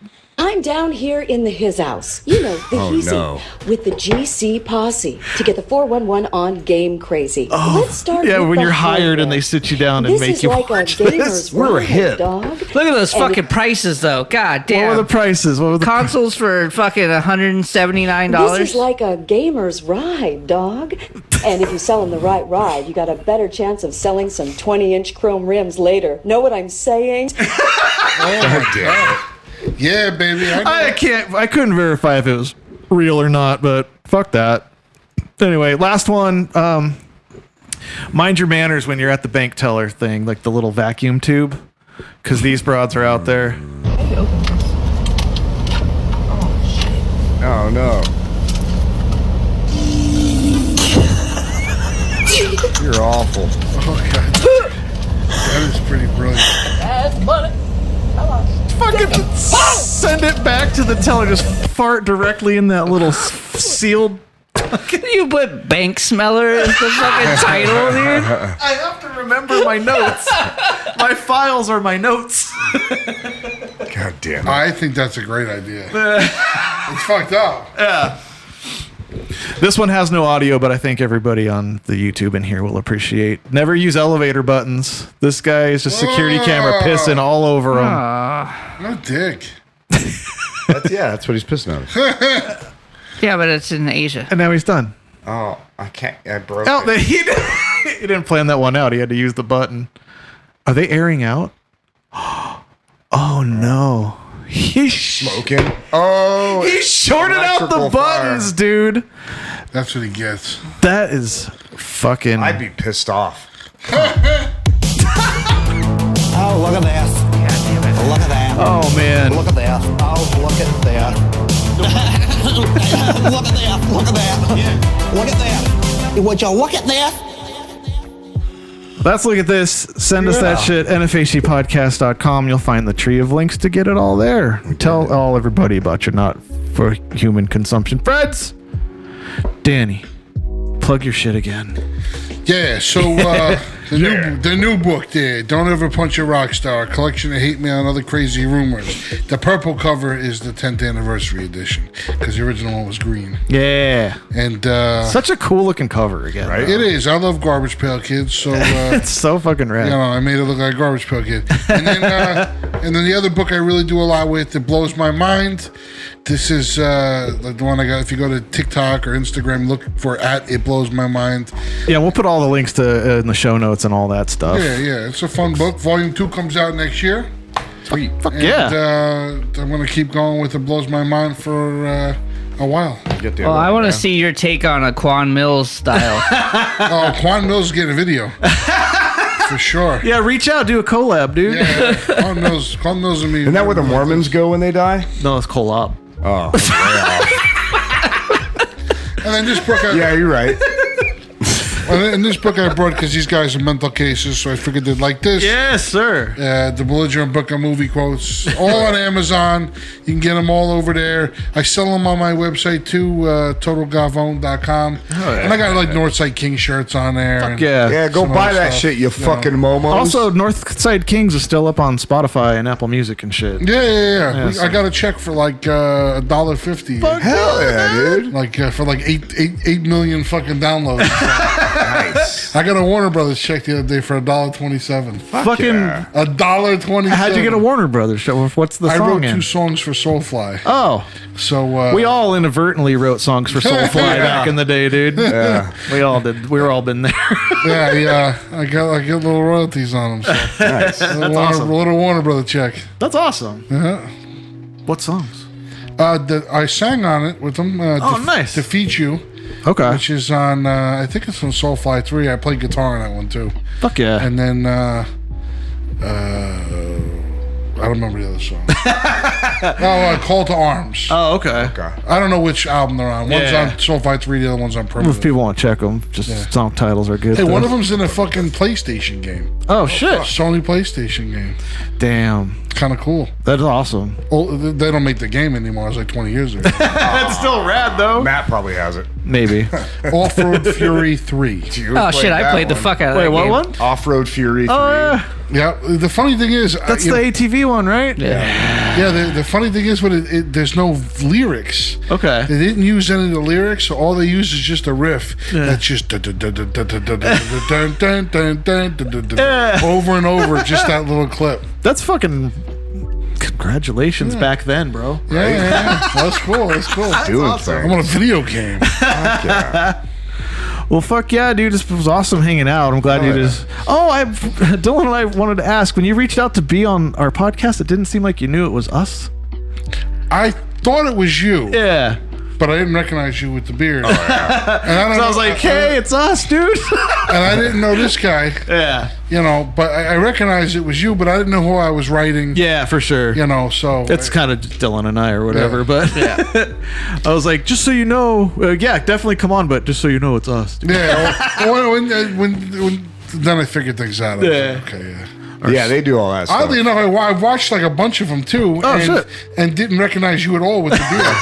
I'm down here in the his house, you know, the Oh, Heezy, no. with the GC posse to get the 411 on Game Crazy. Let's start Yeah, with when the you're hired and hardware. they sit you down and This make is you like a watch gamer's this. We're ride, hip. dog. Look at those And fucking prices, though. God damn. What were the prices? What were the Consoles for fucking $179. This is like a gamer's ride, dog. And if you sell them the right ride, you got a better chance of selling some 20-inch chrome rims later. Know what I'm saying? Oh, damn it. Yeah, baby. I couldn't verify if it was real or not, but fuck that. Anyway, last one. Mind your manners when you're at the bank teller thing, like the little vacuum tube, because these broads are out there. Oh no. You're awful. Oh god, that is pretty brilliant. That's money. Come on. Fucking send it back to the teller. Just fart directly in that little sealed. Can you put bank smeller as the fucking title, dude? I have to remember my notes. My files are my notes. God damn it. I think that's a great idea. It's fucked up. Yeah. This one has no audio, but I think everybody on the YouTube in here will appreciate. Never use elevator buttons. This guy is just security camera pissing all over him. No dick. That's what he's pissing on. Yeah, but it's in Asia. And now he's done. Oh, I can't. I broke Oh, it. he didn't plan that one out. He had to use the button. Are they airing out? Oh, no. He's smoking. Oh, he shorted out the electrical buttons, fire. dude. That's what he gets. That is fucking. I'd be pissed off. Oh, look at that. God damn it. Look at that. Oh, man. Look at that. Oh, look at that. Look at that. Look at that. Look at that. Would you look at that? Let's look at this. Send us that shit. NFHCpodcast.com. You'll find the tree of links to get it all there. Tell everybody about your not for human consumption. Freds! Danny, plug your shit again. Yeah, so the new book there, Don't Ever Punch a Rockstar, a collection of hate mail and other crazy rumors. The purple cover is the 10th anniversary edition, because the original one was green. Yeah. And such a cool looking cover again. Right? It is. I love Garbage Pail Kids, so It's so fucking rad. you know, I made it look like Garbage Pail Kid. And then the other book I really do a lot with, it blows my mind. This is the one I got. If you go to TikTok or Instagram, look for @It Blows My Mind. Yeah, we'll put all the links to in the show notes and all that stuff. Yeah, it's a fun book. Volume 2 comes out next year. Sweet. Fuck And, yeah. I'm going to keep going with It Blows My Mind for a while. Well, I want to see your take on a Quan Mills style. Oh, Quan Mills is getting a video. For sure. Yeah, reach out, do a collab, dude. Yeah, Quan Mills and me. Isn't that where the Mormons go when they die? No, it's collab. Oh. And then this book, Yeah, you're right. and this book I brought because these guys are mental cases, so I figured they'd like this. Yes, sir. The Belligerent Book of Movie Quotes, all on Amazon. You can get them all over there. I sell them on my website too, totalgavone.com. And I got like Northside King shirts on there. Fuck and yeah. Yeah, go some buy other that stuff, shit, you know. fucking momos. Also, Northside Kings is still up on Spotify and Apple Music and shit. Yeah. so- I got a check for like $1.50. hell yeah, dude. Like for like 8 million fucking downloads. Nice. I got a Warner Brothers check the other day for $1.27. Fucking. yeah. $1.27. How'd you get a Warner Brothers show? What's the I song wrote in? 2 songs for Soulfly. Oh, So we all inadvertently wrote songs for Soulfly back in the day, dude. Yeah. We all did. We were all been there. yeah. I got little royalties on them. So. Nice. Little Warner Brother check. That's awesome. Uh-huh. What songs? I sang on it with them. Nice. Defeat You, Okay. which is on. I think it's on Soulfly 3. I played guitar on that one too. Fuck yeah. And then I don't remember the other song. Call to Arms. Oh, okay. I don't know which album they're on. One's Yeah. on Soulfly 3, the other one's on If Primitive. people want to check them, just song titles are good. Hey, though. one of them's in a fucking PlayStation game. Oh shit! Sony PlayStation game. Damn, Kind of cool. that's awesome. Oh, they don't make the game anymore. It was like 20 years ago. That's still rad though. Matt probably has it. Maybe. Off-Road Fury 3. Oh shit! I played the fuck out of that Wait, what game. one? Off-Road Fury 3. Oh, Yeah, the funny thing is... that's the ATV one, right? Yeah, the funny thing is, there's no lyrics. Okay. They didn't use any of the lyrics, so all they use is just a riff. That's just over and over, just that little clip. That's fucking. Congratulations back then, bro. Yeah. That's cool. That's cool. Doing awesome. I'm on a video game. Well, fuck yeah, dude. It was awesome hanging out. I'm glad you just. Oh, Dylan and I wanted to ask, when you reached out to be on our podcast, it didn't seem like you knew it was us. I thought it was you. Yeah. but I didn't recognize you with the beard. Oh, yeah. And I was like, hey, it's us, dude. And I didn't know this guy. Yeah. You know, but I recognized it was you, but I didn't know who I was writing. Yeah, for sure. You know, so it's kind of Dylan and I or whatever. Yeah. But I was like, just so you know, yeah, definitely come on, but just so you know, it's us. Dude. Yeah. when then I figured things out. Yeah. Okay. Yeah. Yeah, they do all that stuff. Oddly enough, I watched like a bunch of them too. Oh, shit. And didn't recognize you at all with the beard.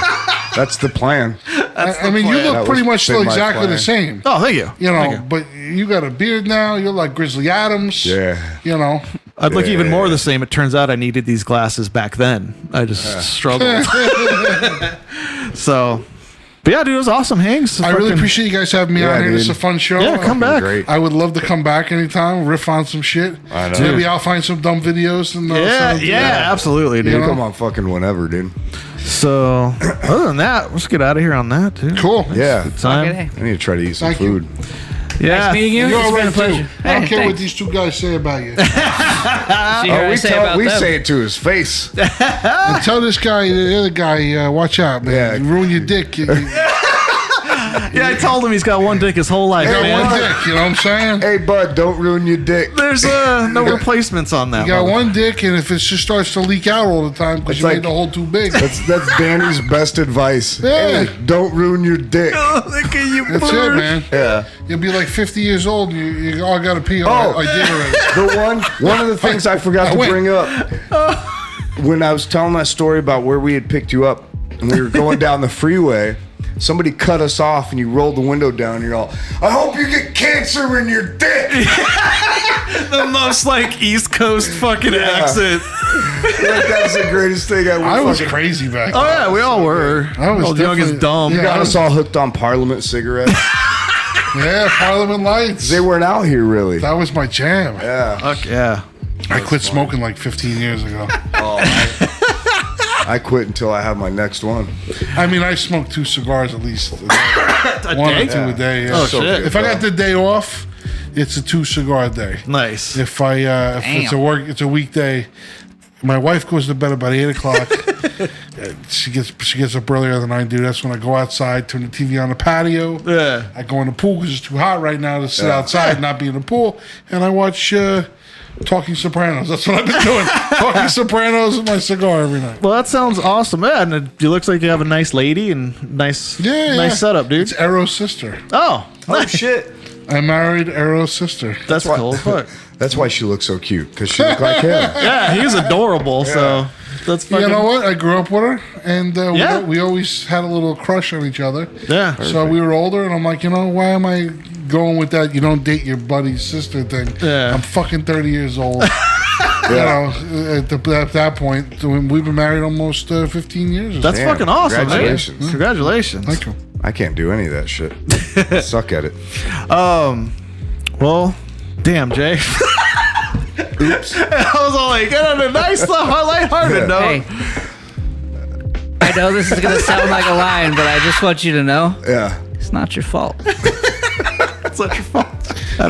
That's the plan. I mean, you look pretty much still exactly the same. Oh, thank you. You know, but you got a beard now. You're like Grizzly Adams. Yeah. You know. I'd look even more the same. It turns out I needed these glasses back then. I just struggled. So, but yeah, dude, it was awesome, Hanks. I really appreciate you guys having me on here. This is a fun show. Yeah, come back. Great. I would love to come back anytime, riff on some shit. I know. Maybe I'll find some dumb videos. And absolutely, dude. You know? Come on, fucking whenever, dude. So, other than that, let's get out of here on that, too. Cool. Yeah. Good time. Okay. I need to try to eat some food. Yeah. Nice meeting you. You're It's all been a right, pleasure. too. I don't Hey, care what thanks. these two guys say about you. So you hear I say about we them. say it to his face. And tell this guy, the other guy, watch out, man. Yeah. You ruin your dick. You Yeah, I told him he's got one dick his whole life, got man. one dick, you know what I'm saying? Hey, bud, don't ruin your dick. There's no replacements on that You got one. one dick, and if it just starts to leak out all the time because It's you like- made the hole too big. That's Danny's best advice. Yeah. Hey, don't ruin your dick. Look at you, That's it, man. Yeah. You'll be like 50 years old, and you all got to pee. Oh. I did already. One of the things I forgot to bring up when I was telling that story about where we had picked you up and we were going down the freeway, somebody cut us off and you rolled the window down and you're all, I hope you get cancer in your dick. The most like East Coast fucking accent. Like, that's the greatest thing I was fucking- crazy back Oh then. yeah, we all were. I was Old young as definitely- dumb. You Yeah. got us all hooked on Parliament cigarettes. Yeah, Parliament Lights. They weren't out here really. That was my jam. Yeah. Fuck yeah. I quit smoking like 15 years ago. I quit until I have my next one. I mean, I smoke 2 cigars at least a day. One or day? two a day. Yeah. Oh, shit. If I got the day off, it's a 2 cigar day. Nice. If it's a weekday, my wife goes to bed about 8:00. She gets up earlier than I do. That's when I go outside, turn the TV on the patio. Yeah. I go in the pool because it's too hot right now to sit outside and not be in the pool, and I watch Talking Sopranos. That's what I've been doing. Talking Sopranos with my cigar every night. Well, that sounds awesome. Yeah, and it looks like you have a nice lady and nice setup, dude. It's Arrow's sister. Oh, Oh shit. I married Arrow's sister. that's cool. Fuck. That's why she looks so cute, because she looked like him. Yeah, he's adorable. So that's fucking. You know what? I grew up with her, and Yeah. we always had a little crush on each other. Yeah. So we were older, and I'm like, why am I going with that? You don't date your buddy's sister thing. Yeah. I'm fucking 30 years old. You know, at that point, we've been married almost 15 years. Or That's Damn, fucking awesome, congratulations. man. Congratulations. Thank you. I can't do any of that shit. I suck at it. Well, damn, Jay. Oops. I was all like, on a nice, lighthearted note. Hey, I know this is gonna sound like a line, but I just want you to know Yeah. it's not your fault. It's not your fault.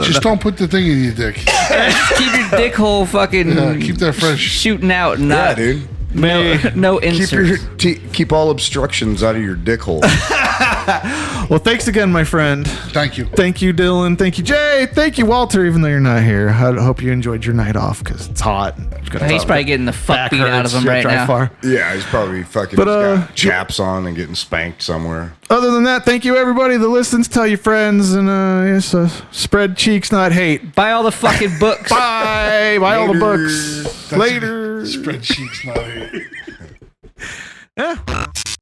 Just don't put the thing in your dick. Just keep your dick hole fucking Keep that fresh. shooting out and Yeah, not dude. no Keep your inserts. keep all obstructions out of your dick hole. Well, thanks again, my friend. Thank you. Thank you, Dylan. Thank you, Jay. Thank you, Walter, even though you're not here. I hope you enjoyed your night off because it's hot. He's probably getting the fuck Back beat out hurts. of him You gotta right drive now. far. Yeah, he's probably fucking But, got chaps on and getting spanked somewhere. Other than that, thank you, everybody that listens. Tell your friends and spread cheeks, not hate. Buy all the fucking books. Bye. Buy all the books. Later. Spreadsheets, not. Yeah.